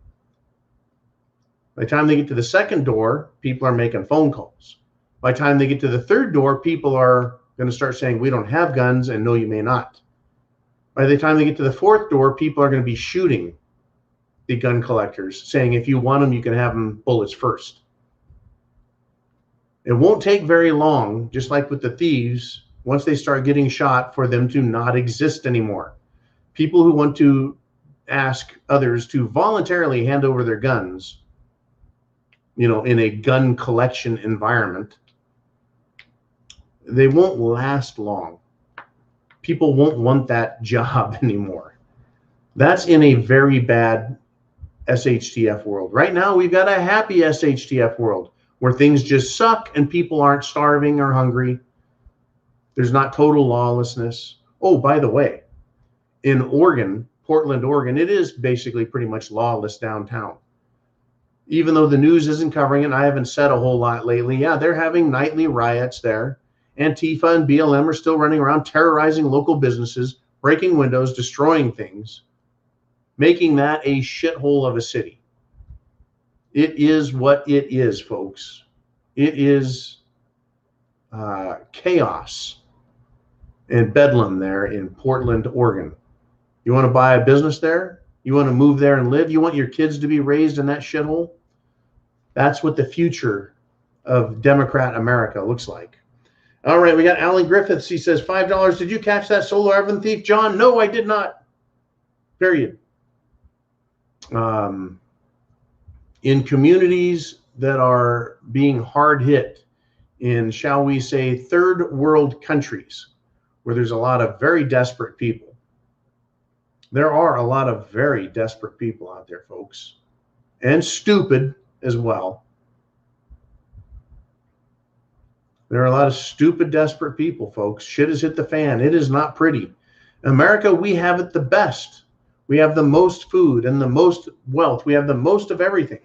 By the time they get to the second door, people are making phone calls. By the time they get to the third door, people are going to start saying, we don't have guns, and no, you may not. By the time they get to the fourth door, people are going to be shooting the gun collectors, saying, if you want them, you can have them bullets first. It won't take very long, just like with the thieves, once they start getting shot, for them to not exist anymore. People who want to ask others to voluntarily hand over their guns, in a gun collection environment, they won't last long. People won't want that job anymore. That's in a very bad SHTF world. Right now, we've got a happy SHTF world where things just suck and people aren't starving or hungry. There's not total lawlessness. Oh, by the way, in Oregon, Portland, Oregon, it is basically pretty much lawless downtown. Even though the news isn't covering it, I haven't said a whole lot lately. Yeah, they're having nightly riots there. Antifa and BLM are still running around terrorizing local businesses, breaking windows, destroying things, making that a shithole of a city. It is what it is, folks. It is chaos and bedlam there in Portland, Oregon. You want to buy a business there? You want to move there and live? You want your kids to be raised in that shithole? That's what the future of Democrat America looks like. All right, we got Alan Griffiths. He says, $5. Did you catch that solar oven thief, John? No, I did not. Period. In communities that are being hard hit in, shall we say, third world countries, where there's a lot of very desperate people. There are a lot of very desperate people out there, folks, and stupid as well. There are a lot of stupid, desperate people, folks. Shit has hit the fan. It is not pretty. In America, we have it the best. We have the most food and the most wealth. We have the most of everything.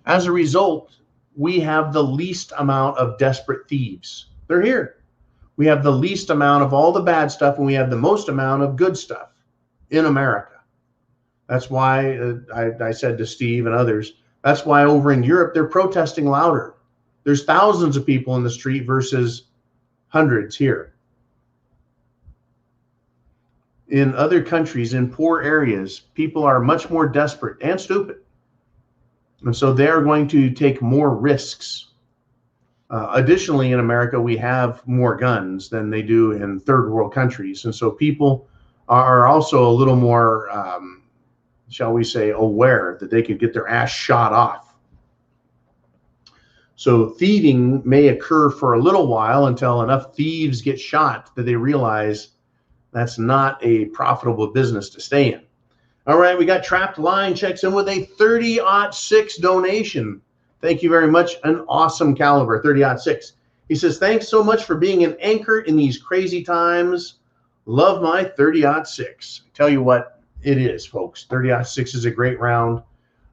As a result, we have the least amount of desperate thieves. They're here. We have the least amount of all the bad stuff, and we have the most amount of good stuff in America. That's why I said to Steve and others, that's why over in Europe, they're protesting louder. There's thousands of people in the street versus hundreds here. In other countries, in poor areas, people are much more desperate and stupid. And so they're going to take more risks. Additionally, in America, we have more guns than they do in third world countries. And so people are also a little more, shall we say, aware that they could get their ass shot off. So thieving may occur for a little while until enough thieves get shot that they realize that's not a profitable business to stay in. All right, we got Trapped Line checks in with a 30-06 donation. Thank you very much. An awesome caliber, 30-06. He says, thanks so much for being an anchor in these crazy times. Love my 30-06. Tell you what, it is, folks. 30-06 is a great round.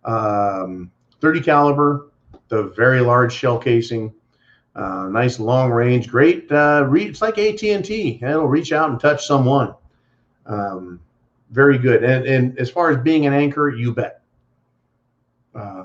30 caliber, the very large shell casing. Nice long range, great. It's like AT&T. It'll reach out and touch someone. Very good. And as far as being an anchor, you bet.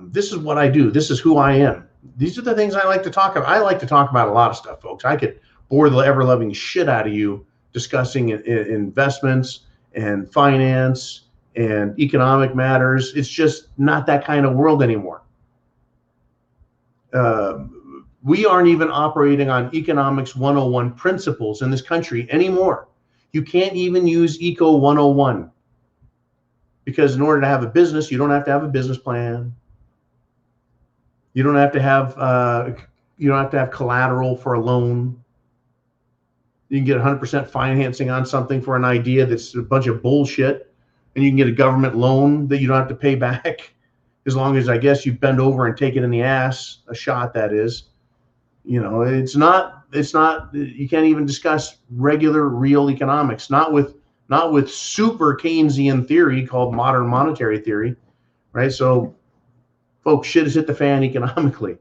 This is what I do. This is who I am. These are the things I like to talk about. I like to talk about a lot of stuff, folks. I could bore the ever-loving shit out of you discussing investments and finance and economic matters. It's just not that kind of world anymore. We aren't even operating on economics 101 principles in this country anymore. You can't even use Eco 101 because in order to have a business, you don't have to have a business plan. You don't have to have collateral for a loan. You can get 100% financing on something for an idea that's a bunch of bullshit, and you can get a government loan that you don't have to pay back, as long as I guess you bend over and take it in the ass, a shot that is. You know, it's not. You can't even discuss regular, real economics. Not with super Keynesian theory called modern monetary theory, right? So, folks, shit has hit the fan economically.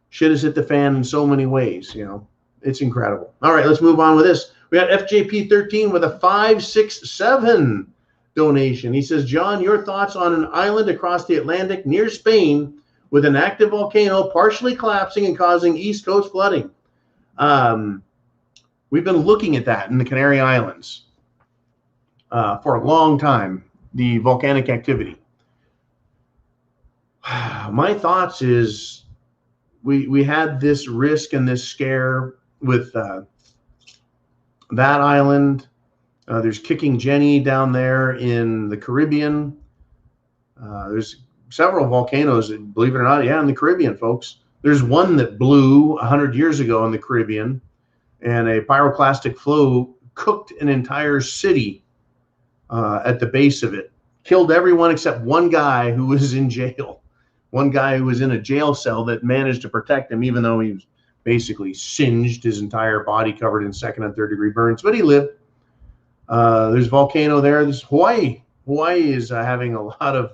Shit has hit the fan in so many ways. You know, it's incredible. All right, let's move on with this. We got FJP13 with a 567 donation. He says, John, your thoughts on an island across the Atlantic near Spain with an active volcano partially collapsing and causing East Coast flooding. We've been looking at that in the Canary Islands for a long time, the volcanic activity. My thoughts is we had this risk and this scare with that island. There's Kicking Jenny down there in the Caribbean. There's several volcanoes, believe it or not, in the Caribbean, folks. There's one that blew 100 years ago in the Caribbean, and a pyroclastic flow cooked an entire city at the base of it. Killed everyone except one guy who was in jail. One guy who was in a jail cell that managed to protect him, even though he was basically singed, his entire body covered in second and third degree burns, but he lived. There's a volcano there. There's Hawaii. Hawaii is having a lot of,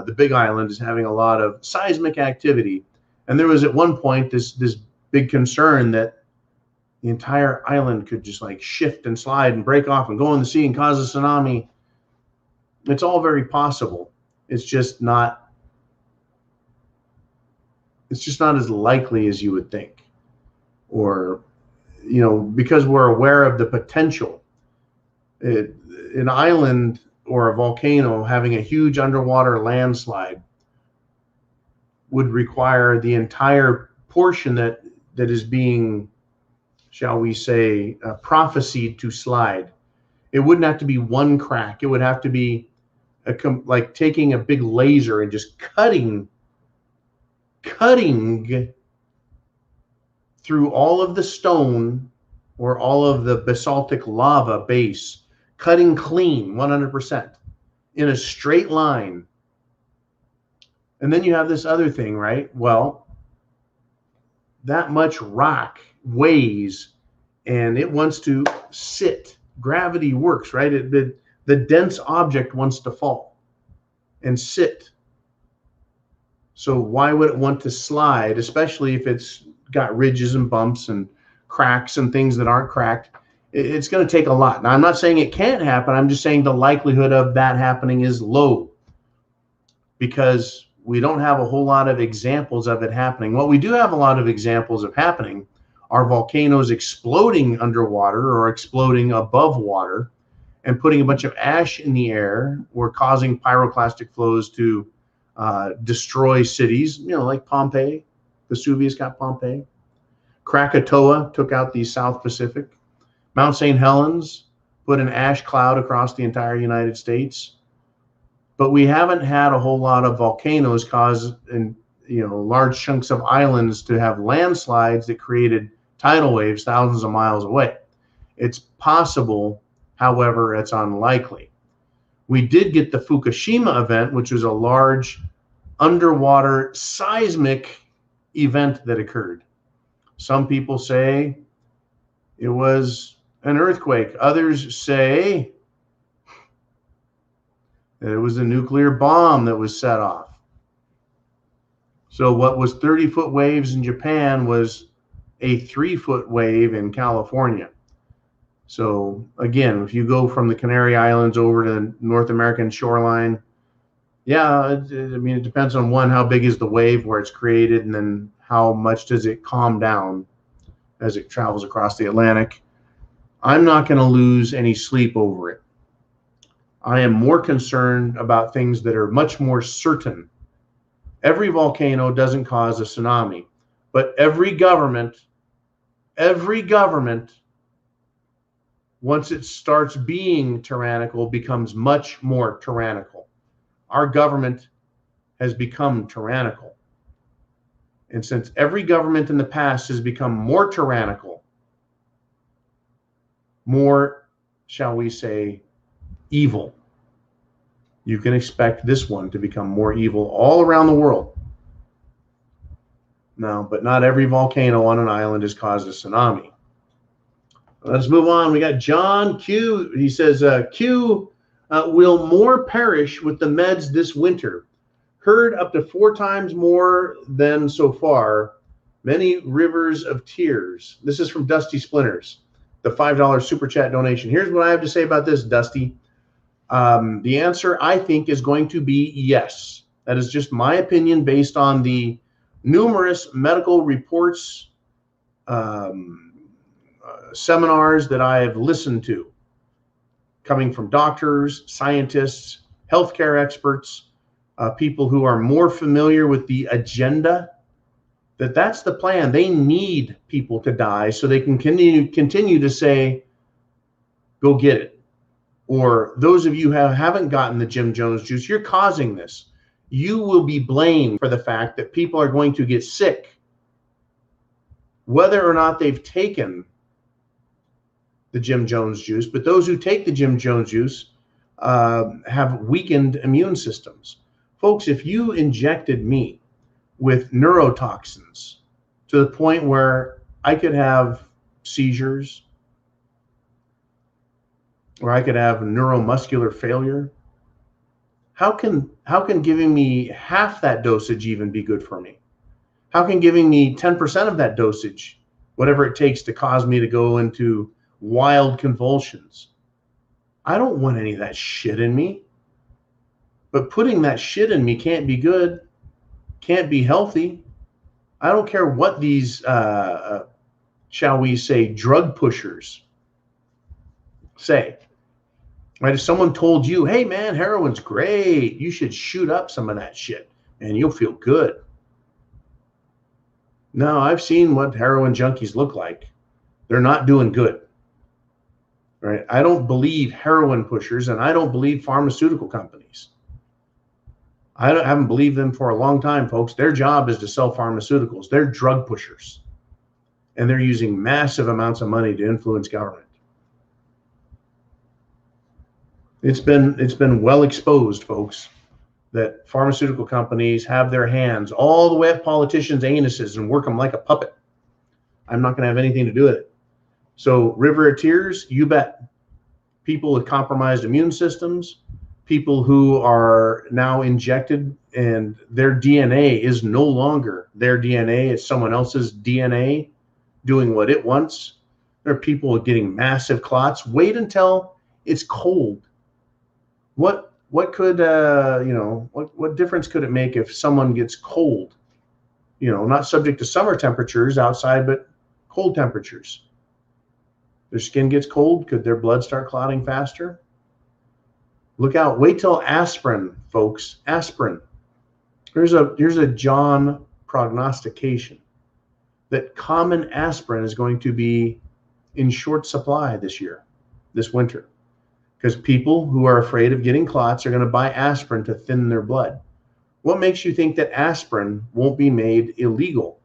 the Big Island is having a lot of seismic activity. And there was at one point this big concern that the entire island could just like shift and slide and break off and go in the sea and cause a tsunami. It's all very possible. It's just not It's just not as likely as you would think. Or, you know, because we're aware of the potential. An island or a volcano having a huge underwater landslide would require the entire portion that is being, shall we say, prophesied to slide. It wouldn't have to be one crack. It would have to be like taking a big laser and just cutting through all of the stone or all of the basaltic lava base, cutting clean 100% in a straight line. And then you have this other thing, right? Well, that much rock weighs and it wants to sit. Gravity works, right? The dense object wants to fall and sit. So why would it want to slide, especially if it's got ridges and bumps and cracks and things that aren't cracked? It's going to take a lot. Now, I'm not saying it can't happen. I'm just saying the likelihood of that happening is low because we don't have a whole lot of examples of it happening. What we do have a lot of examples of happening are volcanoes exploding underwater or exploding above water and putting a bunch of ash in the air or causing pyroclastic flows to destroy cities, you know, like Pompeii. Vesuvius got Pompeii. Krakatoa took out the South Pacific. Mount St. Helens put an ash cloud across the entire United States. But we haven't had a whole lot of volcanoes cause, large chunks of islands to have landslides that created tidal waves thousands of miles away. It's possible, however, it's unlikely. We did get the Fukushima event, which was a large underwater seismic event that occurred. Some people say it was an earthquake. Others say that it was a nuclear bomb that was set off. So what was 30-foot waves in Japan was a 3-foot wave in California. So again, if you go from the Canary Islands over to the North American shoreline, it depends on one, how big is the wave where it's created, and then how much does it calm down as it travels across the Atlantic. I'm not going to lose any sleep over it. I am more concerned about things that are much more certain. Every volcano doesn't cause a tsunami, but every government, once it starts being tyrannical, becomes much more tyrannical. Our government has become tyrannical. And since every government in the past has become more tyrannical, more, shall we say, evil, you can expect this one to become more evil all around the world. No, but not every volcano on an island has caused a tsunami. Let's move on. We got John Q. He says, Q, will more perish with the meds this winter? Heard up to 4 times more than so far. Many rivers of tears. This is from Dusty Splinters, the $5 super chat donation. Here's what I have to say about this, Dusty. The answer, I think, is going to be yes. That is just my opinion based on the numerous medical reports, seminars that I have listened to, coming from doctors, scientists, healthcare experts, people who are more familiar with the agenda, that's the plan. They need people to die so they can continue to say, go get it. Or those of you who haven't gotten the Jim Jones juice, you're causing this. You will be blamed for the fact that people are going to get sick, whether or not they've taken the Jim Jones juice. But those who take the Jim Jones juice have weakened immune systems. Folks, if you injected me with neurotoxins to the point where I could have seizures, or I could have neuromuscular failure, how can giving me half that dosage even be good for me? How can giving me 10% of that dosage, whatever it takes to cause me to go into wild convulsions? I don't want any of that shit in me. But putting that shit in me can't be good, can't be healthy. I don't care what these, shall we say, drug pushers say. Right? If someone told you, hey, man, heroin's great, you should shoot up some of that shit and you'll feel good. No, I've seen what heroin junkies look like. They're not doing good. Right? I don't believe heroin pushers, and I don't believe pharmaceutical companies. I haven't believed them for a long time, folks. Their job is to sell pharmaceuticals. They're drug pushers, and they're using massive amounts of money to influence government. It's been well exposed, folks, that pharmaceutical companies have their hands all the way up politicians' anuses and work them like a puppet. I'm not going to have anything to do with it. So River of Tears, you bet. People with compromised immune systems, people who are now injected and their DNA is no longer their DNA, it's someone else's DNA doing what it wants. There are people getting massive clots. Wait until it's cold. What could what difference could it make if someone gets cold? Not subject to summer temperatures outside, but cold temperatures. Their skin gets cold. Could their blood start clotting faster? Look out. Wait till aspirin, folks. Aspirin. Here's a John prognostication that common aspirin is going to be in short supply this winter. Because people who are afraid of getting clots are going to buy aspirin to thin their blood. What makes you think that aspirin won't be made illegal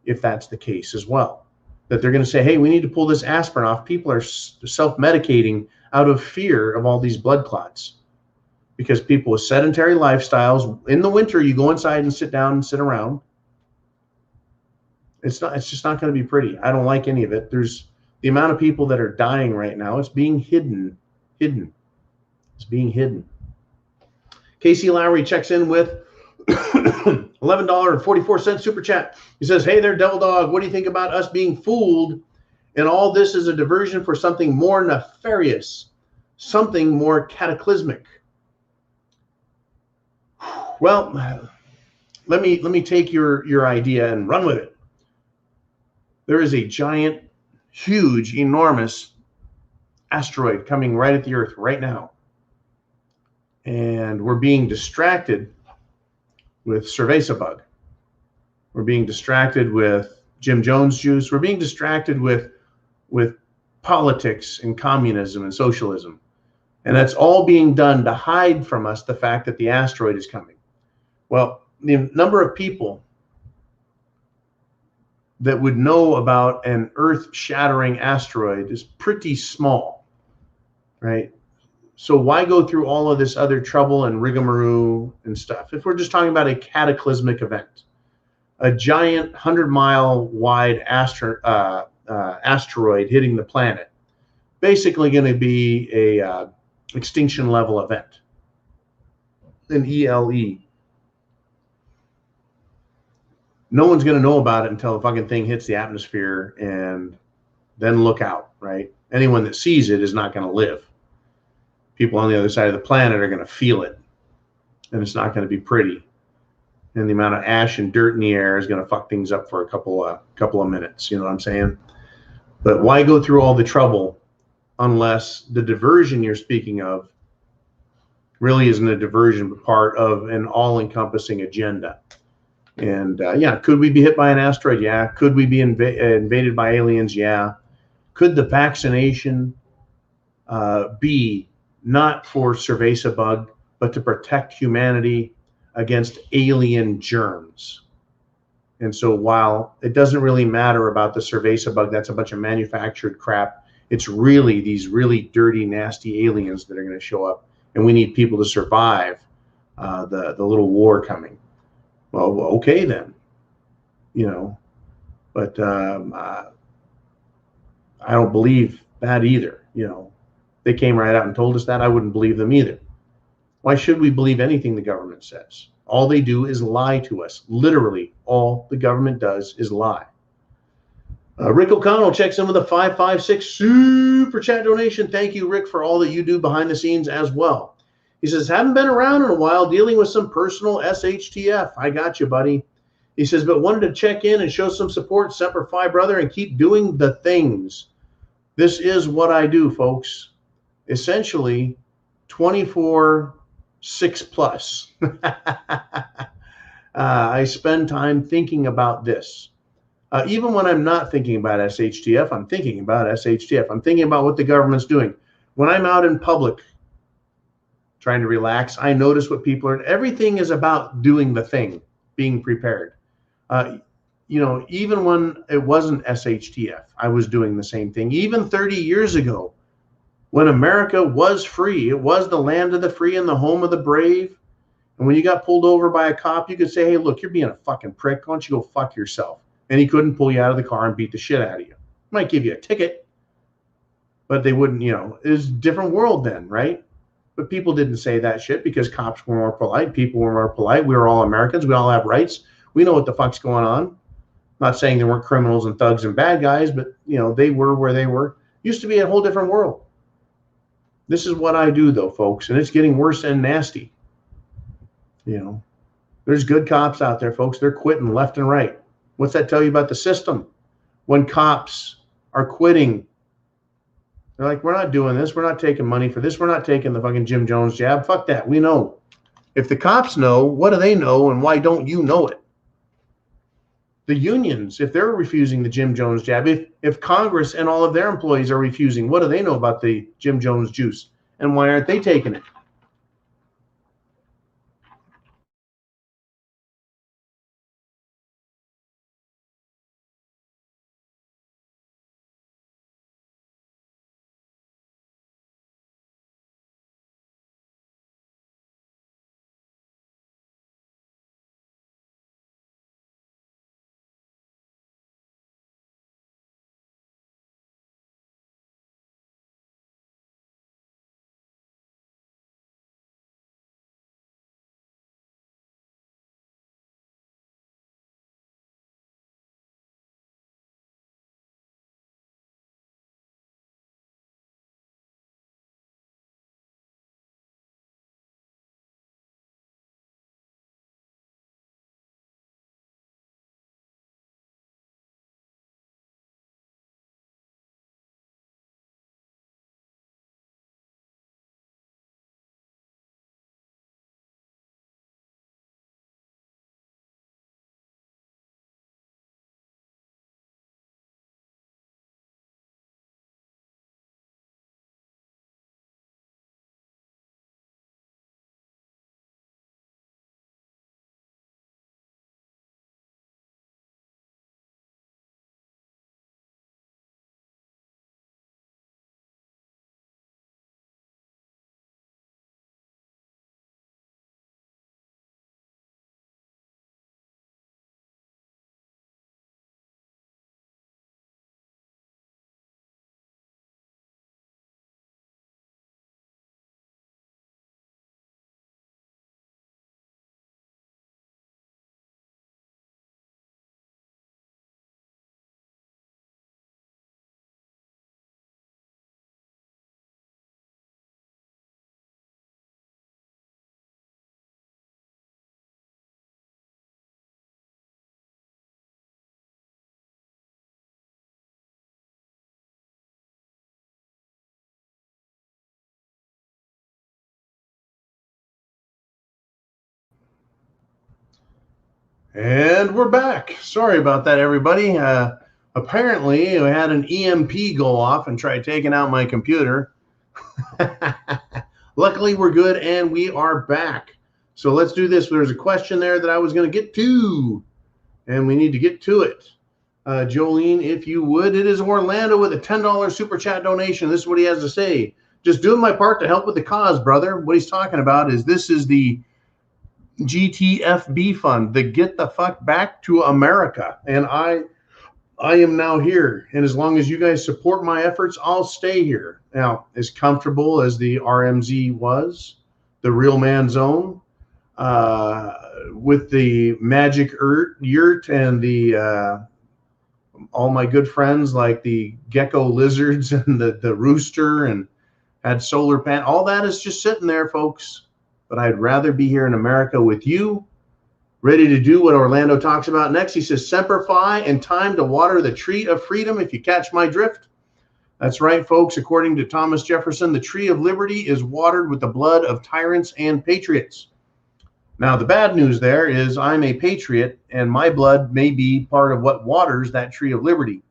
if that's the case as well? That they're going to say, hey, we need to pull this aspirin off. People are self-medicating out of fear of all these blood clots. Because people with sedentary lifestyles, in the winter, you go inside and sit down and sit around. It's just not going to be pretty. I don't like any of it. There's the amount of people that are dying right now. It's being hidden. It's being hidden. Casey Lowry checks in with $11.44 super chat. He says, hey there, Devil Dog. What do you think about us being fooled? And all this is a diversion for something more nefarious, something more cataclysmic. Well, let me take your idea and run with it. There is a giant, huge, enormous asteroid coming right at the Earth right now. And we're being distracted with cerveza bug. We're being distracted with Jim Jones juice. We're being distracted with politics and communism and socialism. And that's all being done to hide from us the fact that the asteroid is coming. Well, the number of people that would know about an earth-shattering asteroid is pretty small, right? So why go through all of this other trouble and rigmarole and stuff if we're just talking about a cataclysmic event? A giant 100-mile wide asteroid hitting the planet, basically going to be a extinction level event, an ELE. No one's going to know about it until the fucking thing hits the atmosphere, and then look out, right? Anyone that sees it is not going to live. People on the other side of the planet are going to feel it, and it's not going to be pretty. And the amount of ash and dirt in the air is going to fuck things up for a couple of minutes. You know what I'm saying? But why go through all the trouble unless the diversion you're speaking of really isn't a diversion, but part of an all-encompassing agenda? And yeah, could we be hit by an asteroid? Yeah. Could we be invaded by aliens? Yeah. Could the vaccination be not for cerveza bug, but to protect humanity against alien germs? And so while it doesn't really matter about the cerveza bug, that's a bunch of manufactured crap. It's really these really dirty, nasty aliens that are going to show up, and we need people to survive the little war coming. Well, okay then, but I don't believe that either. They came right out and told us that. I wouldn't believe them either. Why should we believe anything the government says? All they do is lie to us. Literally, all the government does is lie. Rick O'Connell checks in with a 556 super chat donation. Thank you, Rick, for all that you do behind the scenes as well. He says, haven't been around in a while, dealing with some personal SHTF. I got you, buddy. He says, but wanted to check in and show some support, Semper Fi, brother, and keep doing the things. This is what I do, folks. Essentially, 24/6+. I spend time thinking about this. Even when I'm not thinking about SHTF, I'm thinking about SHTF. I'm thinking about what the government's doing. When I'm out in public trying to relax, I notice what people are. Everything is about doing the thing, being prepared. Even when it wasn't SHTF, I was doing the same thing. Even 30 years ago, when America was free, it was the land of the free and the home of the brave. And when you got pulled over by a cop, you could say, hey, look, you're being a fucking prick. Why don't you go fuck yourself? And he couldn't pull you out of the car and beat the shit out of you. Might give you a ticket, but they wouldn't, it was a different world then, right? But people didn't say that shit because cops were more polite. People were more polite. We were all Americans. We all have rights. We know what the fuck's going on. Not saying there weren't criminals and thugs and bad guys, but, they were where they were. Used to be a whole different world. This is what I do, though, folks, and it's getting worse and nasty. There's good cops out there, folks. They're quitting left and right. What's that tell you about the system? When cops are quitting, they're like, we're not doing this. We're not taking money for this. We're not taking the fucking Jim Jones jab. Fuck that. We know. If the cops know, what do they know, and why don't you know it? The unions, if they're refusing the Jim Jones jab, if Congress and all of their employees are refusing, what do they know about the Jim Jones juice, and why aren't they taking it? And we're back. Sorry about that, everybody. Apparently, I had an EMP go off and try taking out my computer. Luckily, we're good, and we are back. So let's do this. There's a question there that I was going to get to, and we need to get to it. Jolene, if you would. It is Orlando with a $10 super chat donation. This is what he has to say. Just doing my part to help with the cause, brother. What he's talking about is this is the GTFB fund, the Get the Fuck Back to America. And I am now here. And as long as you guys support my efforts, I'll stay here. Now, as comfortable as the RMZ was, the Real Man Zone, with the Magic Yurt and the all my good friends like the gecko lizards and the rooster and had solar panel, all that is just sitting there, folks. But I'd rather be here in America with you Ready to do what Orlando talks about next. He says, Semper Fi and time to water the tree of freedom, if you catch my drift. That's right, folks. According to Thomas Jefferson, the tree of liberty is watered with the blood of tyrants and patriots. Now, the bad news there is I'm a patriot, and my blood may be part of what waters that tree of liberty.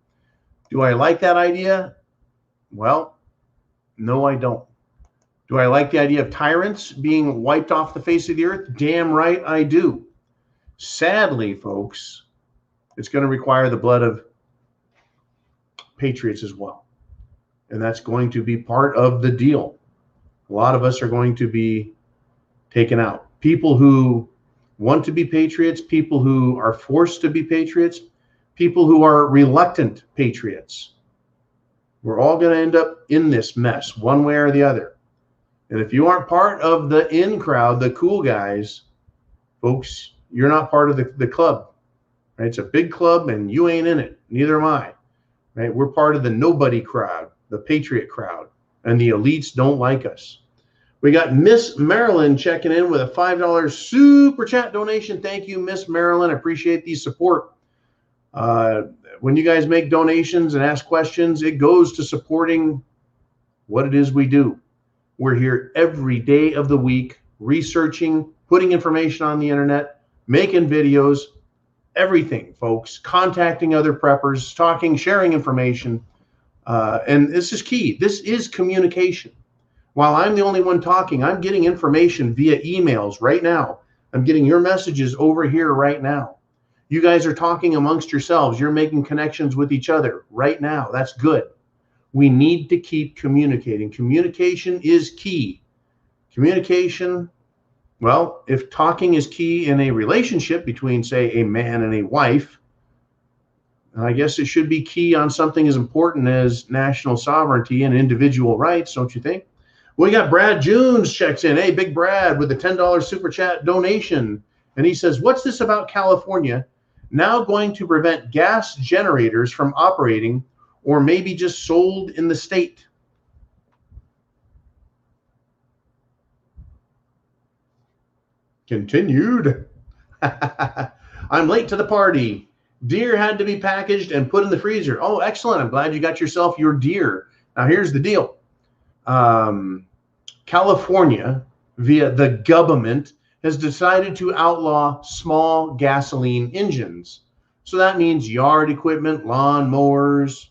Do I like that idea? Well, no, I don't. Do I like the idea of tyrants being wiped off the face of the earth? Damn right I do. Sadly, folks, it's going to require the blood of patriots as well. And that's going to be part of the deal. A lot of us are going to be taken out. People who want to be patriots, people who are forced to be patriots, people who are reluctant patriots. We're all going to end up in this mess one way or the other. And if you aren't part of the in crowd, the cool guys, folks, you're not part of the club. Right? It's a big club and you ain't in it. Neither am I. Right? We're part of the nobody crowd, the patriot crowd, and the elites don't like us. We got Miss Marilyn checking in with a $5 super chat donation. Thank you, Miss Marilyn. I appreciate the support. When you guys make donations and ask questions, it goes to supporting what it is we do. We're here every day of the week, researching, putting information on the internet, making videos, everything, folks, contacting other preppers, talking, sharing information. And this is key. This is communication. While I'm the only one talking, I'm getting information via emails right now. I'm getting your messages over here right now. You guys are talking amongst yourselves. You're making connections with each other right now. That's good. We need to keep communicating. Communication is key. Communication, well, if talking is key in a relationship between, say, a man and a wife, I guess it should be key on something as important as national sovereignty and individual rights, don't you think? We got Brad Jones checks in. Hey, Big Brad with a $10 super chat donation. And he says, what's this about California now going to prevent gas generators from operating or maybe just sold in the state? Continued. I'm late to the party. Deer had to be packaged and put in the freezer. Oh, excellent. I'm glad you got yourself your deer. Now, here's the deal. California, via the government, has decided to outlaw small gasoline engines. So that means yard equipment, lawn mowers,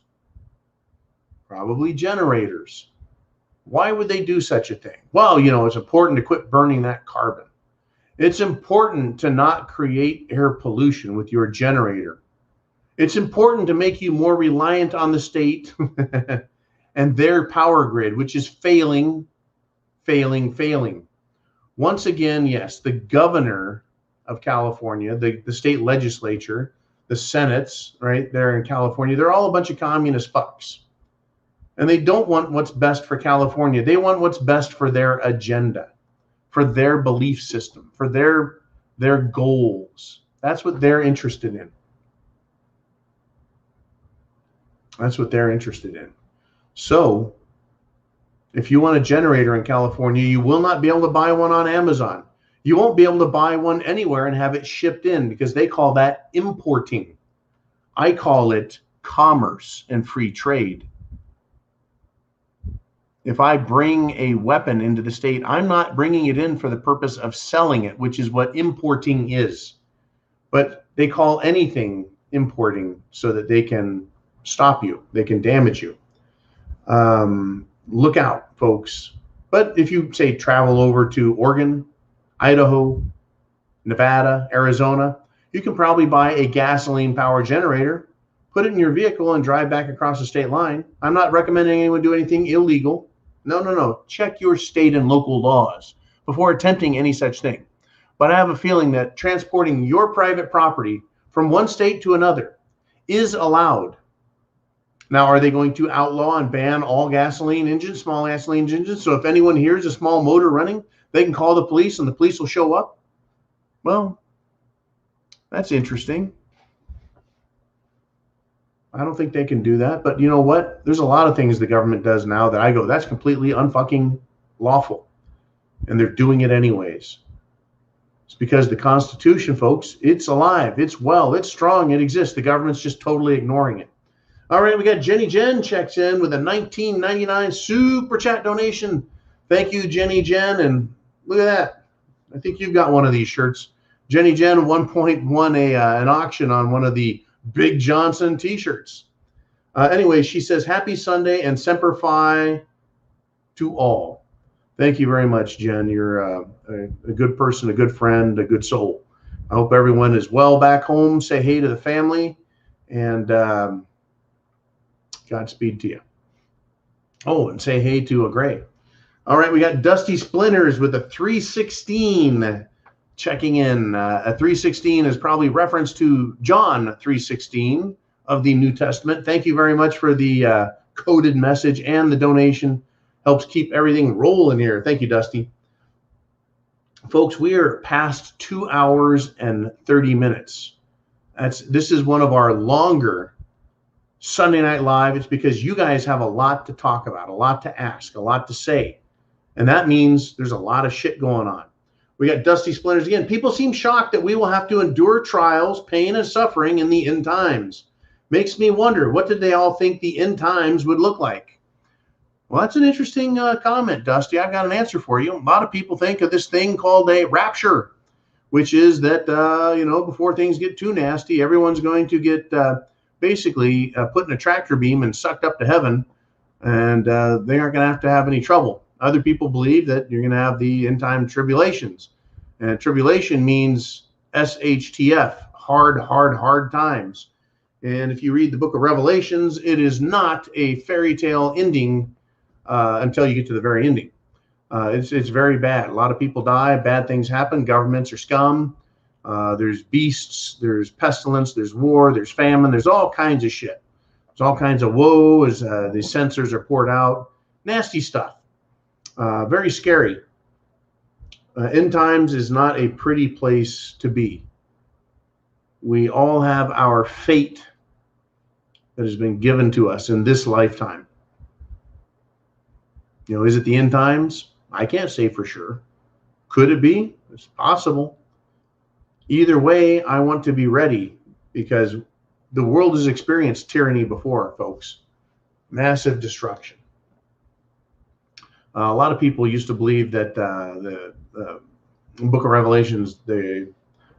probably generators. Why would they do such a thing? Well, you know, it's important to quit burning that carbon. It's important to not create air pollution with your generator. It's important to make you more reliant on the state and their power grid, which is failing. Once again, yes, the governor of California, the state legislature, the senates, right there in California, they're all a bunch of communist fucks. And they don't want what's best for California. They want what's best for their agenda, for their belief system, for their goals. That's what they're interested in. That's what they're interested in. So if you want a generator in California, you will not be able to buy one on Amazon. You won't be able to buy one anywhere and have it shipped in because they call that importing. I call it commerce and free trade. If I bring a weapon into the state, I'm not bringing it in for the purpose of selling it, which is what importing is. But they call anything importing so that they can stop you. They can damage you. Look out, folks. But if you, say, travel over to Oregon, Idaho, Nevada, Arizona, you can probably buy a gasoline power generator, put it in your vehicle, and drive back across the state line. I'm not recommending anyone do anything illegal. No. Check your state and local laws before attempting any such thing. But I have a feeling that transporting your private property from one state to another is allowed. Now, are they going to outlaw and ban all gasoline engines, small gasoline engines? So if anyone hears a small motor running, they can call the police and the police will show up? Well, that's interesting. I don't think they can do that. But you know what? There's a lot of things the government does now that I go, that's completely unfucking lawful. And they're doing it anyways. It's because the Constitution, folks, it's alive, it's well, it's strong, it exists. The government's just totally ignoring it. All right, we got Jenny Jen checks in with a $19.99 super chat donation. Thank you, Jenny Jen, and look at that. I think you've got one of these shirts. Jenny Jen 1.1 an auction on one of the Big Johnson t-shirts. Anyway, she says, happy Sunday and Semper Fi to all. Thank you very much, Jen. You're a good person, a good friend, a good soul. I hope everyone is well back home. Say hey to the family, and Godspeed to you. Oh, and say hey to a Gray. All right, we got Dusty Splinters with a 316 checking in. A 316 is probably reference to John 3:16 of the New Testament. Thank you very much for the coded message and the donation. Helps keep everything rolling here. Thank you, Dusty. Folks, we are past 2 hours and 30 minutes. This is one of our longer Sunday Night Live. It's because you guys have a lot to talk about, a lot to ask, a lot to say. And that means there's a lot of shit going on. We got Dusty Splinters again. People seem shocked that we will have to endure trials, pain, and suffering in the end times. Makes me wonder, what did they all think the end times would look like? Well, that's an interesting comment, Dusty. I've got an answer for you. A lot of people think of this thing called a rapture, which is that, before things get too nasty, everyone's going to get basically put in a tractor beam and sucked up to heaven, and they aren't going to have any trouble. Other people believe that you're going to have the end time tribulations. And tribulation means SHTF, hard times. And if you read the book of Revelations, it is not a fairy tale ending until you get to the very ending. It's very bad. A lot of people die. Bad things happen. Governments are scum. There's beasts. There's pestilence. There's war. There's famine. There's all kinds of shit. There's all kinds of woe as the censors are poured out. Nasty stuff. Very scary. End times is not a pretty place to be. We all have our fate that has been given to us in this lifetime. Is it the end times? I can't say for sure. Could it be? It's possible. Either way, I want to be ready because the world has experienced tyranny before, folks. Massive destruction. A lot of people used to believe that the book of Revelations, the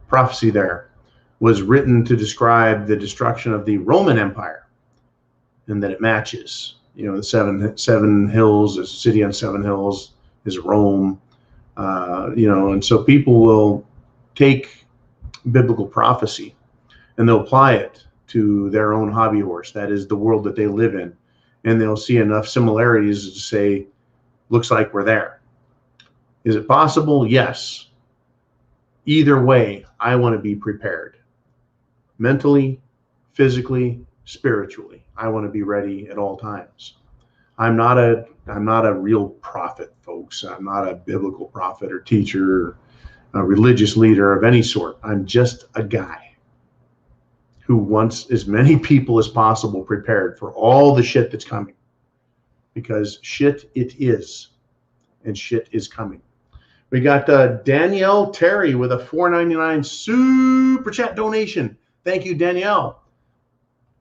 prophecy there, was written to describe the destruction of the Roman Empire, and that it matches. The seven hills, a city on 7 hills is Rome. And so people will take biblical prophecy and they'll apply it to their own hobby horse. That is the world that they live in. And they'll see enough similarities to say, looks like we're there. Is it possible? Yes. Either way, I want to be prepared. Mentally, physically, spiritually. I want to be ready at all times. I'm not a real prophet, folks. I'm not a biblical prophet or teacher or a religious leader of any sort. I'm just a guy who wants as many people as possible prepared for all the shit that's coming. Because shit it is, and shit is coming. We got Danielle Terry with a $4.99 super chat donation. Thank you, Danielle.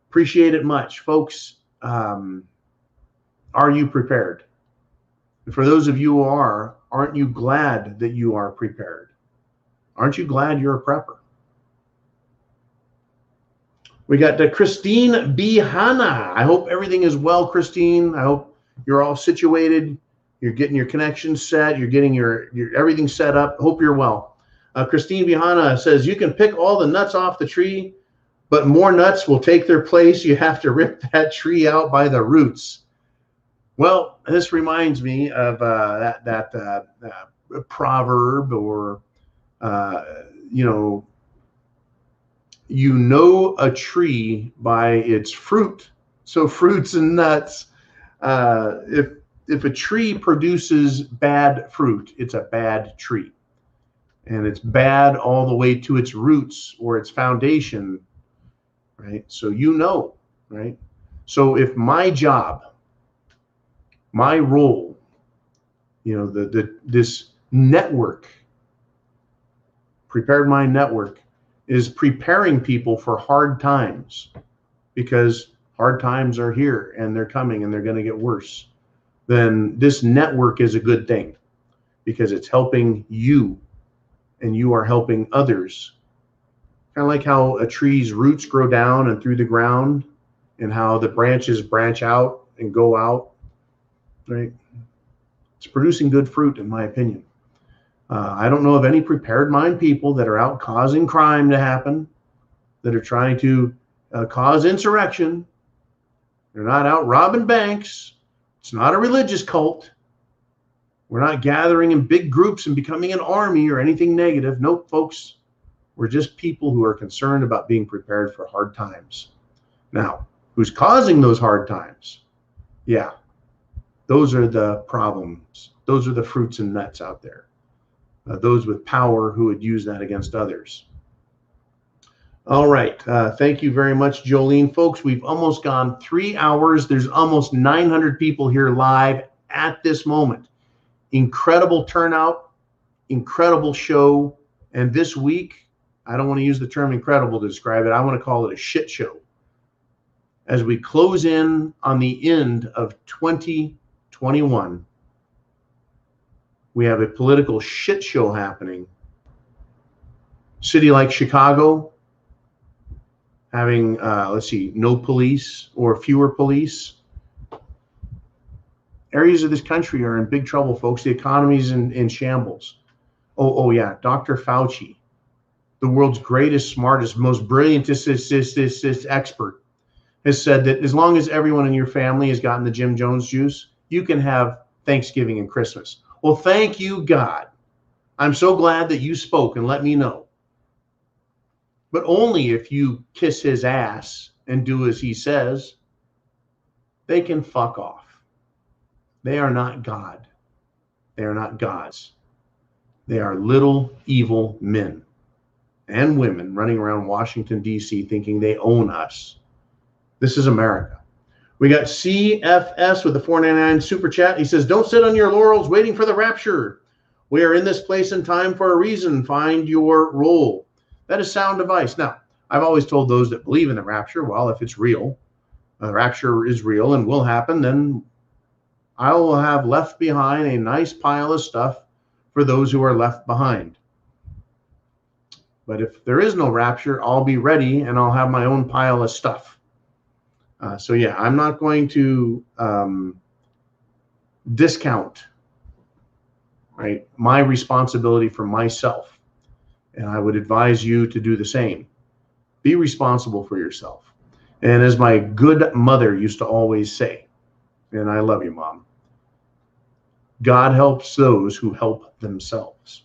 Appreciate it much. Folks, are you prepared? And for those of you who aren't you glad that you are prepared? Aren't you glad you're a prepper? We got Christine B. Hanna. I hope everything is well, Christine. I hope you're all situated. You're getting your connections set. You're getting your everything set up. Hope you're well. Christine B. Hanna says, you can pick all the nuts off the tree, but more nuts will take their place. You have to rip that tree out by the roots. Well, this reminds me of that proverb, or you know a tree by its fruit. So fruits and nuts. If a tree produces bad fruit, it's a bad tree. And it's bad all the way to its roots or its foundation, right? So right? So if my job, my role, this network Prepared Mind Network is preparing people for hard times, because hard times are here and they're coming and they're going to get worse. Then this network is a good thing, because it's helping you and you are helping others. Kind of like how a tree's roots grow down and through the ground, and how the branches branch out and go out, right? It's producing good fruit, in my opinion. I don't know of any prepared mind people that are out causing crime to happen, that are trying to cause insurrection. They're not out robbing banks. It's not a religious cult. We're not gathering in big groups and becoming an army or anything negative. Nope, folks. We're just people who are concerned about being prepared for hard times. Now, who's causing those hard times? Yeah, those are the problems. Those are the fruits and nuts out there. Those with power who would use that against others. All right. Thank you very much, Jolene. Folks, we've almost gone 3 hours. There's almost 900 people here live at this moment. Incredible turnout, incredible show. And this week, I don't want to use the term incredible to describe it. I want to call it a shit show. As we close in on the end of 2021, we have a political shit show happening. City like Chicago having, no police or fewer police. Areas of this country are in big trouble, folks. The economy's in shambles. Oh yeah, Dr. Fauci, the world's greatest, smartest, most brilliant expert, has said that as long as everyone in your family has gotten the Jim Jones juice, you can have Thanksgiving and Christmas. Well, thank you, God. I'm so glad that you spoke and let me know. But only if you kiss his ass and do as he says. They can fuck off. They are not God. They are not gods. They are little evil men and women running around Washington, D.C. thinking they own us. This is America. We got CFS with the $4.99 super chat. He says, don't sit on your laurels waiting for the rapture. We are in this place and time for a reason. Find your role. That is sound advice. Now, I've always told those that believe in the rapture, well, if it's real, the rapture is real and will happen, then I will have left behind a nice pile of stuff for those who are left behind. But if there is no rapture, I'll be ready and I'll have my own pile of stuff. So yeah, I'm not going to discount, right, my responsibility for myself. And I would advise you to do the same. Be responsible for yourself. And as my good mother used to always say, and I love you, Mom, God helps those who help themselves.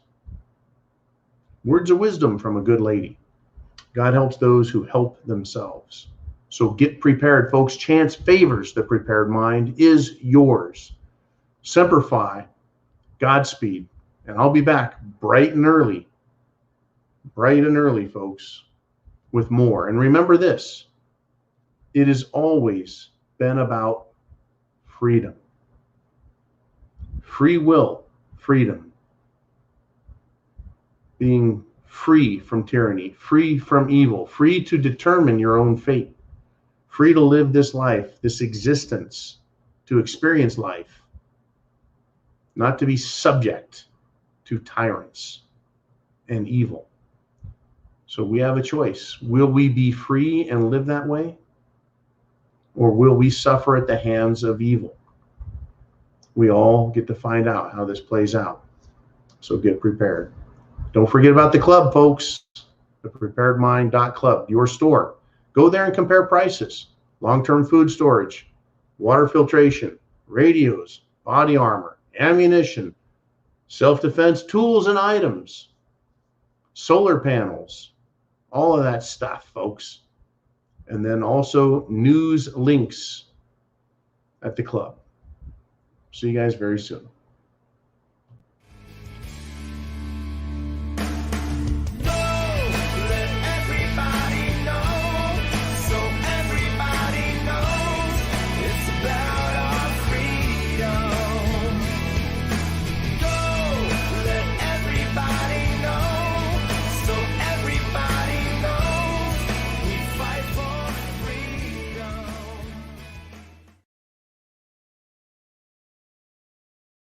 Words of wisdom from a good lady. God helps those who help themselves. So get prepared, folks. Chance favors the prepared mind is yours. Semper Fi, Godspeed, and I'll be back bright and early, folks, with more. And remember this, it has always been about freedom. Free will, freedom. Being free from tyranny, free from evil, free to determine your own fate. Free to live this life, this existence, to experience life, not to be subject to tyrants and evil. So we have a choice. Will we be free and live that way? Or will we suffer at the hands of evil? We all get to find out how this plays out. So get prepared. Don't forget about the club, folks. thepreparedmind.club, your store. Go there and compare prices. Long-term food storage, water filtration, radios, body armor, ammunition, self-defense tools and items, solar panels, all of that stuff, folks. And then also news links at the club. See you guys very soon.